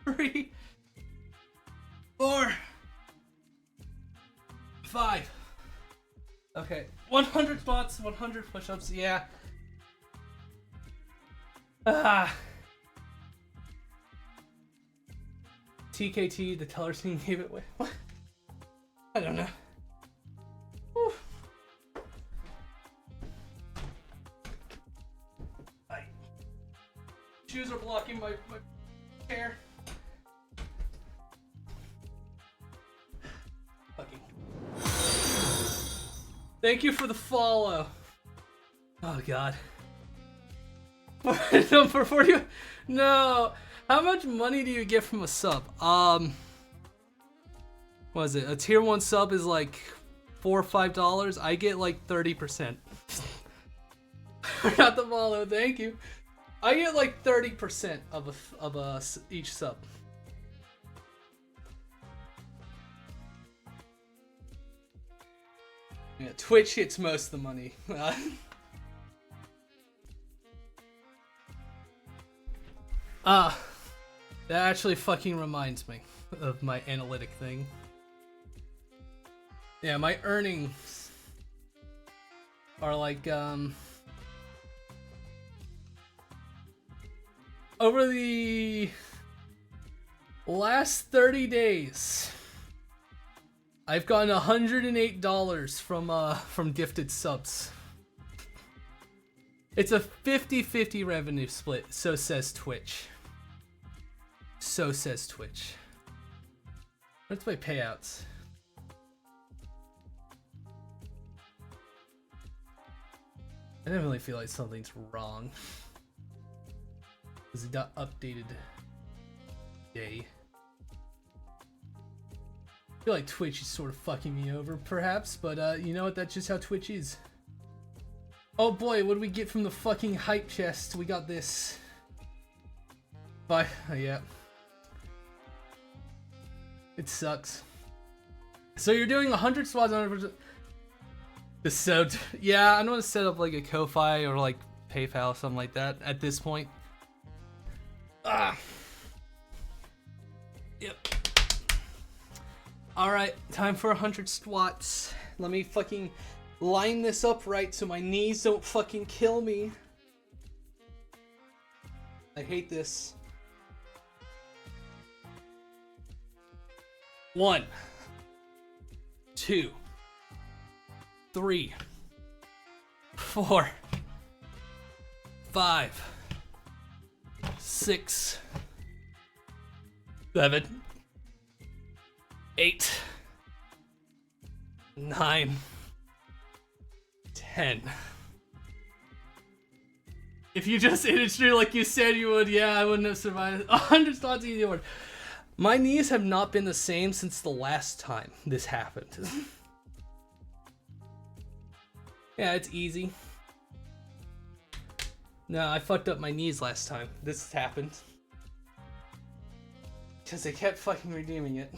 3, 4, 5. Okay. 100 squats, 100 push-ups, yeah. TKT, the color scene gave it away. What? I don't know. Whew. Shoes are blocking my hair. Fucking. Thank you for the follow. Oh god. Number 40. No. How much money do you get from a sub? What is it? A tier 1 sub is like $4 or $5. I get like 30%. Forgot the follow. Thank you. I get like 30% of each sub. Yeah, Twitch gets most of the money. That actually fucking reminds me of my analytic thing. Yeah, my earnings are like, over the last 30 days, I've gotten $108 from gifted subs. It's a 50-50 revenue split, so says Twitch. So says Twitch. What's my payouts? I definitely feel like something's wrong. Because it got updated today. I feel like Twitch is sort of fucking me over, perhaps, but you know what? That's just how Twitch is. Oh boy, what do we get from the fucking hype chest? We got this. Bye. Yeah. It sucks. So you're doing 100 squats on 100%. So, yeah, I'm gonna set up like a Ko-Fi or like PayPal or something like that at this point. Yep. Alright, time for 100 squats. Let me line this up right so my knees don't fucking kill me. I hate this. 1, 2, 3, 4, 5, 6, 7, 8, 9, 10. If you just ended stream like you said you would, yeah, I wouldn't have survived. 100 slots easy word. My knees have not been the same since the last time this happened. Yeah, it's easy. No, I fucked up my knees last time this happened. Because they kept fucking redeeming it.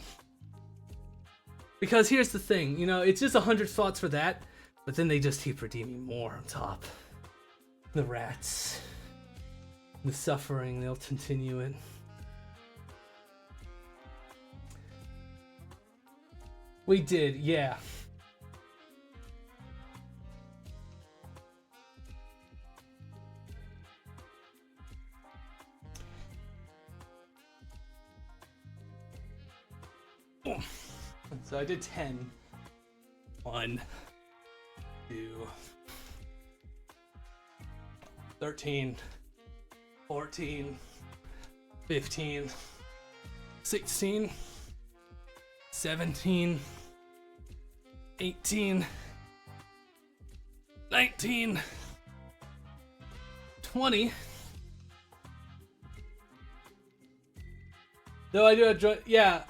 Because here's the thing, you know, it's just 100 slots for that, but then they just keep redeeming more on top. The rats. The suffering, they'll continue it. We did, yeah. So I did 10. 1, 2, 13, 14, 15, 16, 17, 18, 19, 20. Though I do have joint, yeah,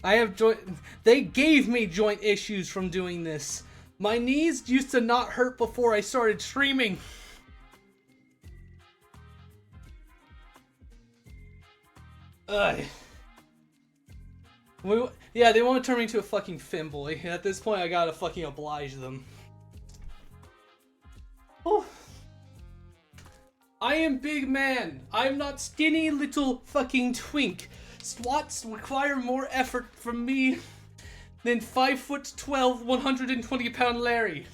I have joint, they gave me joint issues from doing this. My knees used to not hurt before I started streaming. Yeah, they want to turn me into a fucking femboy. At this point, I gotta fucking oblige them. Oh. I am big man. I'm not skinny little fucking twink. Squats require more effort from me than 5'12", 120-pound Larry.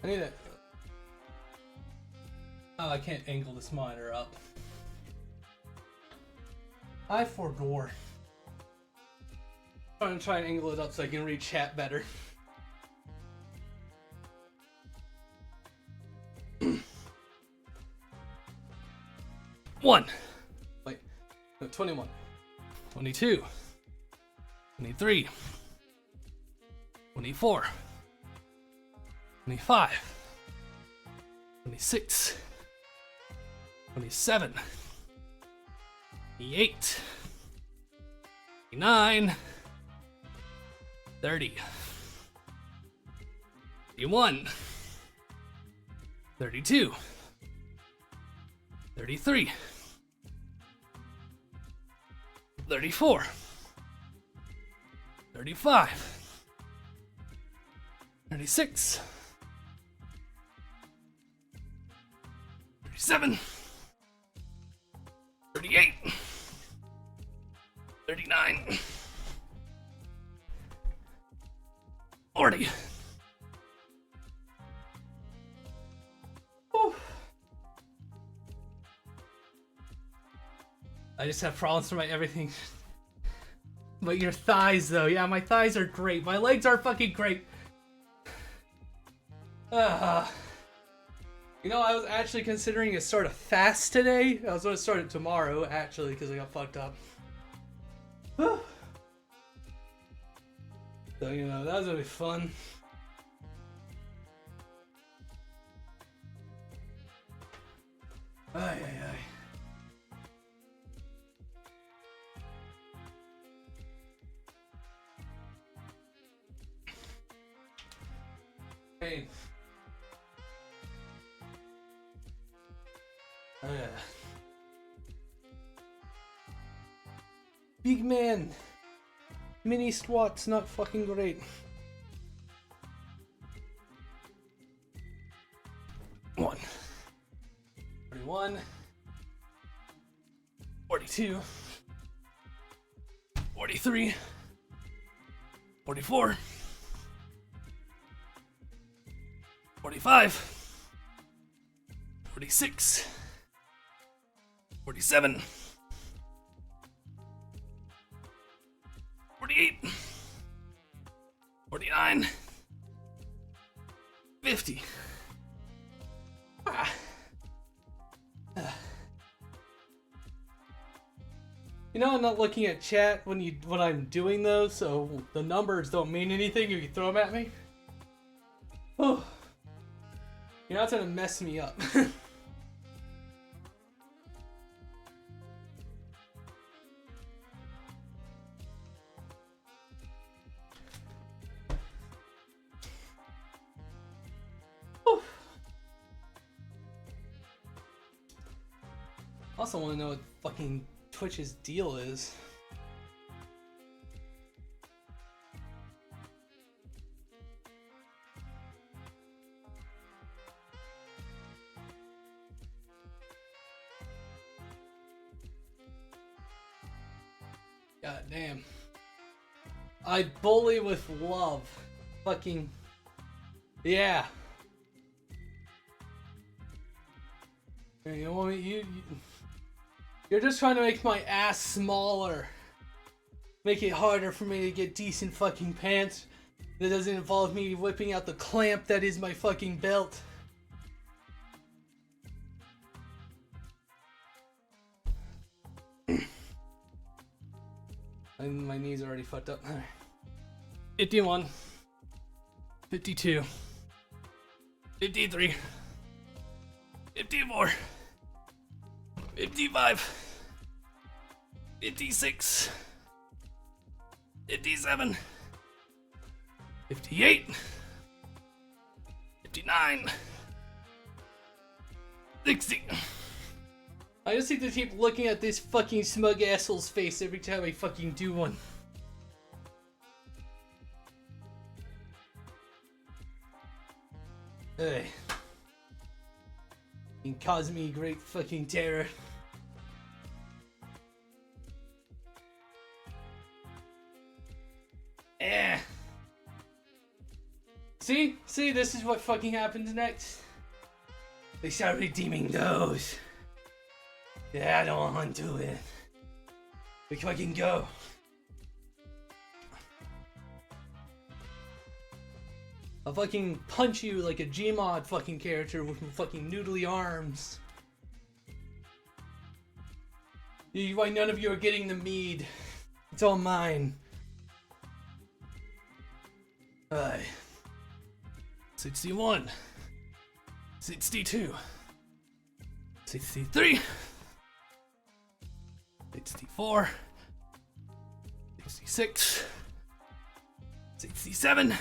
I need it. Oh, I can't angle this monitor up. I forgore. I'm gonna try and angle it up so I can read chat better. One. Wait. No, 21. 22. 23. 24. 25. 26. 27. 28. 29. 30. 31. 32. 33. 34. 35. 36. 37. 38. 39. 40. Whew. I just have problems for my everything. But your thighs, though. Yeah, my thighs are great. My legs are fucking great. You know, I was actually considering to start a fast today. I was going to start it tomorrow, actually, because I got fucked up. So, you know, that was going to be fun. Ay, ay, ay. Hey. Oh, yeah. Big man. Mini squats, not fucking great. 41. 42. 43, 44, 45, 46, 47, 48, 49, 50. You know, I'm not looking at chat when I'm doing those, so the numbers don't mean anything if you throw them at me. Oh, you know, that's gonna mess me up. I also want to know what fucking Twitch's deal is. God damn. I bully with love. Fucking. Yeah. You want me, you're just trying to make my ass smaller. Make it harder for me to get decent fucking pants. That doesn't involve me whipping out the clamp that is my fucking belt. And my knees are already fucked up. 51. 52. 53. 54. 55. 56, 57, 58, 59, 60. I just need to keep looking at this fucking smug asshole's face every time I fucking do one. Hey. You can cause me great fucking terror. Eh. See, this is what fucking happens next. They start redeeming those. Yeah, I don't want to do it. We fucking go. I'll fucking punch you like a Gmod fucking character with fucking noodly arms. Why none of you are getting the mead? It's all mine. 61, 62, 63, 64, 66, 67,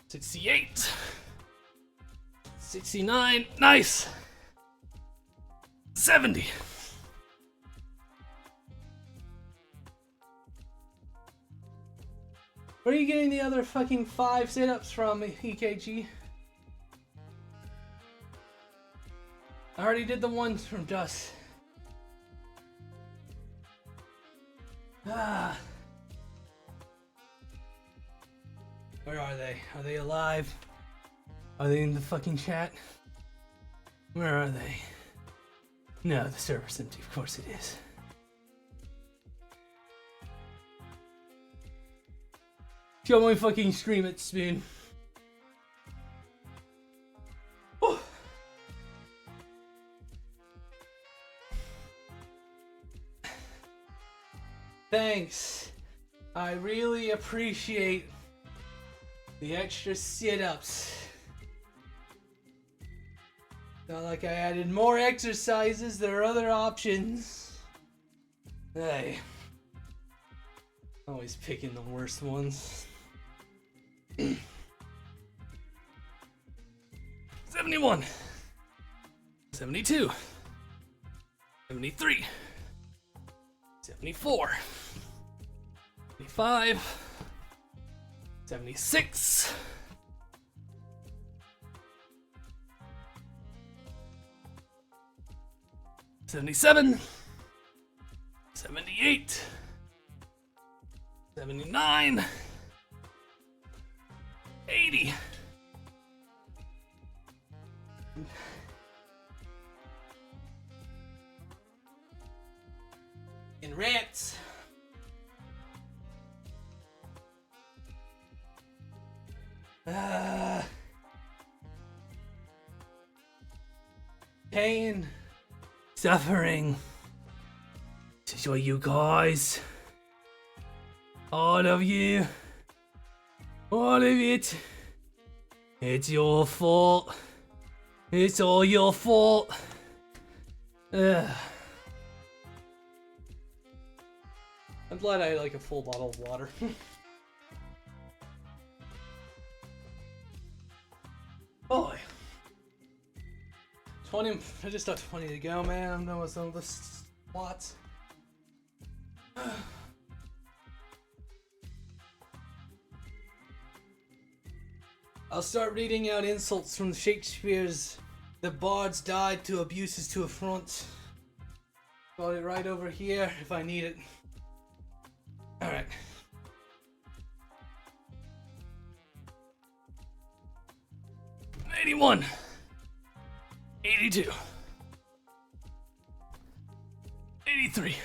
68, 69, nice, 70. Where are you getting the other fucking 5 sit-ups from, EKG? I already did the ones from Dust. Ah. Where are they? Are they alive? Are they in the fucking chat? Where are they? No, the server's empty. Of course it is. Show my fucking stream it, Spoon. Oh. Thanks. I really appreciate the extra sit-ups. Not like I added more exercises, there are other options. Hey. Always picking the worst ones. 71, 72, 73, 74, 75, 76, 77, 78, 79, 80. In rats. Pain, suffering. This is what you guys, all of you, all of it, it's your fault. It's all your fault. I'm glad I had like a full bottle of water. Boy. 20, I just got 20 to go, man. I'm done with some of the slots. I'll start reading out insults from Shakespeare's The Bards Died to Abuses to Affront. Got it right over here if I need it. Alright. '81. 82. 83.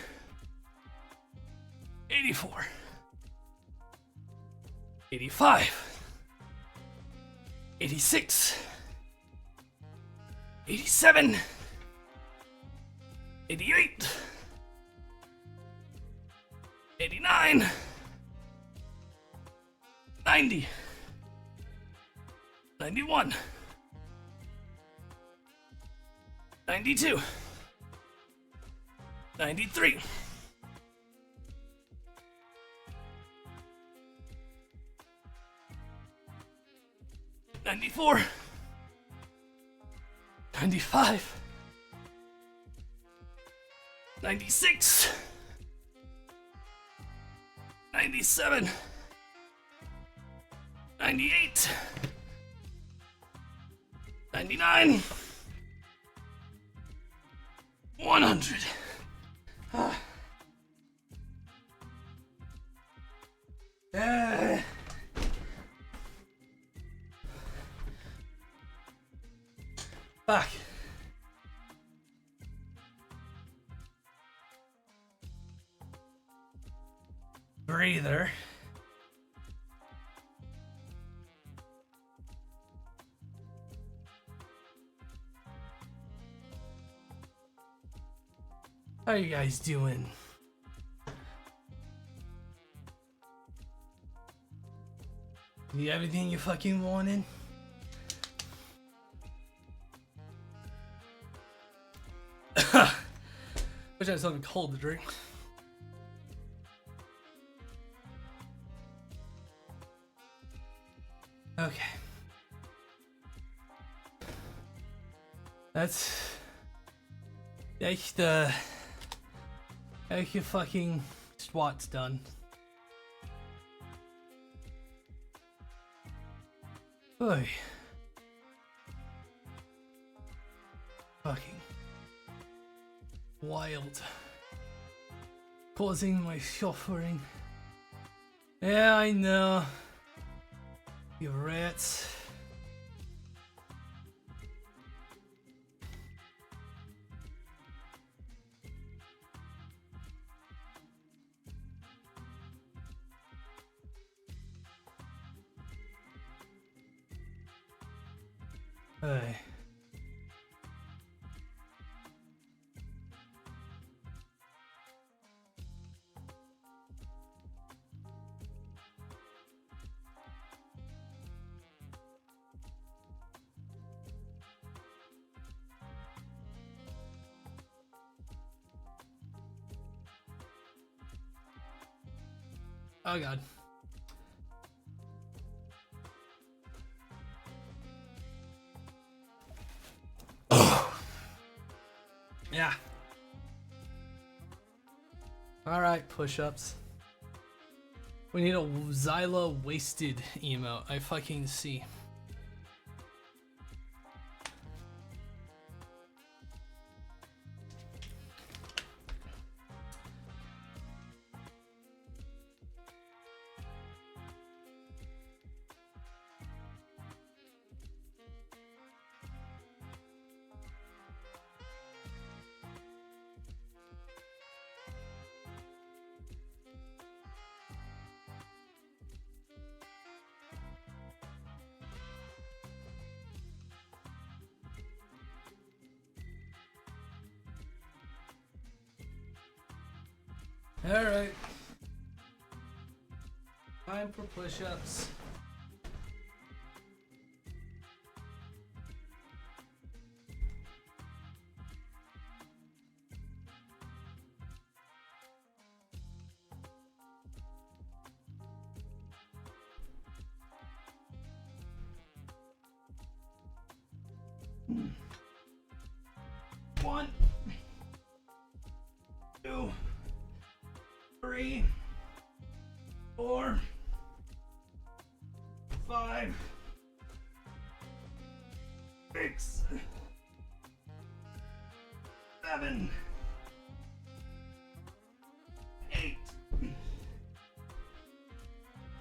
84. 85. 86. 87. 88. 89. 90. 91. 92. 93. 94. 95. 96. 97. 98. 99. 100. Back. Breather. How you guys doing? You everything you fucking wanted? Wish I had something cold to drink. Okay. That's the your fucking SWAT's done. Oy. Fucking wild. Causing my suffering. Yeah, I know. You rats. Hey. Oh god. Yeah. Alright, push-ups. We need a Zyla wasted emote. I fucking see. Alright. Time for push-ups. One, 2, 3, 4, 5, 6, 7, 8,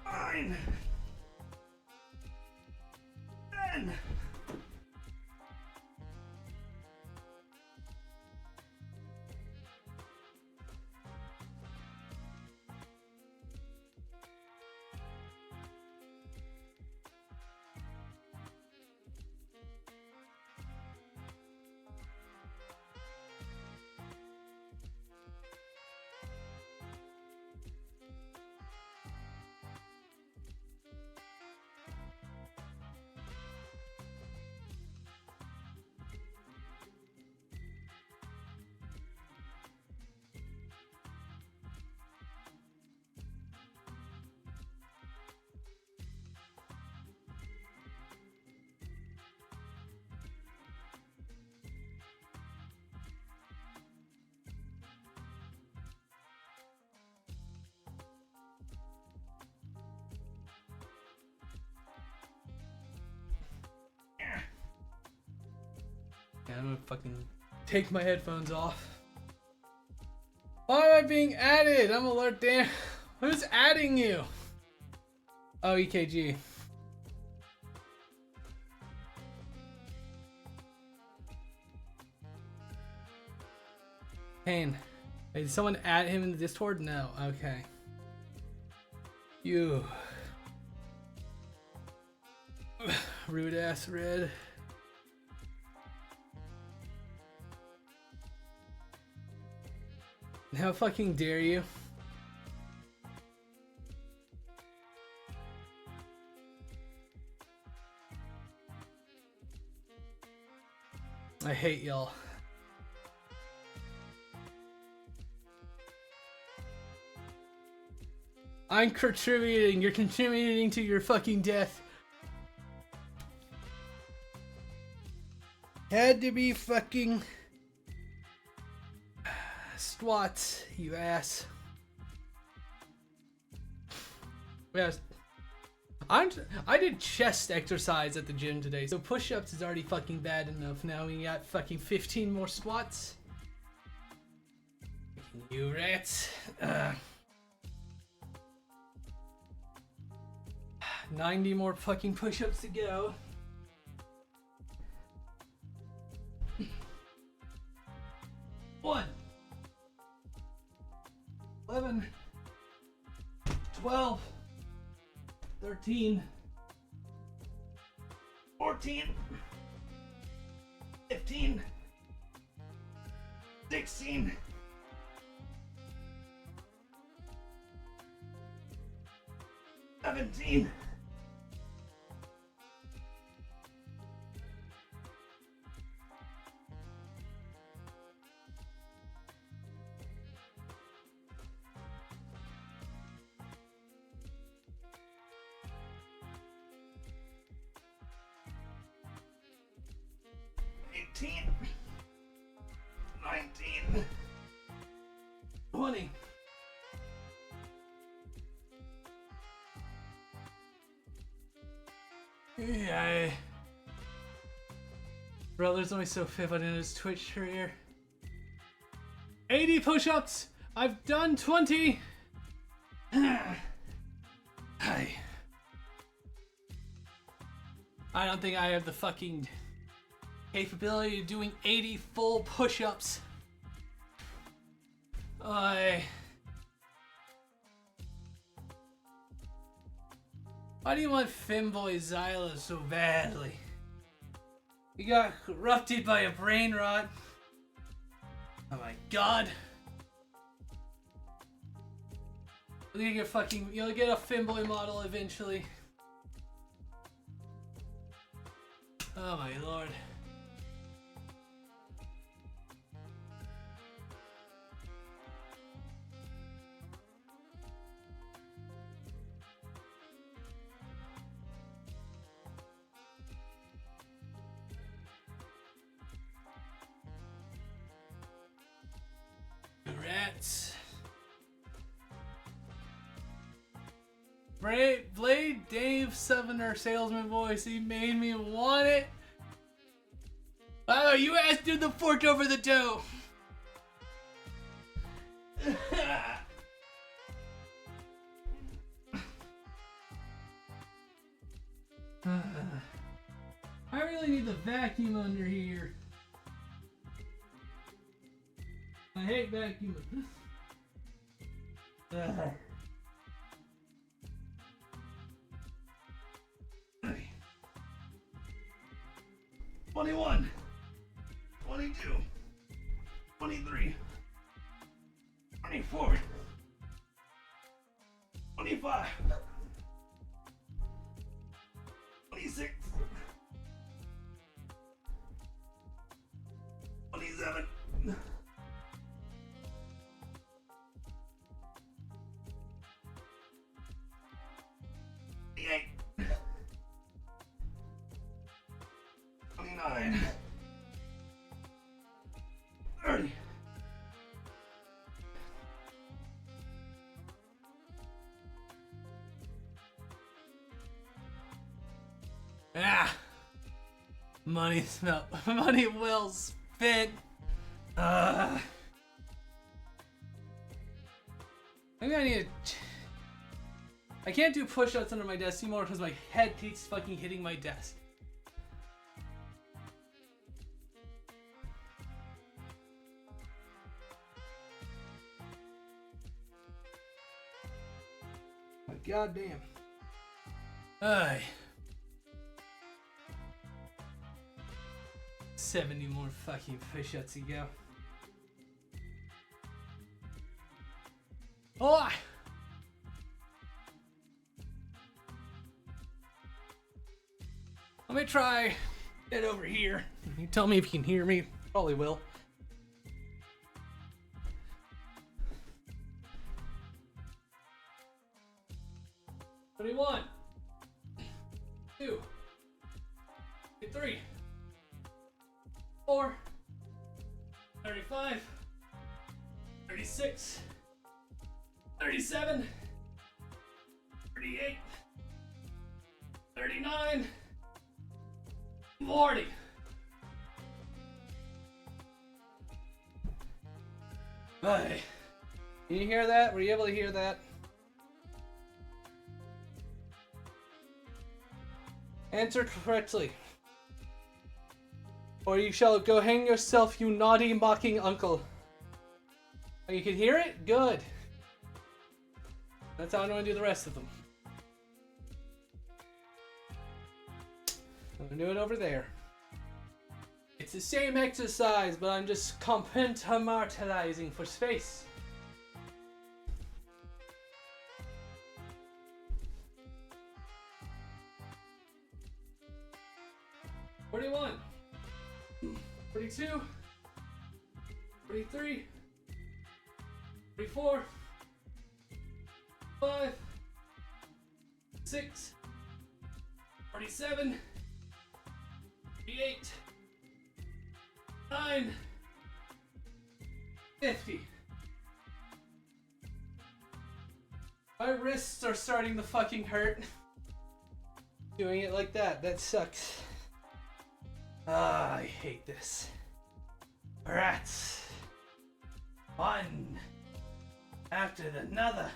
9, 10. I'm gonna fucking take my headphones off. Why am I being added? I'm alert, damn. Who's adding you? Oh, EKG. Kane. Wait, did someone add him in the Discord? No. Okay. You. Rude ass red. How fucking dare you? I hate y'all. I'm contributing. You're contributing to your fucking death. Had to be fucking squats, you ass. Yes. I did chest exercise at the gym today, so push-ups is already fucking bad enough. Now we got fucking 15 more squats. You rats. 90 more fucking push-ups to go. One. 11, 12, 13, 14, 15, 16, 17, 18, 19, 20. Yeah. Brother's only so fit in his Twitch career. 80 push-ups! I've done 20! Hi. I don't think I have the fucking capability of doing 80 full push-ups. Why do you want Femboy Zyla so badly? You got corrupted by a brain rot. Oh my god. You'll get a Finboy model eventually. Oh my lord. Rats. Blade Dave Southerner salesman voice. He made me want it. Oh, you ass dude the fork over the dough. I really need the vacuum under here. I hate vacuuming. 21, 22, 23, 24, 25, 26, 27, 28, 29, 30, 'Money well spent. Maybe I need to... I can't do push-ups under my desk anymore because my head keeps fucking hitting my desk. Goddamn. Aye. 70 more fucking push-ups to go. Oh! Let me try it over here. You tell me if you can hear me. Probably will. One, 2, 3, 4, 35, 36, 37, 38, 39, 40. Hey, can you hear that? Were you able to hear that? Answer correctly, or you shall go hang yourself, you naughty mocking uncle. Oh, you can hear it? Good. That's how I'm going to do the rest of them. I'm going to do it over there. It's the same exercise, but I'm just compartmentalizing for space. "41, 42, 43, 44, 5, 6, 47, 48, 9, 50. My wrists are starting to fucking hurt. Doing it like that sucks. I hate this. Rats. One after another.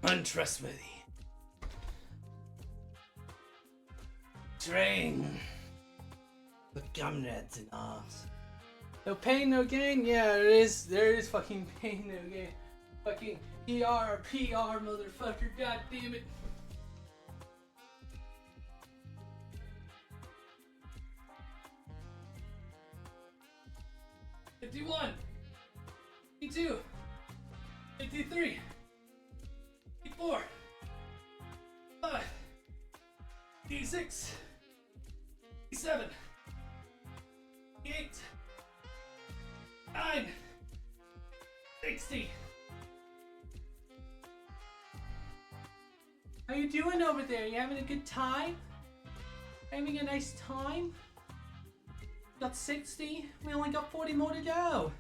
Untrustworthy. Train the comrades in arms. No pain, no gain? Yeah, there is fucking pain, no gain. Fucking PR, motherfucker, god damn it. "51, 52, 52, 53, 54, 5, 86, 87, 88, 9, 60. How you doing over there? You having a good time? Having a nice time? Got 60? We only got 40 more to go.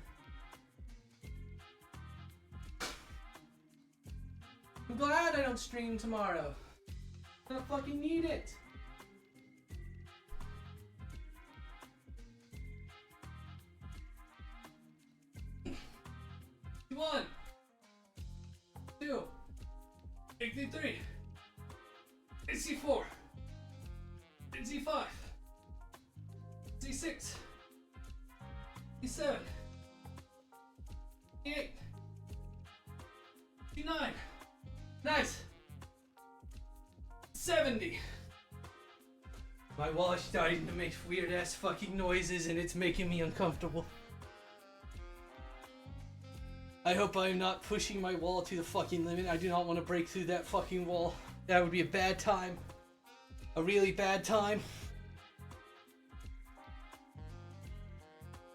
I'm glad I don't stream tomorrow. I don't fucking need it. One, 2, 63, 64, 65, 66, 67, 68, 69. Nice. 70. My wall's starting to make weird ass fucking noises and it's making me uncomfortable. I hope I'm not pushing my wall to the fucking limit. I do not want to break through that fucking wall. That would be a bad time. A really bad time.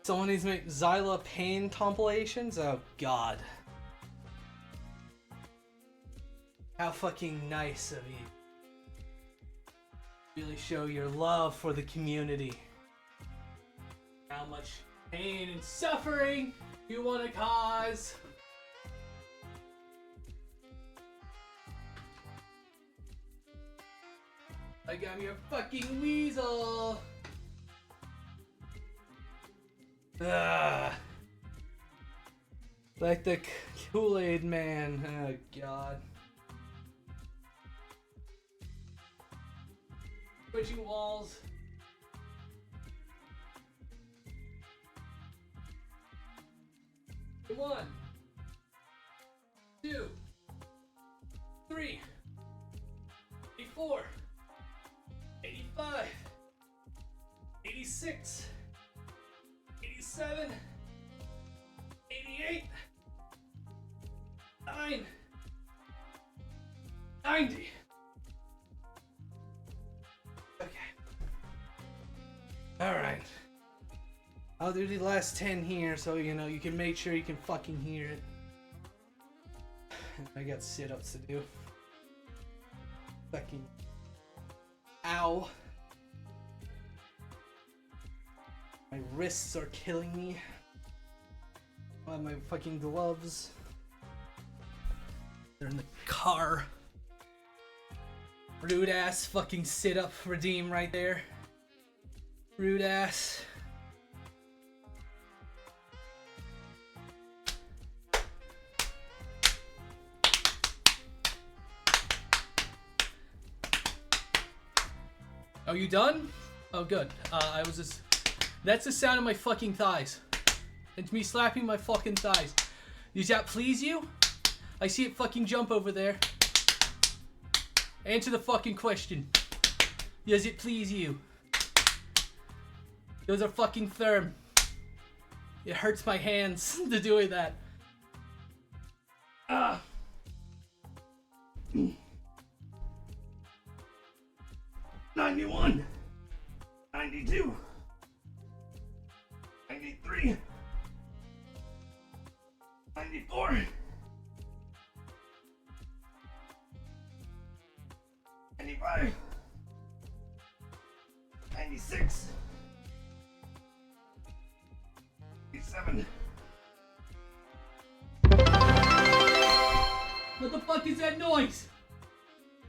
Someone needs to make Xyla pain compilations? Oh god. How fucking nice of you. Really show your love for the community. How much pain and suffering you want to cause. Like I'm your fucking weasel. Like the Kool-Aid man. Oh god. Switching walls. One, 2, 3, 84, 85, 86, 87, 88, 9, 90. Okay. Alright. I'll do the last 10 here so you know you can make sure you can fucking hear it. I got sit-ups to do. Fucking ow. My wrists are killing me. I have my fucking gloves. They're in the car. Rude ass fucking sit-up redeem right there. Rude ass. Are you done? Oh, good. I was just... That's the sound of my fucking thighs. It's me slapping my fucking thighs. Does that please you? I see it fucking jump over there. Answer the fucking question. Does it please you? Those are fucking firm. It hurts my hands to do that. 91, 92, 93, 94, 95, 96, 97. What the fuck is that noise?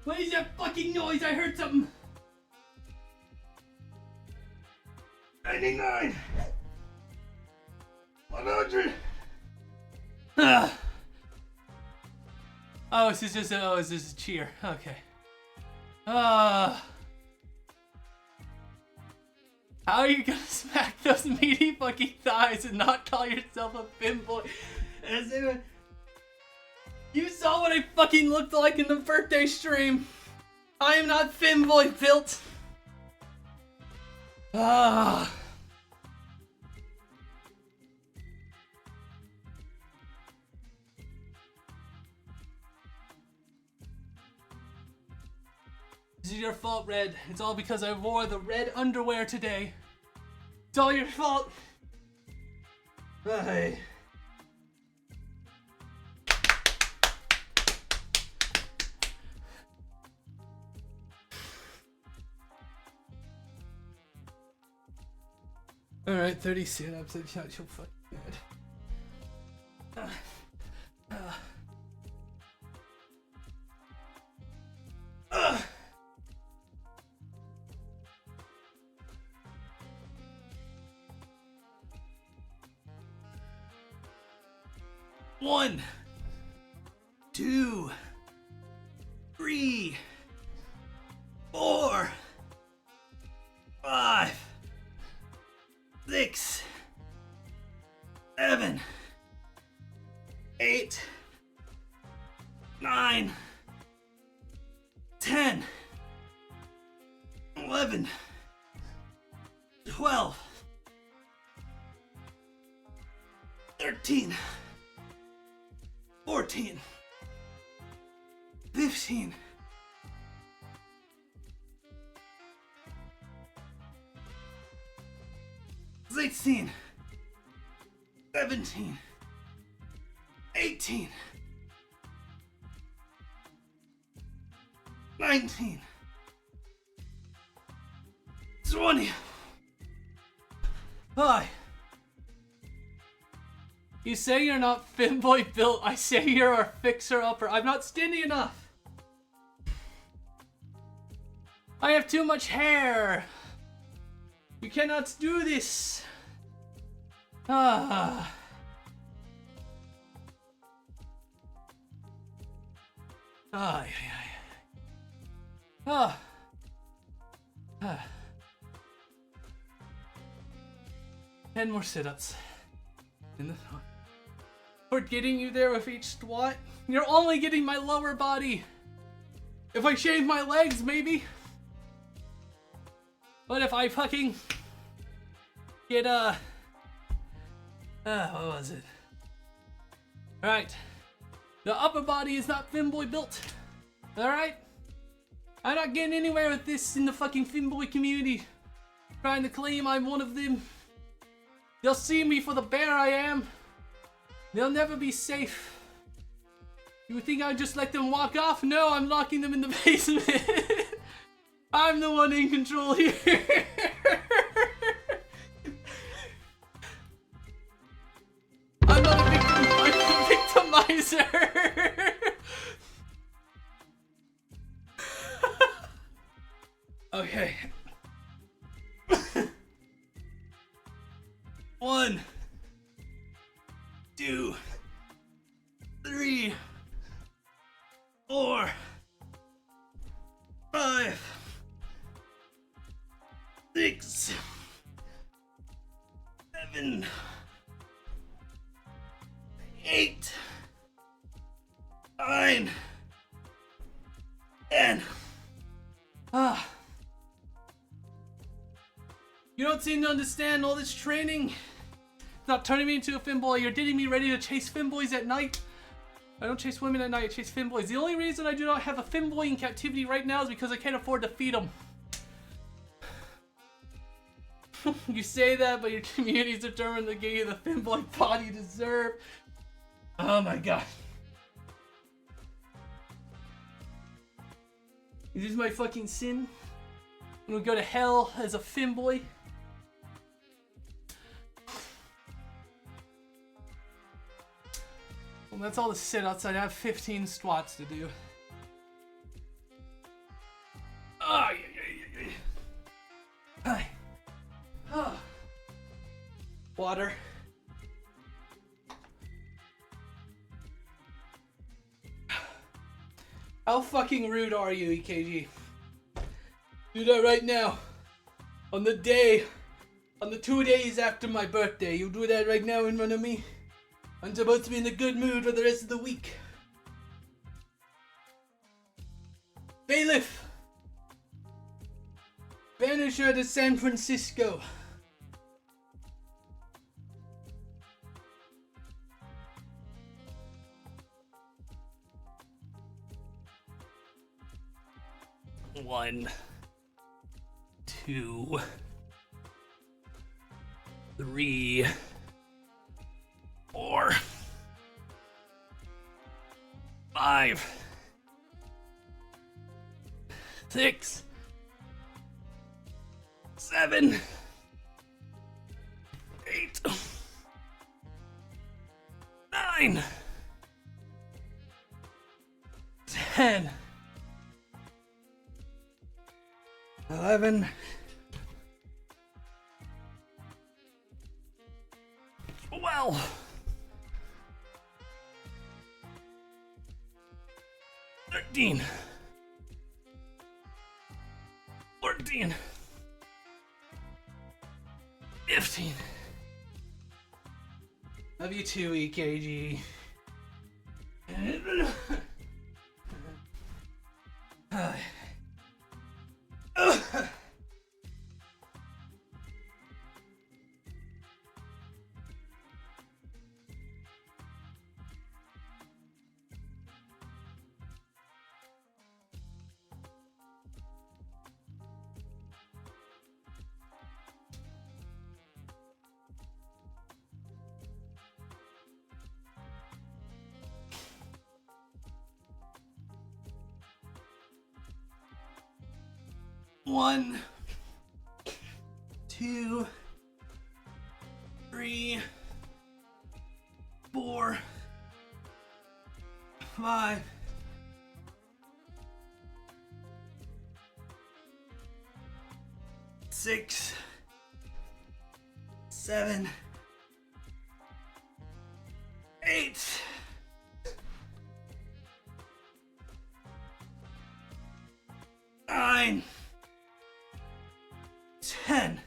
What is that fucking noise? I heard something. 99, 100. Oh, this is just a cheer. Okay. How are you gonna smack those meaty fucking thighs and not call yourself a femboy? You saw what I fucking looked like in the birthday stream. I am not femboy built. is your fault, Red. It's all because I wore the red underwear today. It's all your fault. Hey. Alright, 30 sit-ups. That's not so fucking good. One, 2, 3, 4, 5, 6, 7, 8, 9, 10, 11, 12, 13, 14, 15, 16, 17, 18, 19, 20. Hi. You say you're not femboy built, I say you're a fixer-upper. I'm not skinny enough. I have too much hair. You cannot do this. Ah. Ah. Ah. Ah. 10 more sit-ups. We're getting you there with each squat. You're only getting my lower body. If I shave my legs, maybe. But if I fucking get what was it? Alright. The upper body is not femboy built. Alright? I'm not getting anywhere with this in the fucking femboy community. Trying to claim I'm one of them. They'll see me for the bear I am. They'll never be safe. You would think I'd just let them walk off? No, I'm locking them in the basement. I'm the one in control here. I'm not a victim, I'm a victimizer. Okay. 1, 2, 3, 4, 5, 6, 7, 8, 9, 10. You don't seem to understand all this training. It's not turning me into a femboy. You're getting me ready to chase femboys at night. I don't chase women at night, I chase femboys. The only reason I do not have a femboy in captivity right now is because I can't afford to feed them. You say that, but your community is determined to give you the femboy body you deserve. Oh my god. Is this my fucking sin? I'm gonna go to hell as a femboy. Well, that's all the sit-ups. I have 15 squats to do. Oh, yeah. Hi. Oh. Water. How fucking rude are you, EKG? Do that right now. On the 2 days after my birthday. You do that right now in front of me. I'm supposed to be in a good mood for the rest of the week. Bailiff! Banish her to San Francisco. 1, 2, 3, 4, 5, 6, 7, 8, 9, 10, 11, 12, 13, 14, 15. Love you too, EKG. One, 2, 3, 4, 5, 6, 7, 8, 9, 10.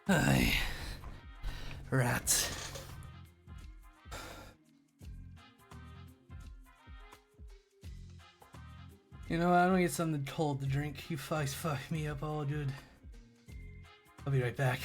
Ay, rats. You know, I don't get something cold to drink. You fuck me up all good. I'll be right back.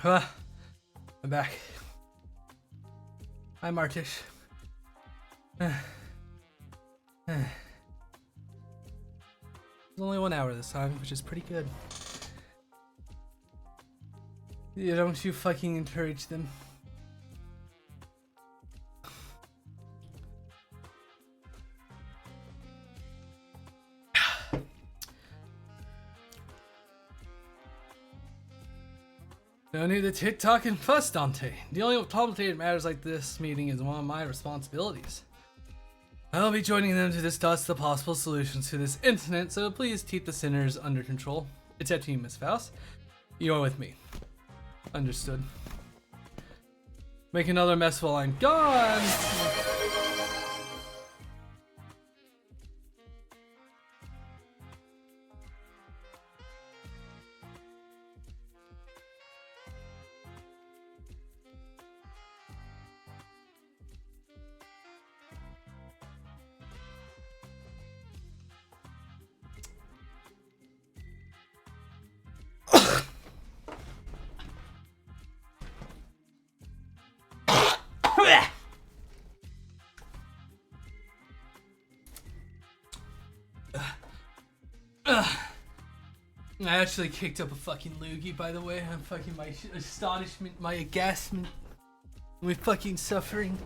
I'm back. Hi, Martish. It's only 1 hour this time, which is pretty good. Yeah, don't you fucking encourage them. No need to tick-tock and fuss, Dante. Dealing with complicated matters like this meeting is one of my responsibilities. I'll be joining them to discuss the possible solutions to this incident, so please keep the sinners under control. It's up to you, Miss Faust. You are with me. Understood. Make another mess while I'm gone! I actually kicked up a fucking loogie, by the way. I'm fucking my astonishment, my aghastment, my fucking suffering.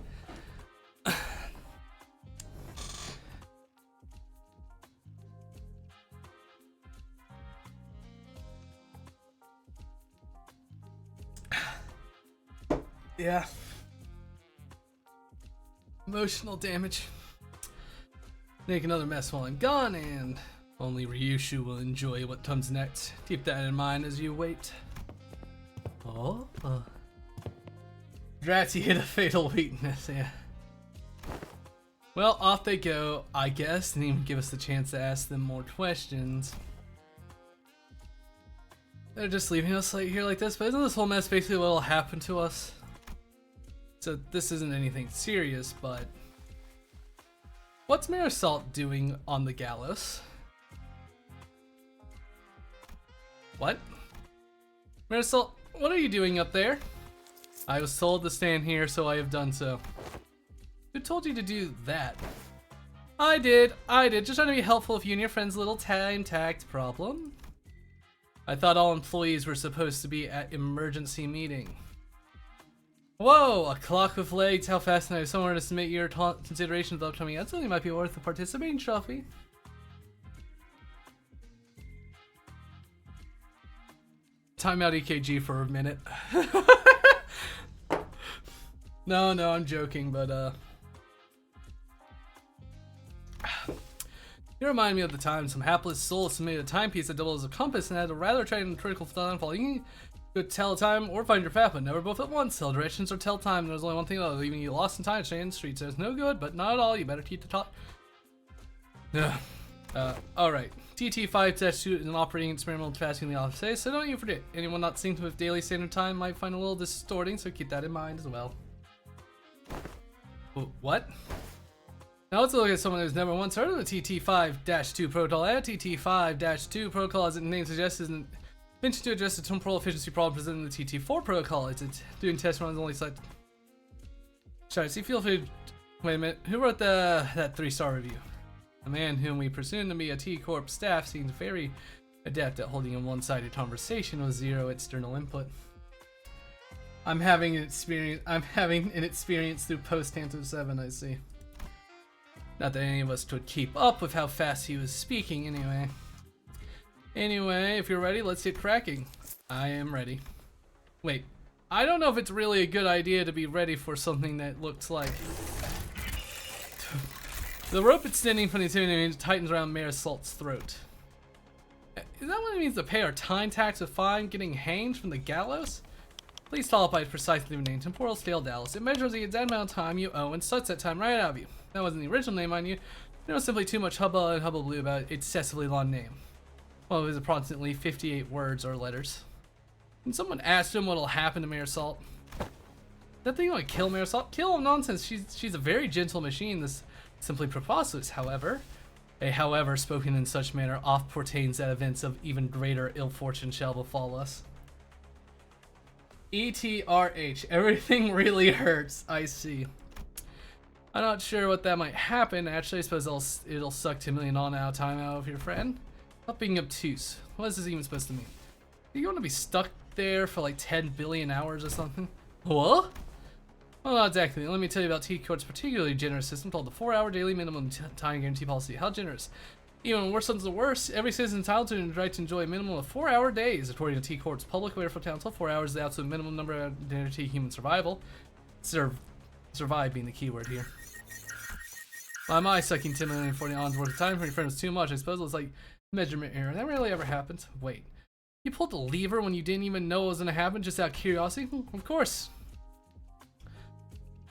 Yeah. Emotional damage. Make another mess while I'm gone, and only Ryushu will enjoy what comes next. Keep that in mind as you wait. Oh? Dratty hit a fatal weakness, yeah. Well, off they go, I guess. Didn't even give us the chance to ask them more questions. They're just leaving us here like this, but isn't this whole mess basically what will happen to us? So this isn't anything serious, but... What's Marisol doing on the gallows? What? Marisol, what are you doing up there? I was told to stand here, so I have done so. Who told you to do that? I did. Just trying to be helpful with you and your friend's little time-tact problem. I thought all employees were supposed to be at emergency meeting. Whoa, a clock with legs. How fascinating. Somewhere to submit your consideration of the upcoming episode. Might be worth a participating trophy. Time out EKG for a minute. No, I'm joking, but you remind me of the time some hapless soul submitted a timepiece that doubled as a compass and had a rather tragic and critical downfall. You could tell time or find your path, but never both at once. Tell directions or tell time. There's only one thing though, leaving you lost in time, staying in the streets. There's no good, but not at all. You better keep the talk. Alright. TT5-2 is an operating experimental task in the office today, so don't you forget. Anyone not synced with daily standard time might find a little distorting, so keep that in mind as well. What? Now let's look at someone who's never once heard of the TT5-2 protocol. TT5-2 protocol, as its name suggests, is an invention to address the temporal efficiency problem presented in the TT4 protocol. It's doing test runs only select. Sorry, see, feel free. Wait a minute. Who wrote that 3-star review? A man whom we presume to be a T-Corp staff seems very adept at holding a one-sided conversation with zero external input. I'm having an experience through post-Canto 7, I see. Not that any of us could keep up with how fast he was speaking anyway. Anyway, if you're ready, let's get cracking. I am ready. Wait, I don't know if it's really a good idea to be ready for something that looks like... The rope extending from the intimidating tightens around Marisol's throat. Is that what it means to pay our time tax with fine getting hanged from the gallows? Please follow by precisely the name Temporal Scale Dallas. It measures the exact amount of time you owe and sucks that time right out of you. That wasn't the original name, mind you. There was simply too much hubbub and hullabaloo about its excessively long name. Well, it was approximately 58 words or letters. When someone asked him what'll happen to Marisol, that thing like kill Marisol? Kill him, nonsense. She's a very gentle machine. This simply preposterous, however. A however spoken in such manner oft portends that events of even greater ill fortune shall befall us. ETRH. Everything really hurts. I see. I'm not sure what that might happen. Actually, I suppose it'll suck 10 million on out time out of your friend. Stop being obtuse. What is this even supposed to mean? Do you want to be stuck there for like 10 billion hours or something? What? Well, not exactly. Let me tell you about T-Court's particularly generous system called the 4-hour daily minimum time guarantee policy. How generous? Even when worse comes to worse, every citizen is entitled to the right to enjoy a minimum of 4-hour days. According to T-Court's public welfare council, 4 hours is the absolute minimum number of guarantee human survival. Survive being the key word here. Why am I sucking 10 million 40 ons worth of time for your friend was too much? I suppose it was like measurement error. That rarely ever happens. Wait. You pulled the lever when you didn't even know it was going to happen just out of curiosity? Of course.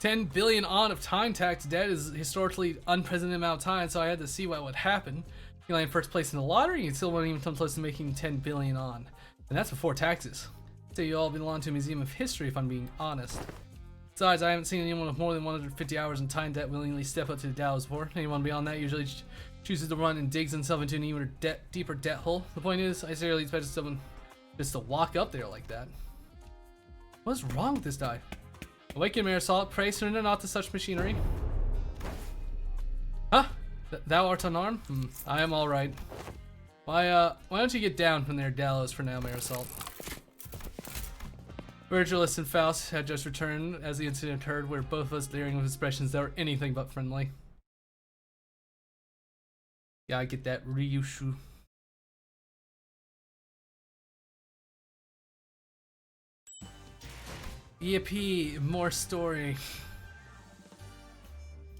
10 billion on of time tax debt is historically unprecedented amount of time, so I had to see what would happen. You land first place in the lottery, you still won't even come close to making 10 billion on. And that's before taxes. So you all belong to a museum of history if I'm being honest. Besides, I haven't seen anyone with more than 150 hours in time debt willingly step up to the Dallas before. Anyone beyond that usually chooses to run and digs himself into an even deeper debt hole. The point is, I seriously expect someone just to walk up there like that. What's wrong with this guy? Awaken, Marisol. Pray surrender not to such machinery. Huh? Thou art unarmed? I am alright. Why don't you get down from there, Dallas, for now, Marisol? Virgilus and Faust had just returned as the incident occurred, where both of us glaring with expressions that were anything but friendly. Yeah, I get that. Ryushu. Yippee, more story.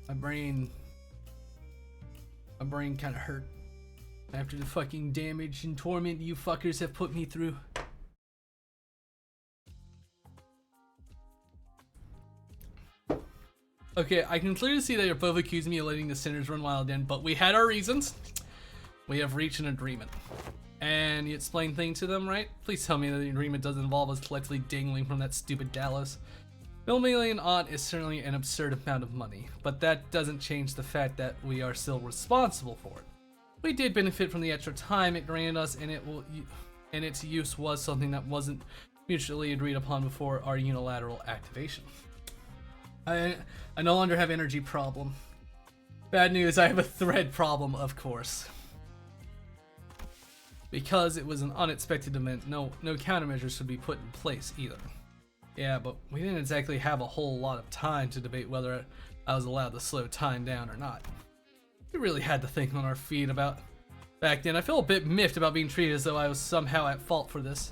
My brain kind of hurt after the fucking damage and torment you fuckers have put me through. Okay, I can clearly see that you're both accusing me of letting the sinners run wild in, but we had our reasons. We have reached an agreement. And you explained things to them, right? Please tell me that the agreement doesn't involve us collectively dangling from that stupid Dallas. $1 million odd is certainly an absurd amount of money, but that doesn't change the fact that we are still responsible for it. We did benefit from the extra time it granted us, and its use was something that wasn't mutually agreed upon before our unilateral activation. I no longer have energy problem. Bad news, I have a thread problem, of course. Because it was an unexpected event, no countermeasures should be put in place either. Yeah, but we didn't exactly have a whole lot of time to debate whether I was allowed to slow time down or not. We really had to think on our feet about back then. I feel a bit miffed about being treated as though I was somehow at fault for this.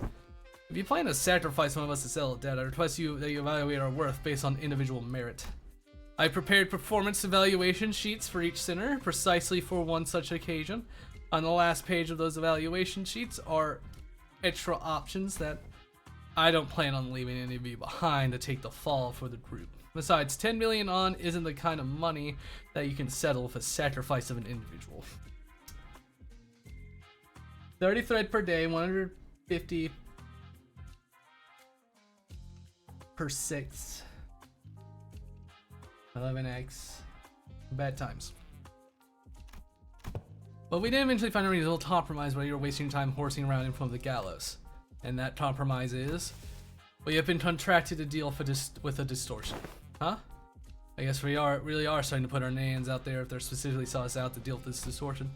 If you plan to sacrifice one of us to settle a debt, I request that you evaluate our worth based on individual merit. I prepared performance evaluation sheets for each sinner, precisely for one such occasion. On the last page of those evaluation sheets are extra options that I don't plan on leaving any of you behind to take the fall for the group. Besides, 10 million on isn't the kind of money that you can settle with a sacrifice of an individual. 30 thread per day, 150 per 6. 11x. Bad times. But we did eventually find a reasonable compromise while you were wasting your time horsing around in front of the gallows. And that compromise is, we have been contracted to deal with a distortion. Huh? I guess we really are starting to put our names out there if they're specifically sought us out to deal with this distortion.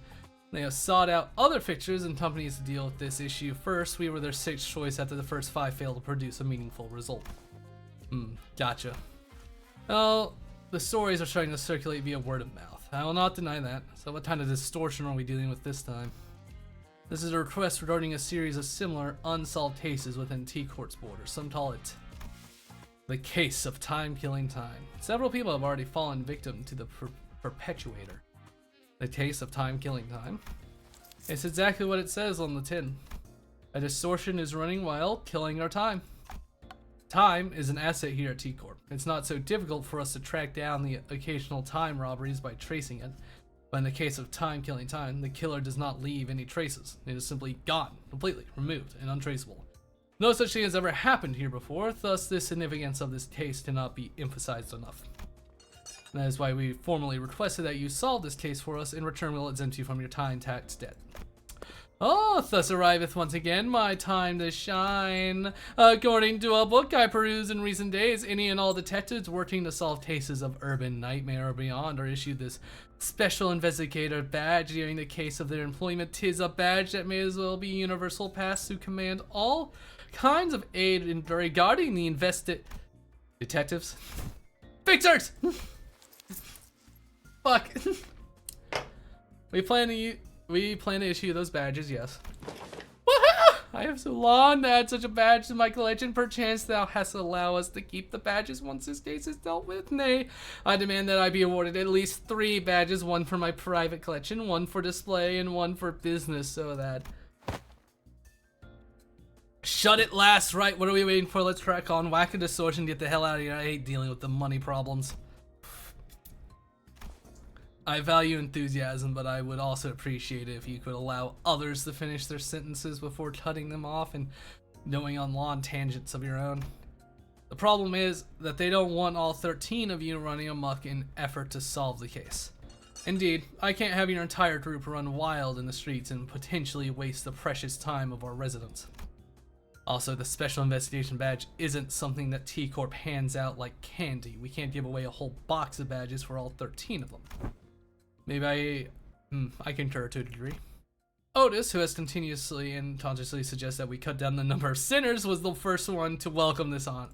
They have sought out other fixtures and companies to deal with this issue first. We were their 6th choice after the first 5 failed to produce a meaningful result. Gotcha. Well, the stories are starting to circulate via word of mouth. I will not deny that. So what kind of distortion are we dealing with this time? This is a request regarding a series of similar unsolved cases within T-Court's borders. Some call it the case of time-killing time. Several people have already fallen victim to the perpetuator. The case of time-killing time. It's exactly what it says on the tin. A distortion is running wild, killing our time. Time is an asset here at T-Corp. It's not so difficult for us to track down the occasional time robberies by tracing it. But in the case of time-killing time, the killer does not leave any traces. It is simply gone, completely removed and untraceable. No such thing has ever happened here before, thus the significance of this case cannot be emphasized enough. And that is why we formally requested that you solve this case for us. In return, we'll exempt you from your time tax debt. Oh, thus arriveth once again my time to shine. According to a book I perused in recent days, any and all detectives working to solve cases of urban nightmare or beyond are issued this special investigator badge during the case of their employment. 'Tis a badge that may as well be universal pass to command all kinds of aid in regarding the detectives. Fixers! Fuck. We plan to issue those badges, yes. Woohoo! I have so long to add such a badge to my collection. Perchance thou hast allow us to keep the badges once this case is dealt with. Nay, I demand that I be awarded at least 3 badges, one for my private collection, one for display, and one for business, so that... Shut it last, right? What are we waiting for? Let's crack on, whack a distortion, get the hell out of here. I hate dealing with the money problems. I value enthusiasm, but I would also appreciate it if you could allow others to finish their sentences before cutting them off and going on long tangents of your own. The problem is that they don't want all 13 of you running amok in effort to solve the case. Indeed, I can't have your entire group run wild in the streets and potentially waste the precious time of our residents. Also, the special investigation badge isn't something that T-Corp hands out like candy. We can't give away a whole box of badges for all 13 of them. Maybe I concur to a degree. Otis, who has continuously and consciously suggested that we cut down the number of sinners, was the first one to welcome this offer.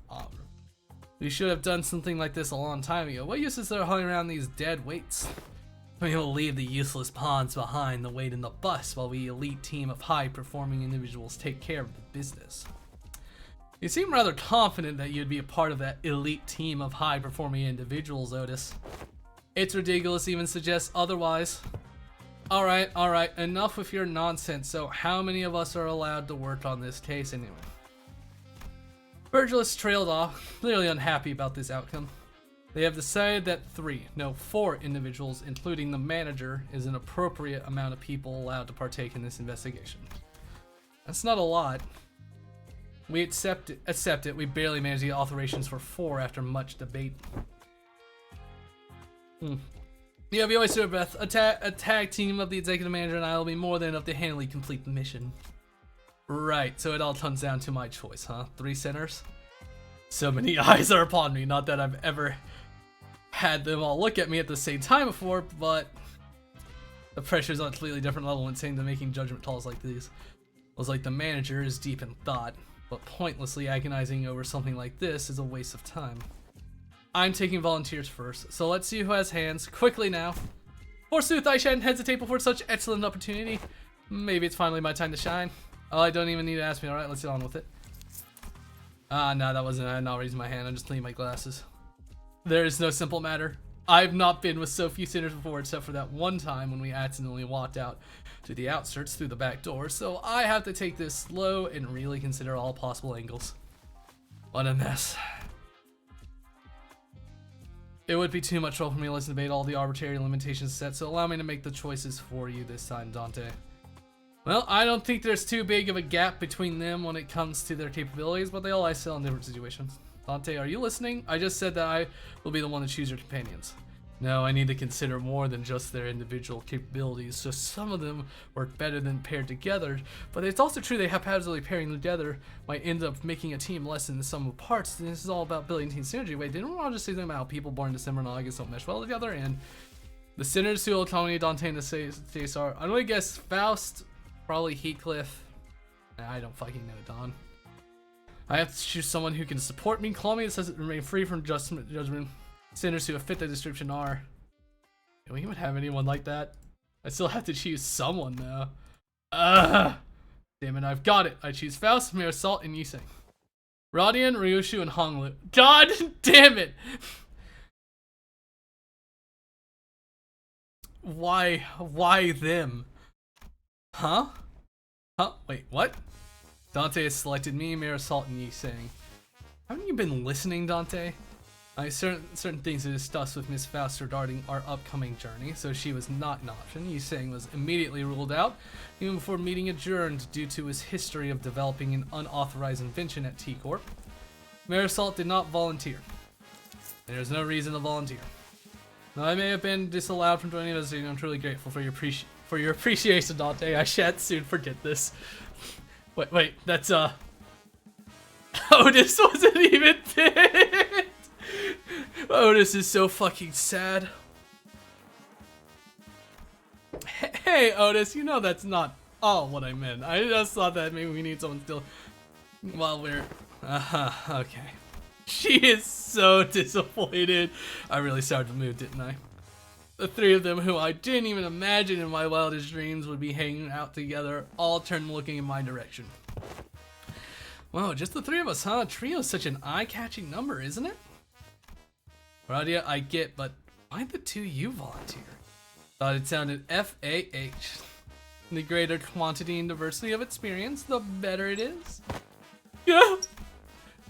We should have done something like this a long time ago. What use is there hauling around these dead weights? We will leave the useless pawns behind the weight in the bus while we elite team of high-performing individuals take care of the business. You seem rather confident that you'd be a part of that elite team of high-performing individuals, Otis. It's ridiculous to even suggest otherwise. Alright, enough with your nonsense. So how many of us are allowed to work on this case anyway? Virgilus trailed off, clearly unhappy about this outcome. They have decided that 4 individuals, including the manager, is an appropriate amount of people allowed to partake in this investigation. That's not a lot. We accept it. We barely managed to get authorizations for 4 after much debate. Yeah, we always serve Beth. A tag team of the executive manager and I will be more than enough to handily complete the mission. Right, so it all comes down to my choice, huh? 3 sinners? So many eyes are upon me. Not that I've ever had them all look at me at the same time before, but the pressure is on a completely different level when saying to making judgment calls like these. It was like the manager is deep in thought, but pointlessly agonizing over something like this is a waste of time. I'm taking volunteers first, so let's see who has hands. Quickly now. Forsooth, I shan't hesitate before such excellent opportunity. Maybe it's finally my time to shine. Oh, I don't even need to ask me. Alright, let's get on with it. No, that wasn't. I'm not raising my hand. I'm just cleaning my glasses. There is no simple matter. I've not been with so few sinners before, except for that one time when we accidentally walked out to the outskirts through the back door, so I have to take this slow and really consider all possible angles. What a mess. It would be too much trouble for me to listen to debate all the arbitrary limitations set, so allow me to make the choices for you this time, Dante. Well, I don't think there's too big of a gap between them when it comes to their capabilities, but they all excel in different situations. Dante, are you listening? I just said that I will be the one to choose your companions. No, I need to consider more than just their individual capabilities, so some of them work better than paired together, but it's also true they haphazardly pairing together might end up making a team less than the sum of parts. This is all about building team synergy. Wait, didn't we just say something about how people born in December and August don't mesh well together? And the sinners who will accommodate Dante and the states are, I'm gonna guess Faust, probably Heathcliff. I don't fucking know, Don. I have to choose someone who can support me, call me, it says it remain free from judgment. Sinners who fit the description are. Do we even have anyone like that? I still have to choose someone though. Damn it, I've got it. I choose Faust, Marisol, and Yuseng. Rodian, Ryushu, and Honglu. God damn it! Why them? Huh? Wait, what? Dante has selected me, Marisol, and Yuseng. Haven't you been listening, Dante? Certain things to discuss with Miss Faust regarding our upcoming journey, so she was not an option. Yuseng was immediately ruled out, even before meeting adjourned due to his history of developing an unauthorized invention at T-Corp. Marisol did not volunteer. And there's no reason to volunteer. Now, I may have been disallowed from joining us, and I'm truly grateful for your for your appreciation, Dante. I shan't soon forget this. Wait, that's Otis wasn't even picked. Otis is so fucking sad. Hey, Otis, you know that's not all what I meant. I just thought that maybe we need someone still while we're... okay. She is so disappointed. I really started the mood, didn't I? The three of them, who I didn't even imagine in my wildest dreams would be hanging out together, all turned looking in my direction. Whoa, just the three of us, huh? Trio's such an eye-catching number, isn't it? Radia, I get, but why the two you volunteer? Thought it sounded F-A-H. The greater quantity and diversity of experience, the better it is. Yeah.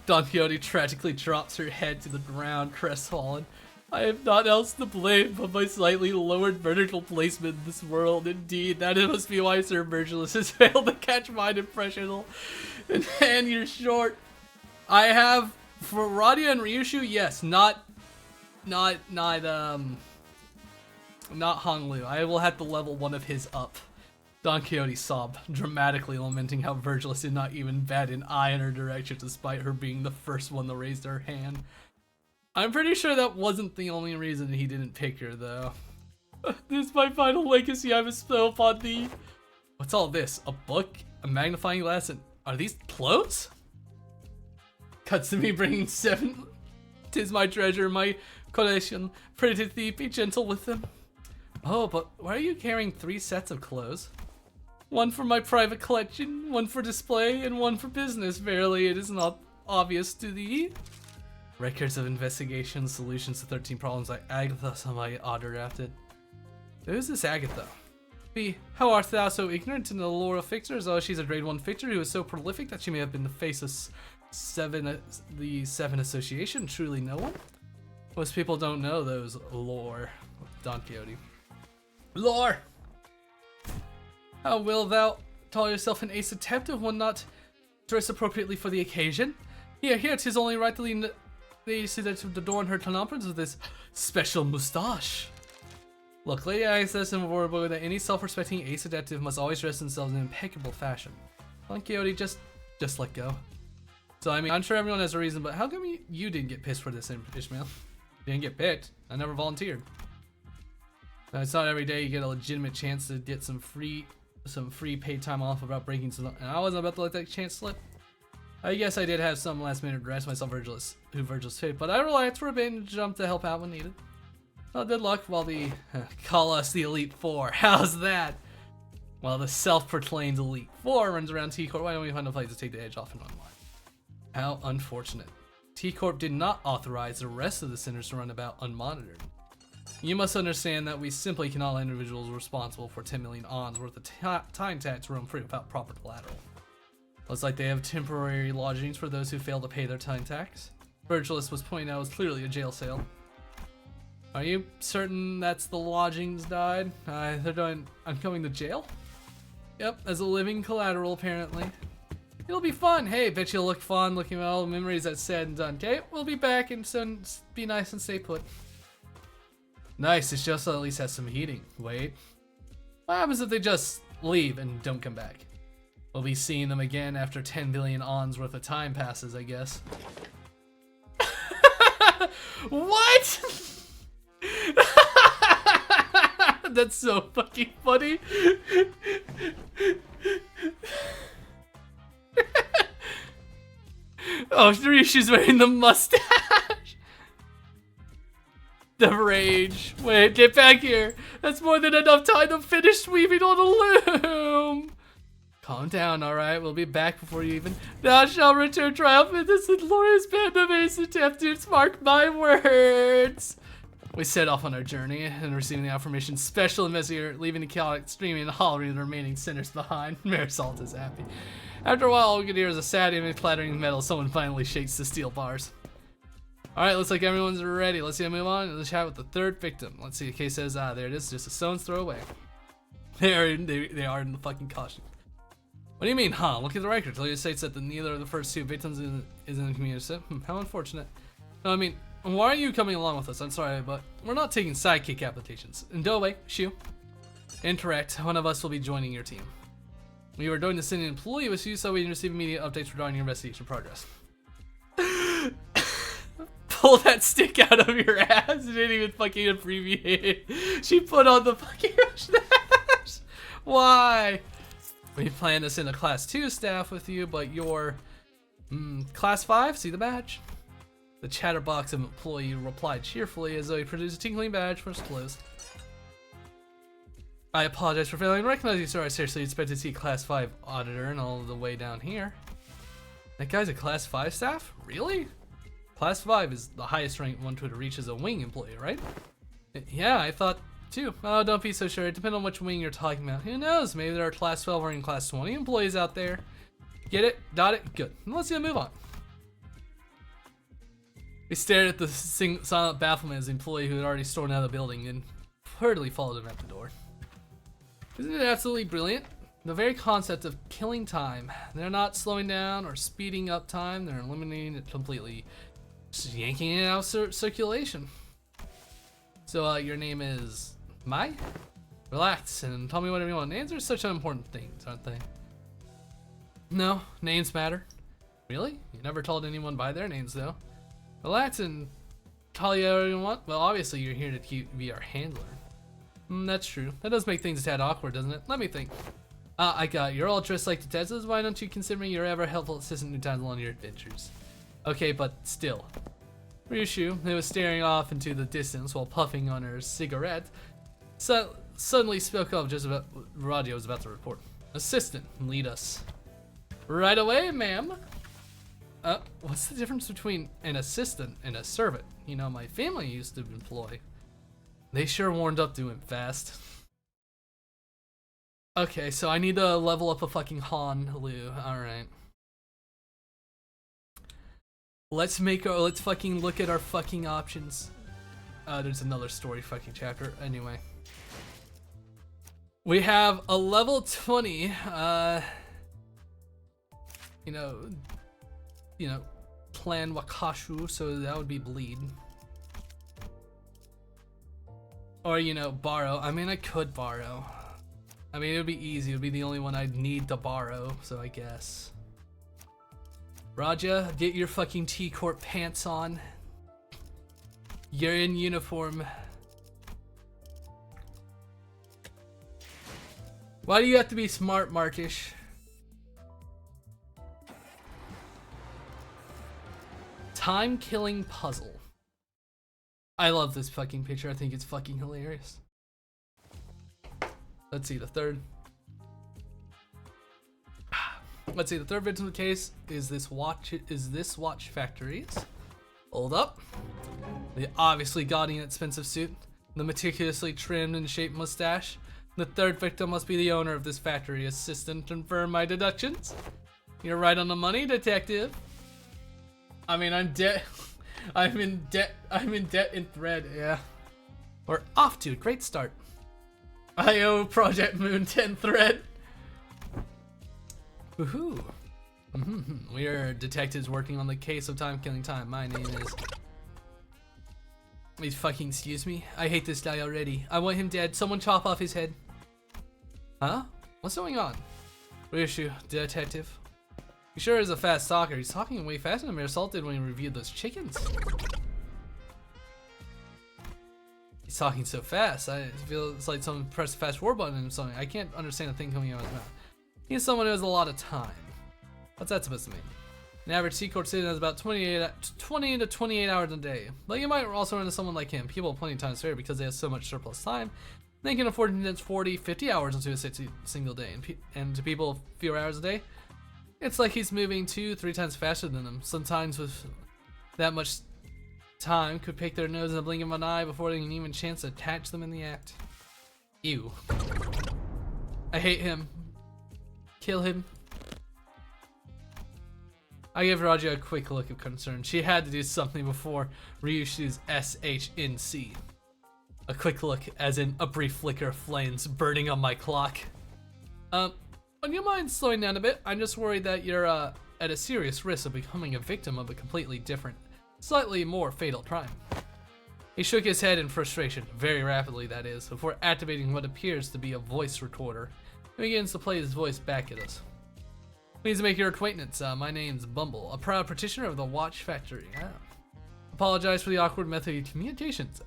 Don Quixote tragically drops her head to the ground, crestfallen. I have not else to blame but my slightly lowered vertical placement in this world. Indeed, that must be why Sir Virgilus has failed to catch my impression. And you're short. I have, for Radia and Ryushu, yes, not Honglu. I will have to level one of his up. Don Quixote sobbed, dramatically lamenting how Virgilus did not even bat an eye in her direction despite her being the first one to raise her hand. I'm pretty sure that wasn't the only reason he didn't pick her, though. This is my final legacy I bestow upon thee. What's all this? A book? A magnifying glass? And are these clothes? Cuts to me bringing 7. 'Tis my treasure, my collection. Pray to thee, be gentle with them. Oh, but why are you carrying 3 sets of clothes? One for my private collection, one for display, and one for business. Verily, it is not obvious to thee. Records of investigation, solutions to 13 problems like Agatha, somebody auto-drafted. Who's this Agatha? B, how art thou so ignorant in the lore of fixers? Oh, she's a grade 1 fixer who is so prolific that she may have been the face of the 7 Association. Truly no one? Most people don't know those lore. Don Quixote. Lore! How will thou call yourself an ace detective when not dressed appropriately for the occasion? Here, 'tis only right to lead the ace detective to adorn her contemporaries with this special moustache. Look, Lady Agnes says in the book that any self-respecting ace detective must always dress themselves in impeccable fashion. Don Quixote, just let go. So, I mean, I'm sure everyone has a reason, but how come you didn't get pissed for this, Ishmael? You didn't get picked. I never volunteered. Now, it's not every day you get a legitimate chance to get some free paid time off without breaking some, and I wasn't about to let that chance slip. I guess I did have some last minute rest myself, Virgilus picked, but I relaxed for a bit and jumped to help out when needed. Well, good luck while call us the Elite Four. How's that? While the self-proclaimed Elite Four runs around T-Corp, why don't we find a place to take the edge off and run one? How unfortunate. T-Corp did not authorize the rest of the centers to run about unmonitored. You must understand that we simply cannot let individuals responsible for 10 million ons worth of time tax roam free without proper collateral. Looks like they have temporary lodgings for those who fail to pay their time tax. Virgilus was pointing out it was clearly a jail cell. Are you certain that's the lodgings died? They're doing coming to jail? Yep, as a living collateral apparently. It'll be fun. Hey, bet you'll look fun looking at all the memories that's said and done. Okay, we'll be back and soon be nice and stay put. Nice, it's just at least has some heating. Wait. What happens if they just leave and don't come back? We'll be seeing them again after 10 billion ons worth of time passes, I guess. What? That's so fucking funny. Oh, Rishi's wearing the mustache. The rage. Wait, get back here. That's more than enough time to finish weaving on the loom. Calm down, alright? We'll be back before you even... Thou shalt return triumphant. This glorious band of ace detectives. Mark my words. We set off on our journey and receiving the affirmation special investigator, leaving the chaotic streaming and hollering the remaining sinners behind. Marisol is happy. After a while, all we could hear is a sad image clattering metal. Someone finally shakes the steel bars. Alright, looks like everyone's ready. Let's see move on. Let's chat with the third victim. Let's see. The case says, there it is. Just a stone's throw away. They are in the fucking costume. What do you mean, huh? Look at the record. It states that neither of the first 2 victims is in the community. How unfortunate. No, I mean, why are you coming along with us? I'm sorry, but we're not taking sidekick applications. And go away, shoo. Incorrect. One of us will be joining your team. We were going to send an employee with you so we can receive immediate updates regarding your investigation progress. Pull that stick out of your ass. It didn't even fucking abbreviate it. She put on the fucking mustache. Why? We plan to send a class 2 staff with you, but you're class 5. See the badge? The chatterbox of employee replied cheerfully as though he produced a tinkling badge for his clothes. I apologize for failing to recognize you, sir. I seriously expected to see a class 5 auditor and all the way down here. That guy's a class 5 staff? Really? Class 5 is the highest ranked one to reach as a wing employee, right? Yeah, I thought too. Oh, don't be so sure. It depends on which wing you're talking about. Who knows? Maybe there are class 12 or even class 20 employees out there. Get it? Got it? Good. Let's see the move on. He stared at the silent bafflement as the employee who had already stormed out of the building and hurriedly followed him at the door. Isn't it absolutely brilliant? The very concept of killing time. They're not slowing down or speeding up time, they're eliminating it completely. Just yanking it out of circulation. So your name is Mai? Relax and tell me whatever you want. Names are such unimportant things, aren't they? No, names matter. Really? You never told anyone by their names though. Relax and tell you whatever you want. Well, obviously you're here to be our handler. That's true. That does make things a tad awkward, doesn't it? Let me think. I got it. You're all dressed like detectives. Why don't you consider me your ever helpful assistant who times along your adventures? Okay, but still. Ryushu, who was staring off into the distance while puffing on her cigarette, suddenly spoke up just about what Radia was about to report. Assistant, lead us. Right away, ma'am. What's the difference between an assistant and a servant? You know, my family used to employ. They sure warmed up to him fast. Okay, so I need to level up a fucking Han Lu. Alright. Let's fucking look at our fucking options. There's another story fucking chapter. Anyway. We have a level 20, you know, Plan Wakashu, so that would be bleed. Or, you know, borrow. I mean, I could borrow. I mean, it would be easy. It would be the only one I'd need to borrow, so I guess. Raja, get your fucking T-Corp pants on. You're in uniform. Why do you have to be smart, Markish? Time-killing puzzle. I love this fucking picture. I think it's fucking hilarious. Let's see the third. Let's see the third victim of the case is this watch factory's. Hold up. The obviously gaudy and expensive suit, the meticulously trimmed and shaped mustache. The third victim must be the owner of this factory. Assistant, confirm my deductions. You're right on the money, detective. I mean, I'm dead. I'm in debt in thread, yeah. We're off to a great start. I owe Project Moon 10 thread. Woohoo. We are detectives working on the case of time-killing time. My name is... Please fucking excuse me. I hate this guy already. I want him dead. Someone chop off his head. Huh? What's going on? Ryushu, detective. He sure is a fast talker. He's talking way faster than we assaulted when he reviewed those chickens. He's talking so fast. I feel it's like someone pressed the fast forward button or something. I can't understand a thing coming out of his mouth. He's someone who has a lot of time. What's that supposed to mean? An average C-Corp citizen has about 20 to 28 hours a day. But you might also run into someone like him. People have plenty of time to spare because they have so much surplus time. They can afford to condense 40, 50 hours into a single day. And to people with fewer hours a day, it's like he's moving 2-3 times faster than them. Sometimes with that much time, could pick their nose in the blink of an eye before they can even chance to catch them in the act. Ew. I hate him. Kill him. I gave Raja a quick look of concern. She had to do something before Ryushu's SHNC. A quick look, as in a brief flicker of flames burning on my clock. Would you mind slowing down a bit? I'm just worried that you're at a serious risk of becoming a victim of a completely different, slightly more fatal crime. He shook his head in frustration, very rapidly that is, before activating what appears to be a voice recorder. He begins to play his voice back at us. Pleased to make your acquaintance. My name's Bumble, a proud practitioner of the Watch Factory. Apologize for the awkward method of communications.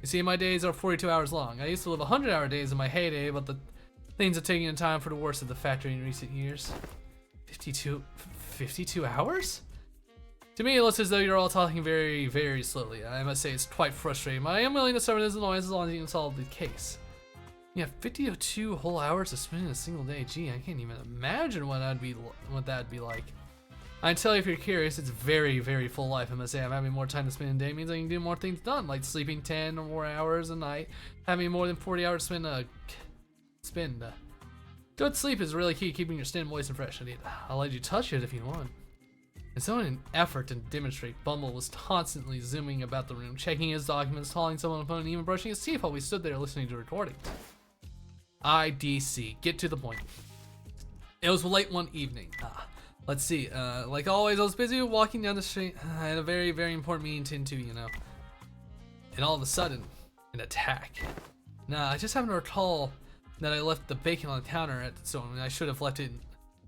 You see, my days are 42 hours long. I used to live 100-hour days in my heyday, but the things have taken time for the worst of the factory in recent years. 52 hours? To me, it looks as though you're all talking very, very slowly. I must say it's quite frustrating, but I am willing to suffer this annoyance as long as you can solve the case. Yeah, 52 whole hours to spend in a single day. Gee, I can't even imagine what that'd be like. I tell you if you're curious, it's very, very full life. I must say, I'm having more time to spend in a day means I can do more things done, like sleeping 10 or more hours a night, having more than 40 hours to spend. Good sleep is really key, keeping your skin moist and fresh. I'll let you touch it if you want. And so in an effort to demonstrate, Bumble was constantly zooming about the room, checking his documents, calling someone on the phone, and even brushing his teeth while we stood there listening to recordings. IDC, get to the point. It was late one evening. Let's see, like always, I was busy walking down the street. I had a very, very important meeting to attend to, you know. And all of a sudden, an attack. Nah, I just happened to recall that I left the bacon on the counter at the store, and I should have left it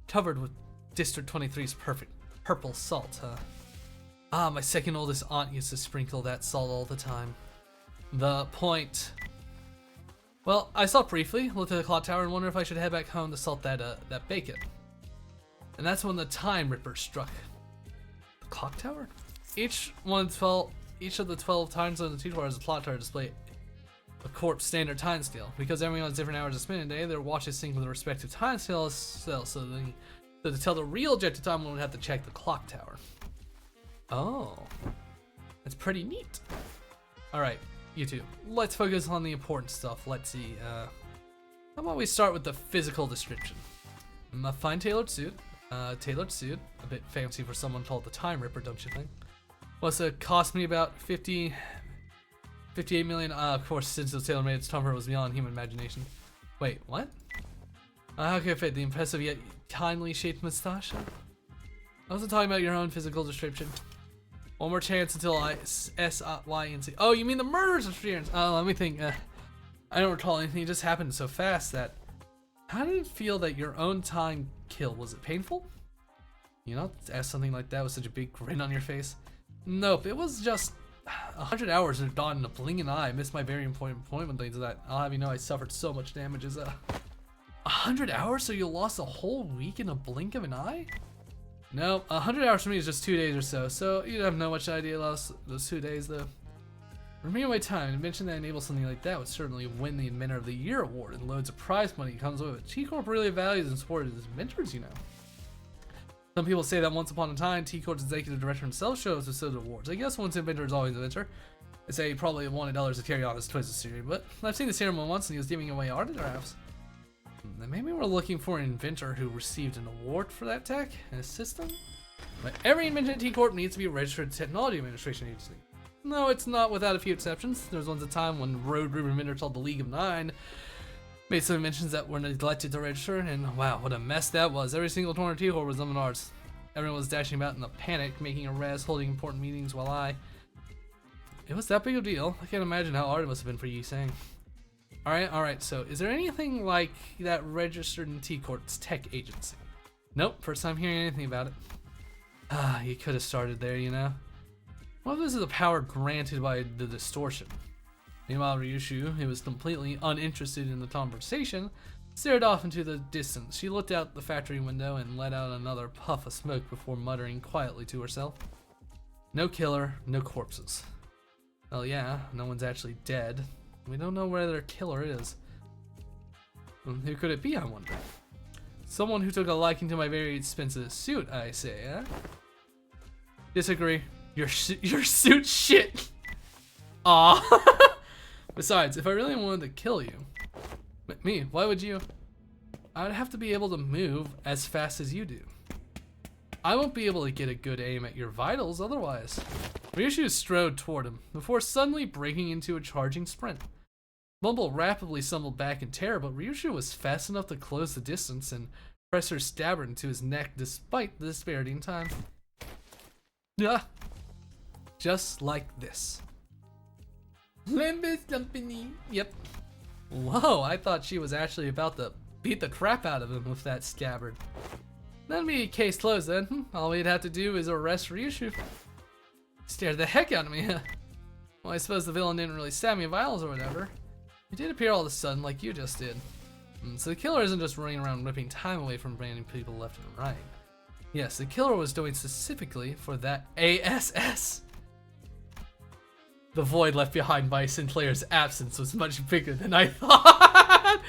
covered with District 23's perfect purple salt. My second oldest aunt used to sprinkle that salt all the time. The point. Well, I stopped briefly, looked at the clock tower, and wondered if I should head back home to salt that bacon. And that's when the Time Ripper struck. The clock tower? Each of the 12 time zones in the T-Tower has a clock tower display a corpse standard time scale. Because everyone has different hours to spend a day, their watches sync with the respective time scales, so to tell the real objective time, one would have to check the clock tower. Oh, that's pretty neat. All right, you two, let's focus on the important stuff. Let's see, how about we start with the physical description? A fine tailored suit, a bit fancy for someone called the Time Ripper, don't you think? What's it cost me about 58 million? Of course, since it was tailor-made, its Time Ripper was beyond human imagination. Wait, what? How can I fit the impressive yet kindly shaped mustache? I wasn't talking about your own physical description. One more chance until S-Y-N-C. Oh, you mean the murderous experience? Let me think. I don't recall anything. It just happened so fast that... How did it feel that your own time kill? Was it painful? You know, to ask something like that with such a big grin on your face? Nope, it was just 100 hours are gone in a blink of an eye. I missed my very important point when things like that. I'll have you know I suffered so much damage as 100 hours, so you lost a whole week in a blink of an eye? No, 100 hours for me is just 2 days or so you have no much idea lost those 2 days though. Remaining my time, an invention that enables something like that would certainly win the Inventor of the Year award, and loads of prize money comes with it. T-Corp really values and supports its inventors, you know. Some people say that once upon a time, T-Corp's executive director himself shows us those awards. I guess once inventor is always an inventor. They say he probably wanted others to carry on his twisted theory, but I've seen the ceremony once and he was giving away autographs. Then maybe we're looking for an inventor who received an award for that tech and a system? But every invention at T-Corp needs to be registered Technology Administration Agency. No, it's not without a few exceptions. There was once a time when road group inventor called the League of Nine made some inventions that were neglected to register, and wow, what a mess that was. Every single corner of T-Corp was on ours. Everyone was dashing about in a panic, making arrests, holding important meetings while It was that big of a deal. I can't imagine how hard it must have been for you saying. Alright, so is there anything like that registered in T-Corp's tech agency? Nope, first time hearing anything about it. You could have started there, you know? What if this is a power granted by the distortion? Meanwhile, Ryushu, who was completely uninterested in the conversation, stared off into the distance. She looked out the factory window and let out another puff of smoke before muttering quietly to herself. No killer, no corpses. Well, yeah, no one's actually dead. We don't know where their killer is. Who could it be, I wonder? Someone who took a liking to my very expensive suit, I say, eh? Disagree. Your suit shit! Aw. Besides, if I really wanted to kill you... Me, why would you? I'd have to be able to move as fast as you do. I won't be able to get a good aim at your vitals otherwise. Ryushu strode toward him, before suddenly breaking into a charging sprint. Bumble rapidly stumbled back in terror, but Ryushu was fast enough to close the distance and press her stabber into his neck despite the disparity in time. Yeah. Just like this. Limbus company. Yep. Whoa, I thought she was actually about to beat the crap out of him with that scabbard. That'd be case closed then. All we'd have to do is arrest Ryushu. Scared the heck out of me. Well, I suppose the villain didn't really stab me with vials or whatever. He did appear all of a sudden like you just did. So the killer isn't just running around ripping time away from branding people left and right. Yes, the killer was doing specifically for that ASS. The void left behind by Sinclair's absence was much bigger than I thought.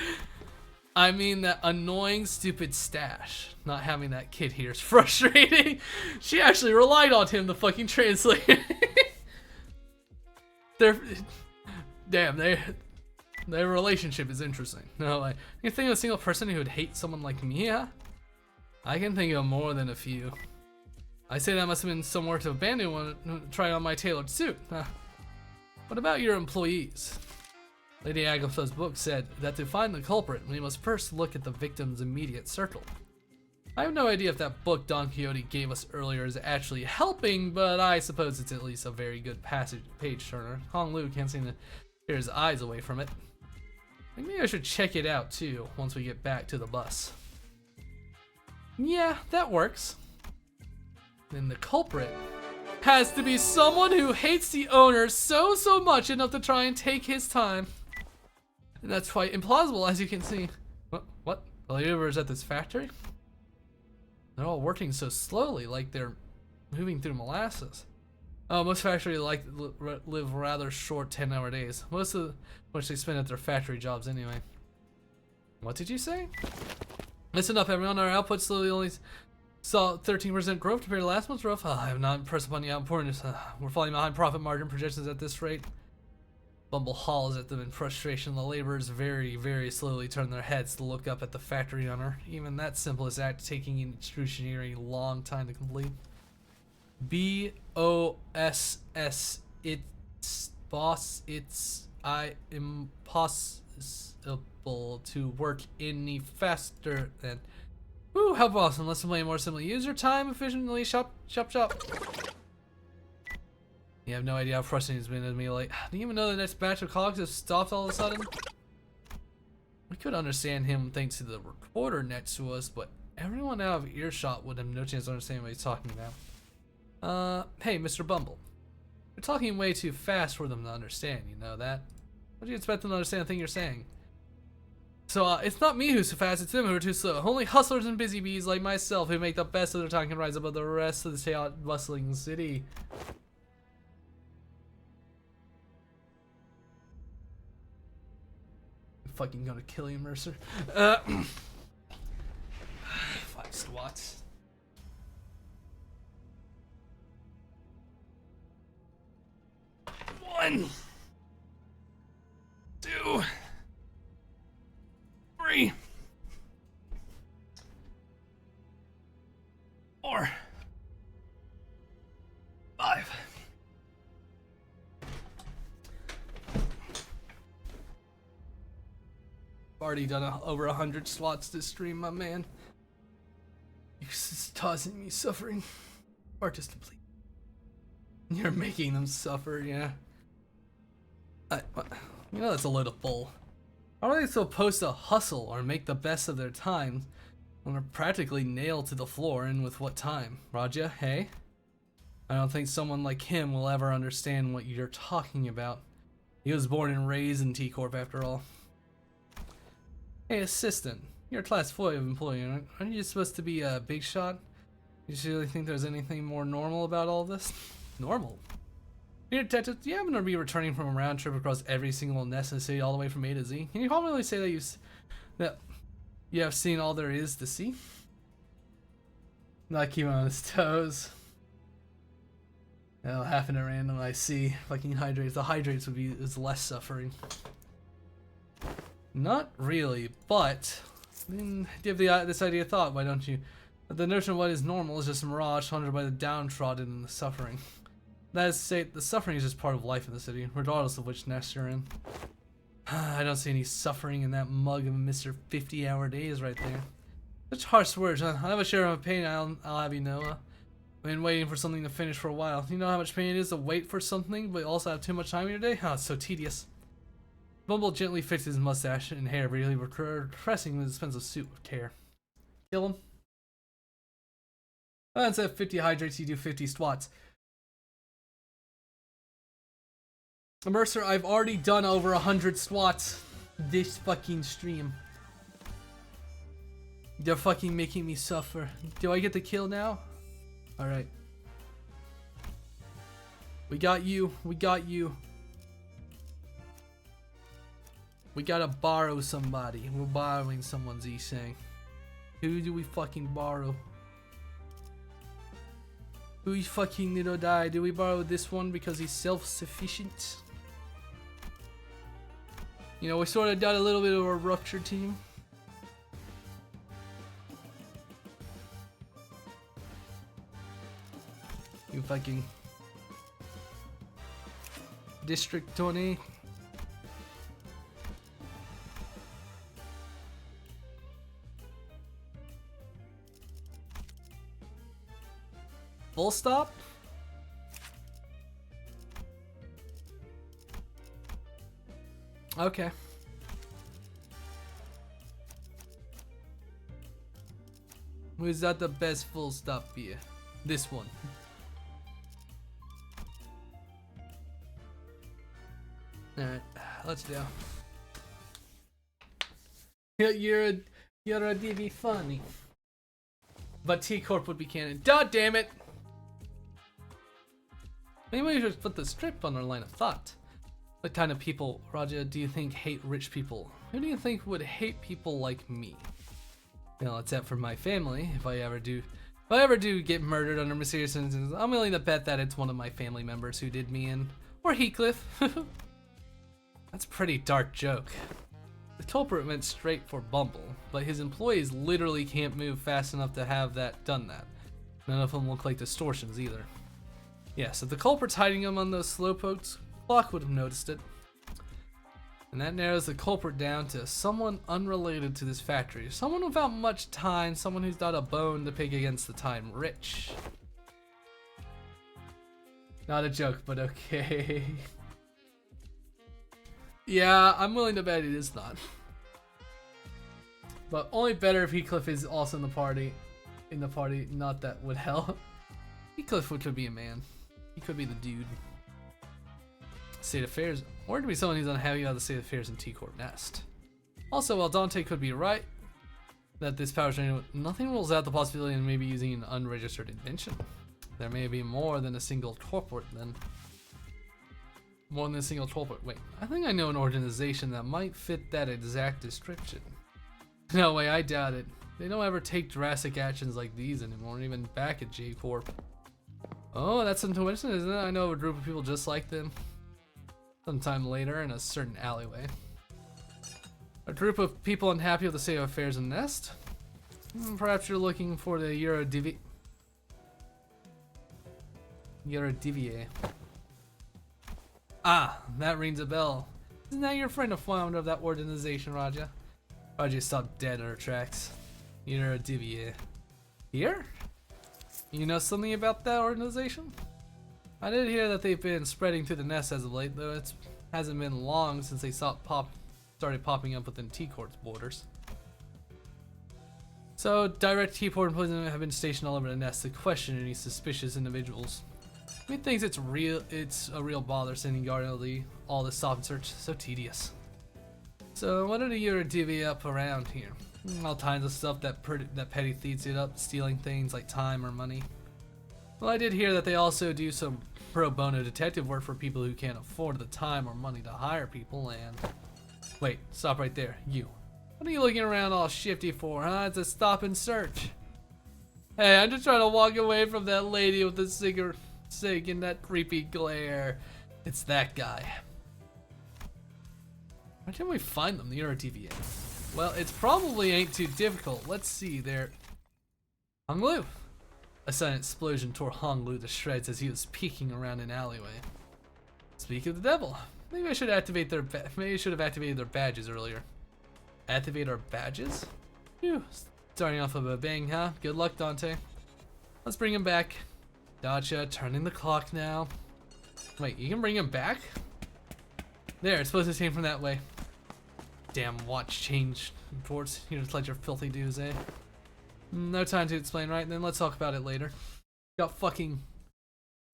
I mean, that annoying, stupid stash. Not having that kid here is frustrating. She actually relied on him to fucking translate. Their relationship is interesting. No, like, you think of a single person who would hate someone like me? Yeah? I can think of more than a few. I say that must have been somewhere to abandon one, try on my tailored suit. What about your employees? Lady Agatha's book said that to find the culprit, we must first look at the victim's immediate circle. I have no idea if that book Don Quixote gave us earlier is actually helping, but I suppose it's at least a very good page turner. Hong Lu can't seem to tear his eyes away from it. Maybe I should check it out too, once we get back to the bus. Yeah, that works. Then the culprit has to be someone who hates the owner so much enough to try and take his time. And that's quite implausible, as you can see. What? The laborers at this factory? They're all working so slowly, like they're moving through molasses. Oh, most factories live rather short 10-hour days. Most of which they spend at their factory jobs anyway. What did you say? Listen up, everyone. Our output slowly only saw 13% growth compared to last month's growth. I have not impressed upon the importance. We're falling behind profit margin projections at this rate. Bumble hauls at them in frustration. The laborers very slowly turn their heads to look up at the factory owner. Even that simplest act taking an excruciatingly long time to complete. BOSS. It's boss. It's impossible to work any faster than. Ooh, how awesome. Let's play more simply. Use your time efficiently. Shop. You have no idea how frustrating it's been to me. Like, do you even know the next batch of cogs has stopped all of a sudden? We could understand him thanks to the recorder next to us, but everyone out of earshot would have no chance to understand what he's talking about. Hey, Mr. Bumble. You're talking way too fast for them to understand, you know that? What do you expect them to understand the thing you're saying? So, it's not me who's too fast, it's them who are too slow. Only hustlers and busy bees like myself who make the best of their time can rise above the rest of the chaotic, bustling city. I'm fucking gonna kill you, Mercer. 5 squats. One, 2, 3, 4, 5. Already done over 100 slots this stream, my man. It's causing me suffering. Or just to please. You're making them suffer, yeah. You know that's a load of bull. How are they supposed to hustle or make the best of their time when they're practically nailed to the floor, and with what time? Raja, hey? I don't think someone like him will ever understand what you're talking about. He was born and raised in T-Corp after all. Hey, assistant. You're a class 5 employee, aren't you supposed to be a big shot? You really think there's anything more normal about all this? Normal? Here, detective, do you happen to be returning from a round trip across every single nest in the city all the way from A to Z? Can you probably say that you have seen all there is to see? Not keep him on his toes. That'll happen at random, I see. Fucking hydrates. The hydrates is less suffering. Not really, but then give this idea a thought, why don't you? The notion of what is normal is just a mirage haunted by the downtrodden and the suffering. That is to say, the suffering is just part of life in the city, regardless of which nest you're in. I don't see any suffering in that mug of Mr. 50-hour days right there. Such harsh words, huh? I have a share of pain, I'll have you know. I've been waiting for something to finish for a while. You know how much pain it is to wait for something, but also have too much time in your day? Oh, it's so tedious. Bumble gently fixed his mustache and hair, really pressing the expensive suit with care. Kill him. Oh, instead of 50 hydrates, you do 50 squats. Mercer, I've already done over 100 squats this fucking stream. They're fucking making me suffer. Do I get the kill now? Alright. We got you. We got you. We gotta borrow somebody. We're borrowing someone's saying. Who do we fucking borrow? Who fucking little die? Do we borrow this one because he's self-sufficient? You know, we sort of got a little bit of a rupture team. You fucking District 20. Full stop? Okay. Was that the best full stop beer? This one. Alright, let's do. You're a DV funny. But T Corp would be canon. God damn it! Maybe we should put the strip on our line of thought. What kind of people, Raja, do you think hate rich people? Who do you think would hate people like me? Well, except for my family. If I ever do get murdered under mysterious circumstances, I'm willing to bet that it's one of my family members who did me in. Or Heathcliff. That's a pretty dark joke. The culprit went straight for Bumble, but his employees literally can't move fast enough to have done that. None of them look like distortions either. Yes, if the culprit's hiding them on those slowpokes, Clock would have noticed it. And that narrows the culprit down to someone unrelated to this factory. Someone without much time, someone who's got a bone to pick against the time rich. Not a joke, but okay. Yeah, I'm willing to bet it is not. But only better if Heathcliff is also in the party. Not that would help. Heathcliff could be a man. He could be the dude. State affairs, or to be someone who's unhappy about the state affairs in T-Corp Nest. Also, while Dante could be right that this power strain, nothing rules out the possibility of maybe using an unregistered invention. There may be more than a single corporate then. More than a single corporate. Wait, I think I know an organization that might fit that exact description. No way, I doubt it. They don't ever take drastic actions like these anymore, even back at J-Corp. Oh, that's some coincidence, isn't it? I know a group of people just like them. Sometime later in a certain alleyway. A group of people unhappy with the state of affairs in Nest? Perhaps you're looking for the Eurodivier. Ah, that rings a bell. Isn't that your friend, a founder of that organization, Raja? Raja stopped dead in her tracks. Eurodivier. Here? You know something about that organization? I did hear that they've been spreading through the Nest as of late, though it hasn't been long since they started popping up within T-Corp's borders. So, direct T-Port employees have been stationed all over the Nest to question any suspicious individuals. We think it's a real bother sending Guardian all this stop and search. So tedious. So, what are the Eurodivier up around here? All kinds of stuff that petty thieves get up, stealing things like time or money. Well, I did hear that they also do some pro bono detective work for people who can't afford the time or money to hire people, and... Wait, stop right there, you. What are you looking around all shifty for, huh? It's a stop and search. Hey, I'm just trying to walk away from that lady with the cigarette cig and that creepy glare. It's that guy. Why can't we find them, the Eurodivier? Well, it probably ain't too difficult. Let's see, there. Hung Lu. A sudden explosion tore Hong Lu to shreds as he was peeking around an alleyway. Speak of the devil. Maybe I should activate their maybe I should have activated their badges earlier. Activate our badges? Phew. Starting off with a bang, huh? Good luck, Dante. Let's bring him back. Gotcha, turning the clock now. Wait, you can bring him back? There, it's supposed to change from that way. Damn watch change reports. You just let your filthy dues, eh? No time to explain, right? Then let's talk about it later. Got fucking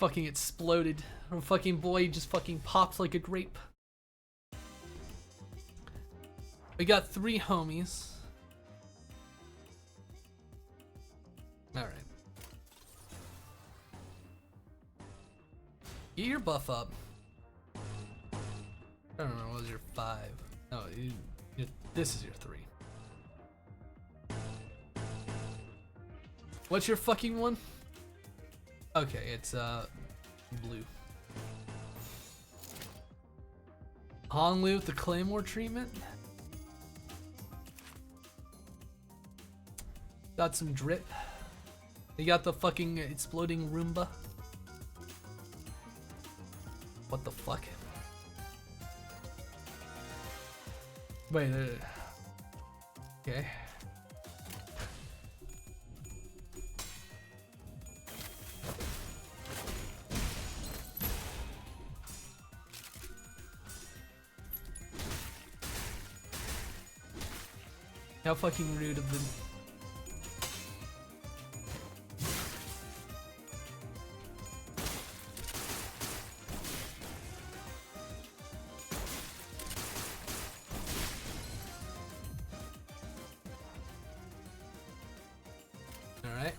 exploded. Or fucking boy just fucking pops like a grape. We got 3 homies. Alright. Get your buff up. I don't know, what was your 5? No, this is your 3. What's your fucking one? Okay, it's blue. Honglu with the Claymore treatment. Got some drip. They got the fucking exploding Roomba. What the fuck? Wait, okay. How fucking rude of them. Alright.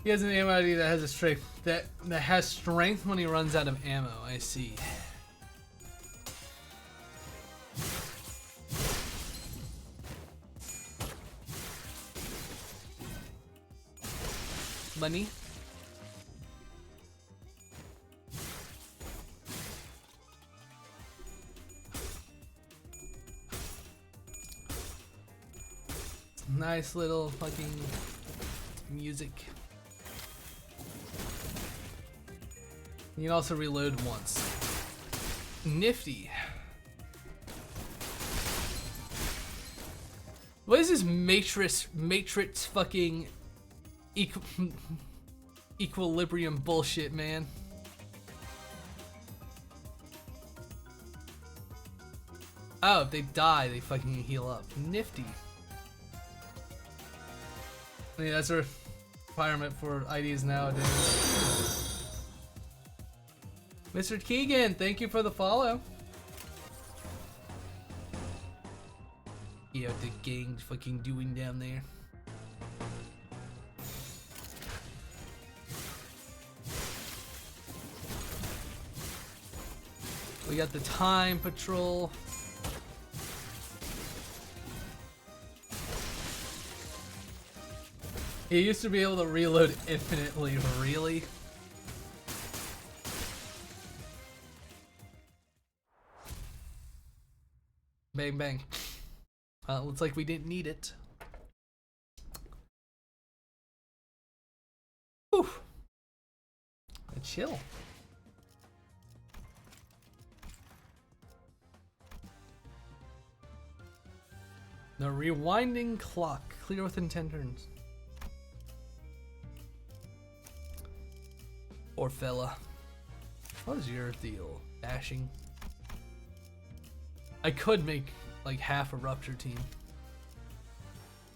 He has an ammo ID that has a strength that has strength when he runs out of ammo. I see. Money. Nice little fucking music. You can also reload once. Nifty. What is this matrix fucking equilibrium bullshit, man? Oh, if they die, they fucking heal up. Nifty. I mean, that's a requirement for IDs nowadays. Mr. Keegan, thank you for the follow. Yeah, what the gang's fucking doing down there. We got the time patrol. You used to be able to reload infinitely, really? Bang bang. Looks like we didn't need it. Whew. Chill. The rewinding clock. Clear within 10 turns. Poor fella. What was your deal? Dashing? I could make like half a rupture team.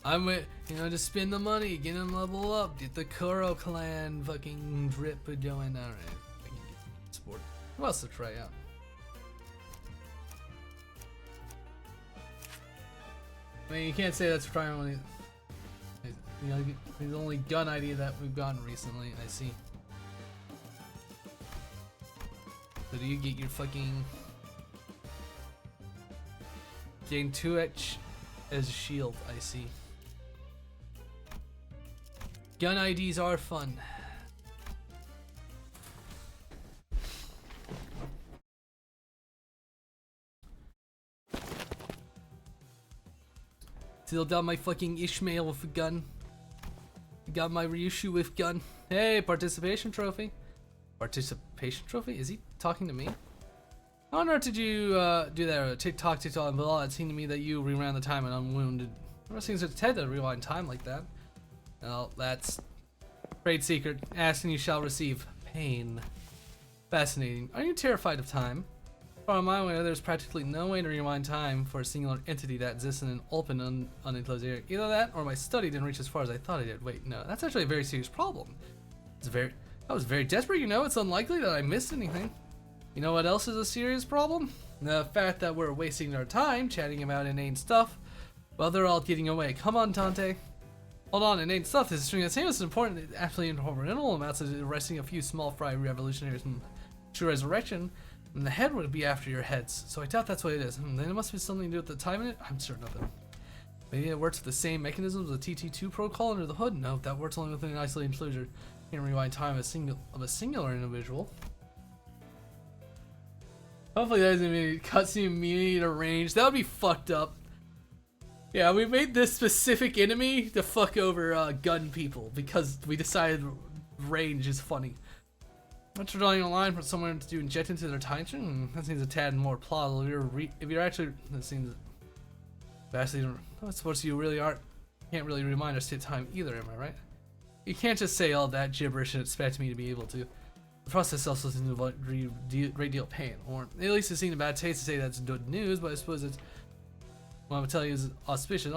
I'm with, you know, just spend the money, get them level up, get the Kuro clan fucking drip going. Alright, I can get sport. What else to try out? I mean, you can't say that's probably the only gun idea that we've gotten recently. I see. So do you get your fucking gain 2H as a shield? I see. Gun IDs are fun. Still got my fucking Ishmael with a gun. Got my Ryushu with gun. Hey, participation trophy. Participation trophy? Is he talking to me? How on earth did you do that? TikTok, and blah. It seemed to me that you rewound the time and unwounded. Never seen such Ted to rewind time like that. Well, that's trade secret. Ask and you shall receive. Pain. Fascinating. Are you terrified of time? Far my way, there's practically no way to rewind time for a singular entity that exists in an open, unenclosed area. Either that, or my study didn't reach as far as I thought it did. Wait, no, that's actually a very serious problem. I was very desperate, you know. It's unlikely that I missed anything. You know what else is a serious problem? The fact that we're wasting our time chatting about inane stuff while they're all getting away. Come on, Dante. Hold on, inane stuff. This is the same as important. It actually inordinate amounts of arresting a few small fry revolutionaries from true resurrection. And the head would be after your heads, so I doubt that's what it is. Then it must be something to do with the time in it? I'm certain of it. Maybe it works with the same mechanisms of the TT2 protocol under the hood? No, that works only within an isolated enclosure. You can rewind time of a singular individual. Hopefully that doesn't mean cutscene immunity to range. That would be fucked up. Yeah, we made this specific enemy to fuck over gun people because we decided range is funny. Once you're drawing a line for someone to inject into their time, that seems a tad more plausible. If you're actually, that seems vastly. I suppose you really aren't. Can't really remind us to time either, am I right? You can't just say all that gibberish and expect me to be able to. The process also seems to a great deal of pain, or at least it seems a bad taste to say that's good news. But I suppose it's what I'm gonna tell you is auspicious.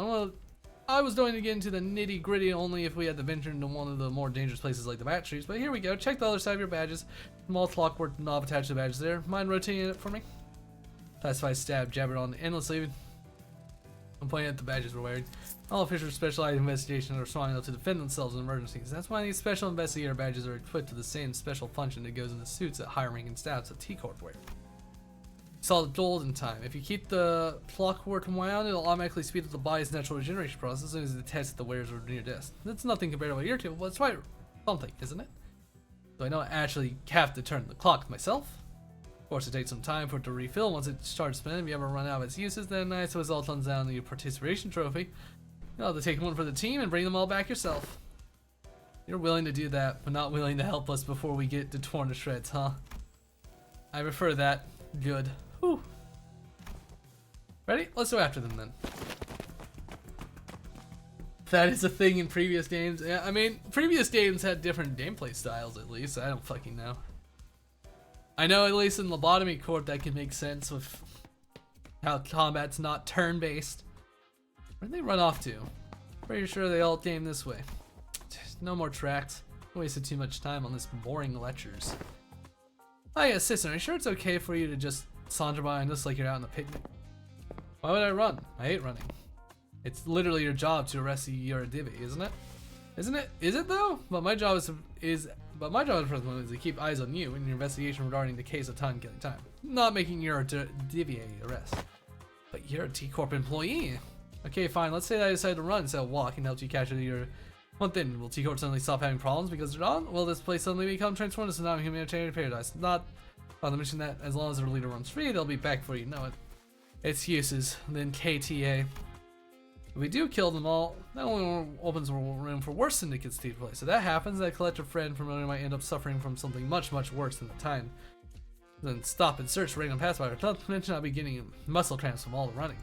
I was going to get into the nitty gritty only if we had to venture into one of the more dangerous places like the batteries, but here we go. Check the other side of your badges. Small clockwork knob attached to the badges there. Mind rotating it for me? Classified stab jabbered on endlessly. I'm pointing at the badges we're wearing. All officials specialized in investigation are strong enough to defend themselves in emergencies. That's why these special investigator badges are equipped with the same special function that goes in the suits that higher ranking staffs at T-Corp wear. Solid gold in time. If you keep the clockwork wound, it'll automatically speed up the body's natural regeneration process as soon as it detects that the wearers are near death. That's nothing compared to what you're doing. Well, it's quite something, isn't it? So I don't actually have to turn the clock myself. Of course, it takes some time for it to refill. Once it starts spinning, if you ever run out of its uses, then I suppose it all comes down to your participation trophy. You'll have to take one for the team and bring them all back yourself. You're willing to do that, but not willing to help us before we get torn to shreds, huh? I prefer that. Good. Whew. Ready? Let's go after them then. That is a thing in previous games. Yeah, I mean, previous games had different gameplay styles at least. I don't fucking know. I know at least in Lobotomy Corp that can make sense with how combat's not turn-based. Where'd they run off to? Pretty sure they all came this way. No more tracks. I wasted too much time on this boring lectures. Oh yeah, assistant, are you sure it's okay for you to just saunter by and just like you're out on a picnic? Why would I run? I hate running. It's literally your job to arrest your divvy, isn't it? Isn't it? Is it though? But my job is to keep eyes on you in your investigation regarding the case of time-killing time. Not making your divvy arrest. But you're a T-Corp employee. Okay, fine. Let's say that I decide to run instead of walk and help you capture your. One thing, will T-Corp suddenly stop having problems because they're on? Will this place suddenly become transformed into a non-humanitarian paradise? Not on the mission that as long as their leader runs free, they'll be back for you. No, excuses. Then KTA. If we do kill them all, that only opens room for worse syndicates to take place. So that happens, that collective friend familiar might end up suffering from something much, much worse than the time. Then stop and search for random pathfinders. Not to mention I'll be getting muscle cramps from all the running.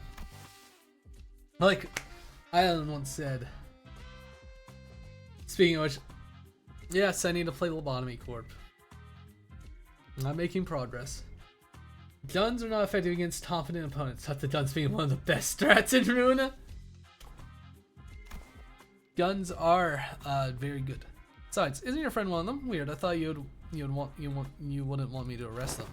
Like Island once said. Speaking of which, yes, I need to play Lobotomy Corp. I'm making progress. Guns are not effective against confident opponents, with the guns being one of the best strats in Ruina. Guns are very good. Besides, isn't your friend one of them? Weird. I thought you wouldn't want me to arrest them.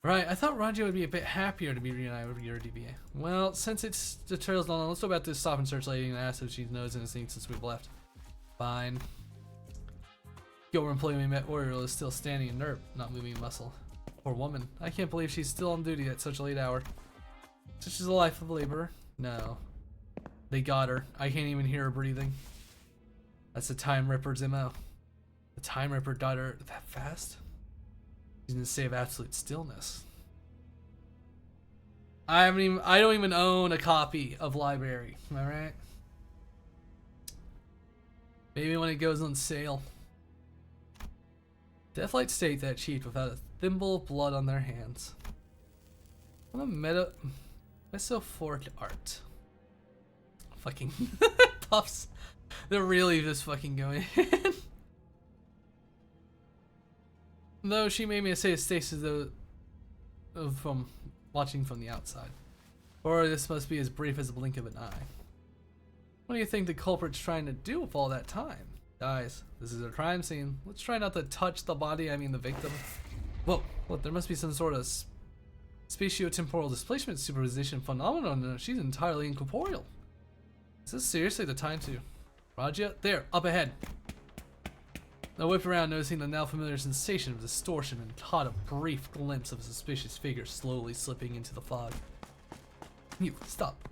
Right. I thought Roger would be a bit happier to be reunited with your DBA. Well, since it's the trail's not on, let's go back to the stop and search lady and ask if she knows anything since we've left. Fine. Your employee we met Oriole is still standing inert, not moving a muscle. Poor woman. I can't believe she's still on duty at such a late hour. Such is the life of a laborer. No. They got her. I can't even hear her breathing. That's the Time Ripper's MO. The Time Ripper got her that fast? She's gonna save absolute stillness. I don't even own a copy of Library. Am I right? Maybe when it goes on sale. Deathlight state that cheat without a thimble of blood on their hands. I'm a mesophoric art. Fucking puffs. They're really just fucking going in. Though she made me say stasis though from watching from the outside. Or this must be as brief as a blink of an eye. What do you think the culprit's trying to do with all that time? Guys, this is a crime scene. Let's try not to touch the body, I mean the victim. Whoa, look, there must be some sort of spatiotemporal displacement superposition phenomenon. She's entirely incorporeal. Is this seriously the time to... Raja? There, up ahead. I whip around, noticing the now familiar sensation of distortion, and caught a brief glimpse of a suspicious figure slowly slipping into the fog. You, stop.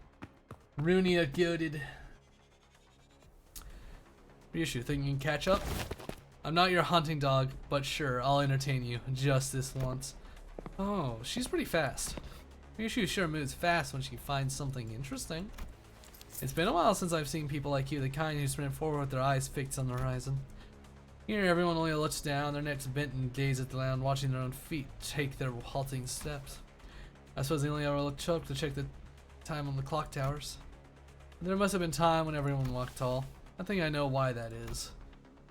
Rooney goaded. Ryushu, think you can catch up? I'm not your hunting dog, but sure, I'll entertain you just this once. Oh, she's pretty fast. Ryushu sure moves fast when she finds something interesting. It's been a while since I've seen people like you, the kind who sprint forward with their eyes fixed on the horizon. Here, everyone only looks down, their necks bent and gaze at the ground, watching their own feet take their halting steps. I suppose they only ever look choked to check the time on the clock towers. There must have been time when everyone walked tall. I think I know why that is.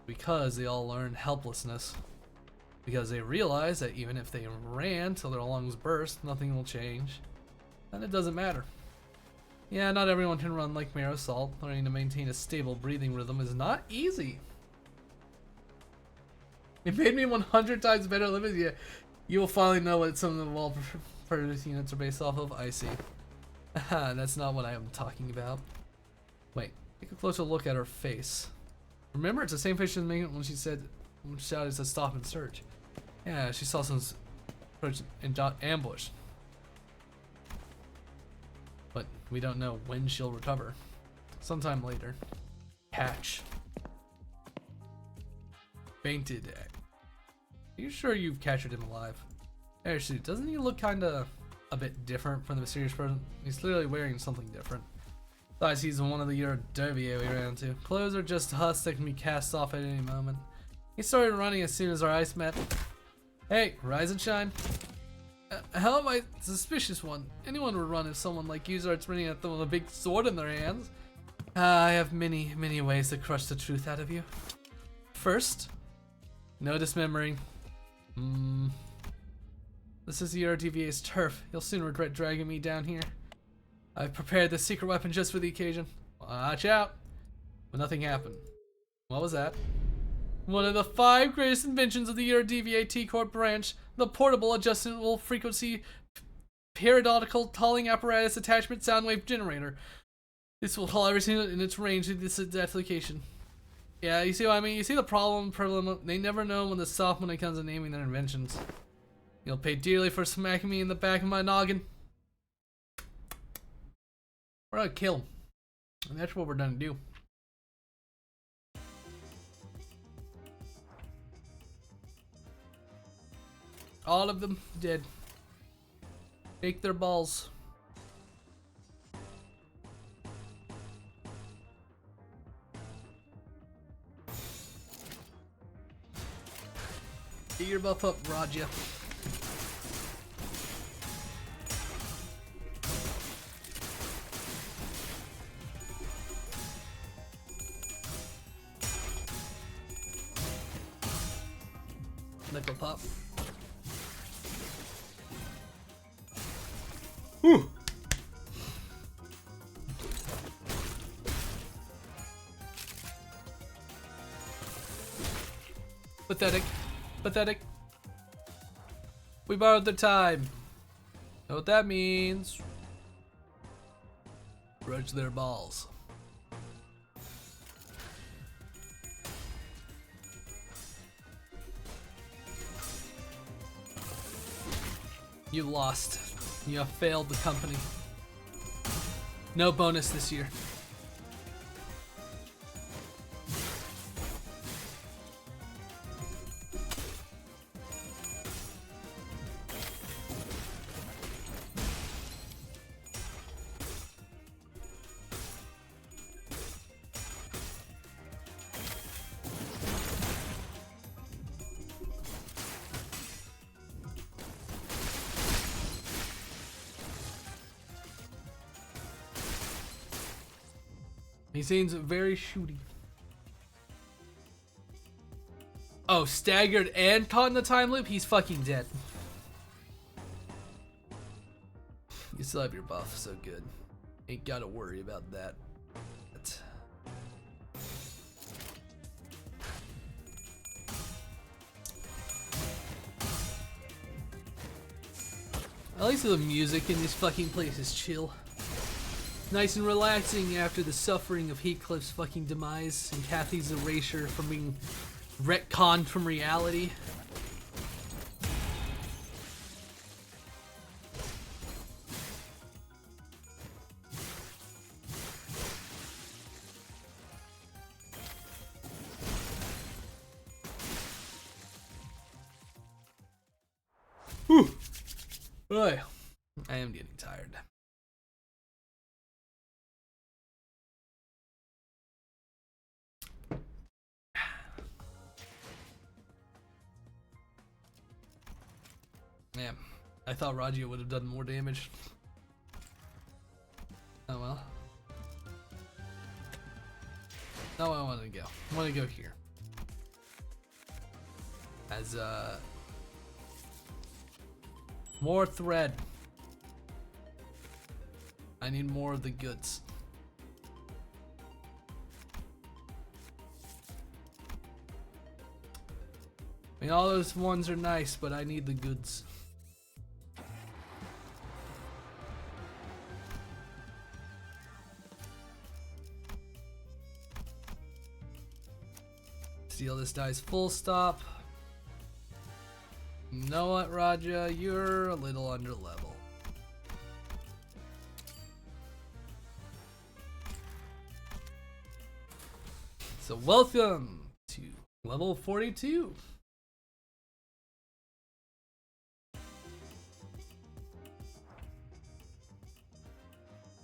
Because they all learn helplessness. Because they realize that even if they ran till their lungs burst, nothing will change. And it doesn't matter. Yeah, not everyone can run like Marisol. Learning to maintain a stable breathing rhythm is not easy. It made me 100 times better, Limbus. Yeah, you will finally know what some of the wall predators units are based off of. I see. That's not what I am talking about. Wait, take a closer look at her face. Remember, it's the same face she was making when she shouted to stop and search. Yeah, she saw some approach and ambush. But we don't know when she'll recover. Sometime later. Catch. Fainted. Are you sure you've captured him alive? Actually, doesn't he look kinda a bit different from the mysterious person? He's clearly wearing something different. Besides, he's one of the Eurodovia we ran into. Clothes are just husks that can be cast off at any moment. He started running as soon as our eyes met. Hey, rise and shine. How am I suspicious one? Anyone would run if someone like you starts running at them with a big sword in their hands. I have many, many ways to crush the truth out of you. First, no dismembering. This is the RDVA's turf. You'll soon regret dragging me down here. I've prepared the secret weapon just for the occasion. Watch out. But nothing happened. What was that? One of the 5 greatest inventions of the RDVA T-Corp branch, the portable adjustable frequency periodical tolling apparatus attachment sound wave generator. This will haul everything in its range to this application. Yeah, you see what I mean? You see the problem? They never know when to stop when it comes to naming their inventions. You'll pay dearly for smacking me in the back of my noggin. We're gonna kill him. And that's what we're gonna do. All of them dead. Take their balls. Get your buff up, Raja. Nickel pop. Whew. Pathetic. Pathetic. We borrowed the time. Know what that means? Grudge their balls. You lost. You have failed the company. No bonus this year. He seems very shooty. Oh, staggered and caught in the time loop? He's fucking dead. You still have your buff, so good. Ain't gotta worry about that. At least the music in this fucking place is chill. Nice and relaxing after the suffering of Heathcliff's fucking demise and Kathy's erasure from being retconned from reality. Whew. Boy, I am getting tired. Man, I thought Raja would have done more damage. Oh well. No, I want to go. I want to go here. As more thread. I need more of the goods. I mean, all those ones are nice, but I need the goods. Steal this dice full stop. You know what, Raja? You're a little under level. So welcome to level 42.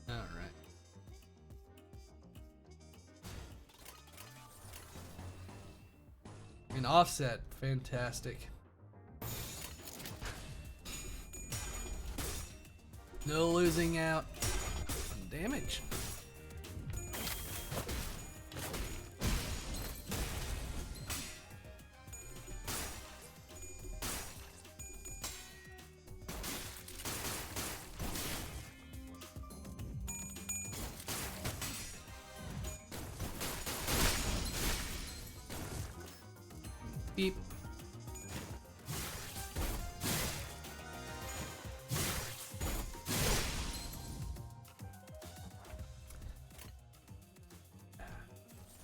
All right. An offset, fantastic. No losing out on damage. Beep.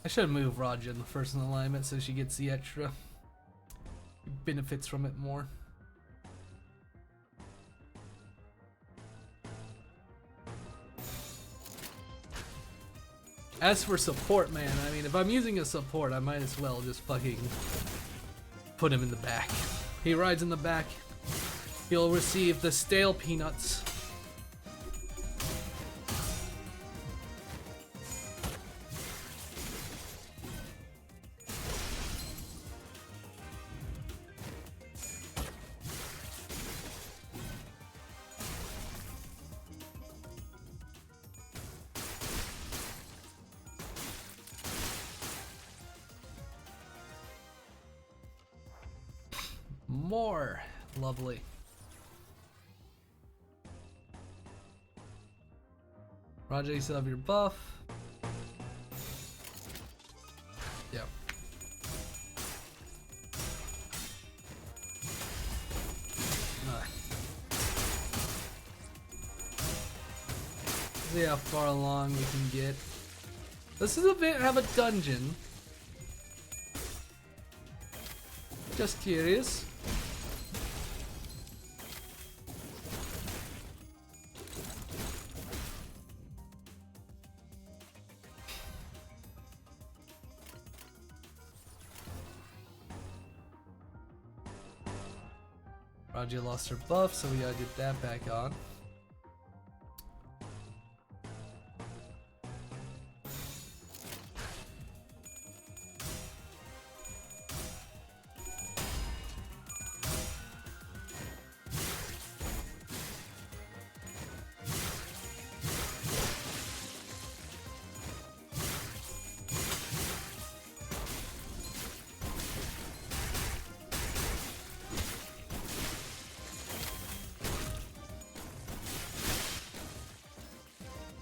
I should move Raja in the first alignment so she gets the extra benefits from it more. As for support, man, I mean, if I'm using a support, I might as well just fucking put him in the back. He rides in the back. He'll receive the stale peanuts. More. Lovely. Raja, you still have your buff. Yep. See how far along we can get. This is a bit have a dungeon. Just curious. Raja lost her buff, so we gotta get that back on.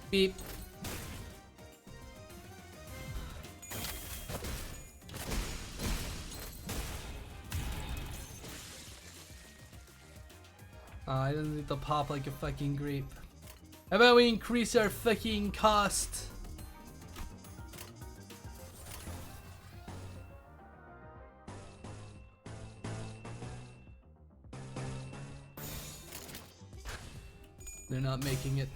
Beep. I didn't need to pop like a fucking grape. How about we increase our fucking cost? They're not making it.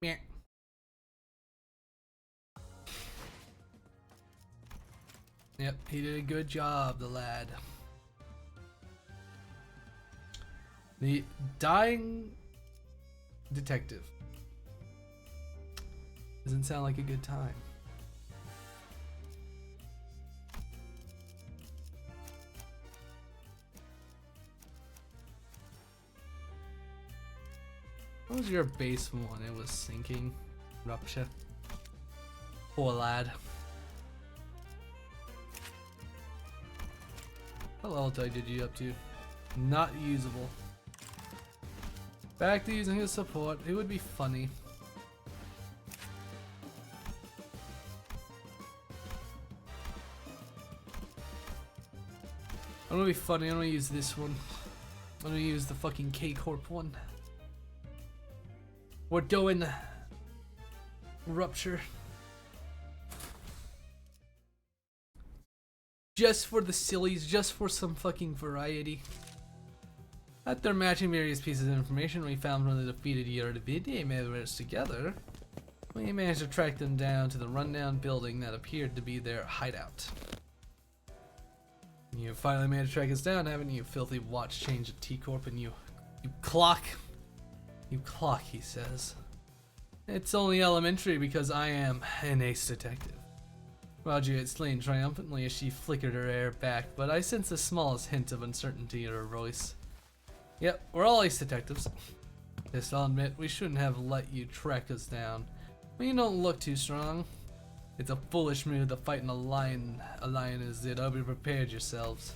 Meh. Yep, he did a good job, the lad. The dying detective. Doesn't sound like a good time. What was your base one? It was sinking. Rupture. Poor lad. What level did you up to? Not usable. Back to using his support. It would be funny. I'm gonna be funny. I'm gonna use this one. I'm gonna use the fucking K-Corp one. We're doing Rupture. Just for the sillies, just for some fucking variety. After matching various pieces of information we found from the defeated video members together, we managed to track them down to the rundown building that appeared to be their hideout. You finally managed to track us down, haven't you, filthy watch change at T-Corp, and you clock. You clock, he says. It's only elementary because I am an ace detective. Roger exclaimed triumphantly as she flickered her hair back, but I sensed the smallest hint of uncertainty in her voice. Yep, we're all ace detectives. Yes, I'll admit, we shouldn't have let you track us down. But you don't look too strong. It's a foolish move to fight a lioness did. I hope you prepared yourselves.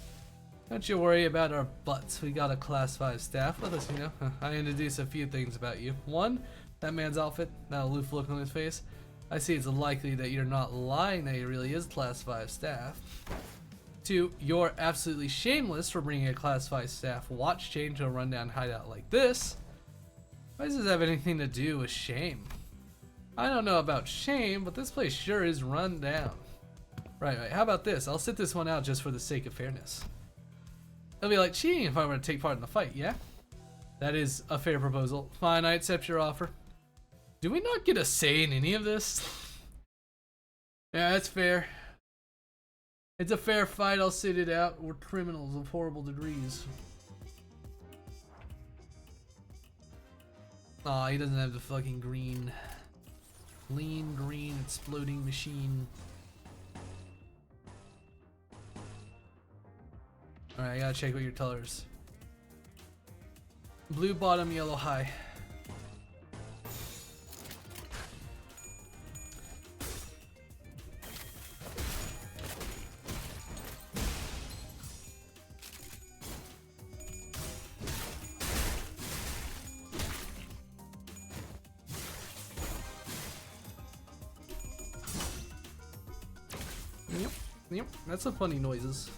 Don't you worry about our butts. We got a class 5 staff with us, you know. I introduced a few things about you. One, that man's outfit, that aloof look on his face. I see it's likely that you're not lying that he really is class 5 staff. 2, you're absolutely shameless for bringing a class 5 staff watch chain to a rundown hideout like this. Why does this have anything to do with shame? I don't know about shame, but this place sure is run down. Right, how about this? I'll sit this one out just for the sake of fairness. It'll be like cheating if I were to take part in the fight, yeah? That is a fair proposal. Fine, I accept your offer. Do we not get a say in any of this? Yeah, that's fair. It's a fair fight, I'll sit it out. We're criminals of horrible degrees. Aw, he doesn't have the fucking green. Lean, green, exploding machine. Alright, I gotta check what your colors. Blue bottom, yellow high. Yep, that's some funny noises.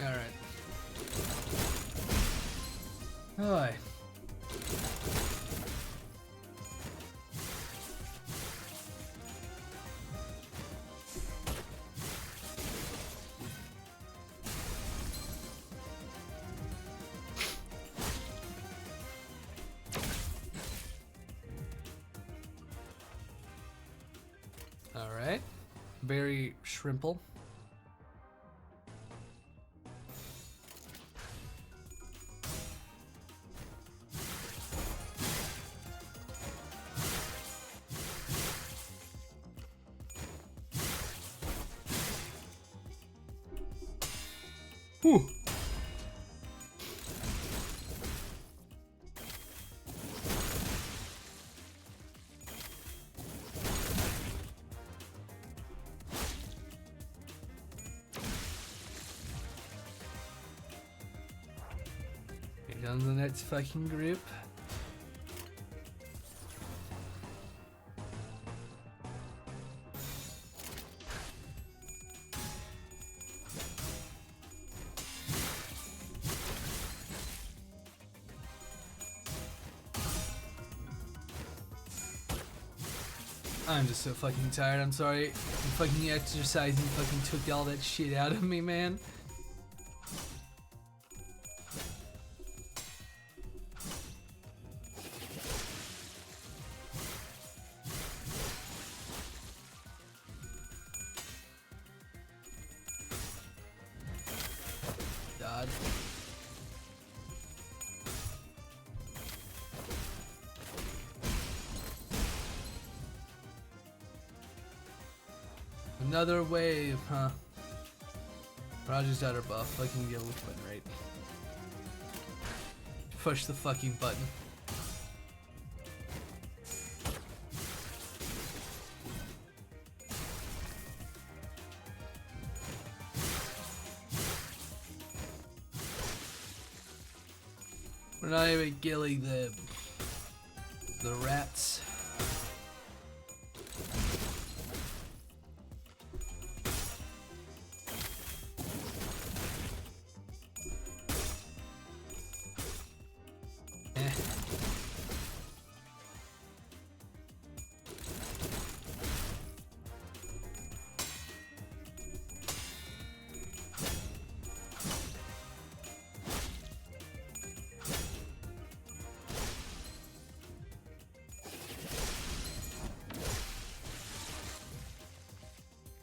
Alright. Alright. Very shrimple. Whew. Here comes the next fucking group. I'm just so fucking tired. I'm sorry. The fucking exercising fucking took all that shit out of me, man. God. Another wave, huh? Roger's out her buff. I can get a which button right. Push the fucking button. We're not even killing the rats.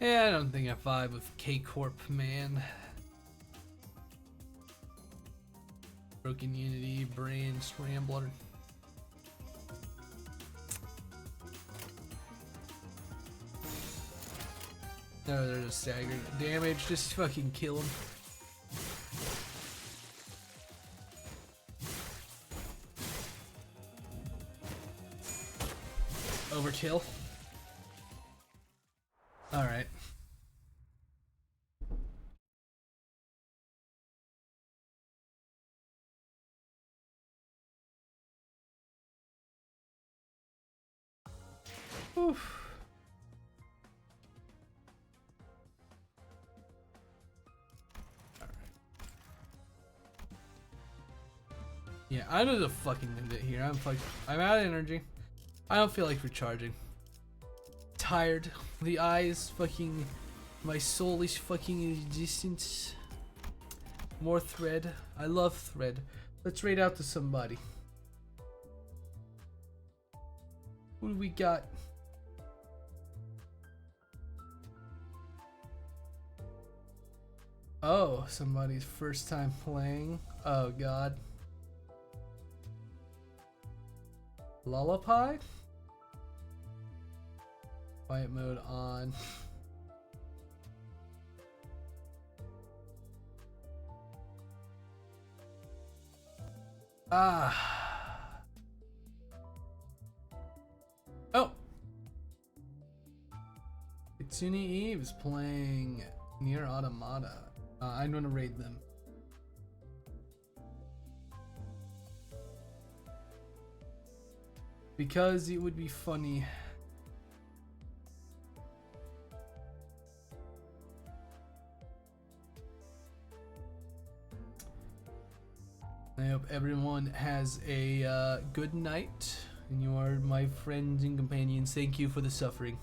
Yeah, I don't think I vibe with K-Corp, man. Broken Unity, Brain, Scrambler. No, they're just staggered. Damage, just fucking kill them. Overkill. Alright. Oof. Yeah, I'm just a fucking ninja here. I'm out of energy. I don't feel like recharging. Tired. The eyes fucking. My soul is fucking existence. More thread. I love thread. Let's raid out to somebody. Who do we got? Oh, somebody's first time playing. Oh god. Lullaby? Quiet mode on. Ah. Oh. Kitsune Eve is playing Near Automata. I'm gonna raid them. Because it would be funny. I hope everyone has a good night, and you are my friends and companions. Thank you for the suffering.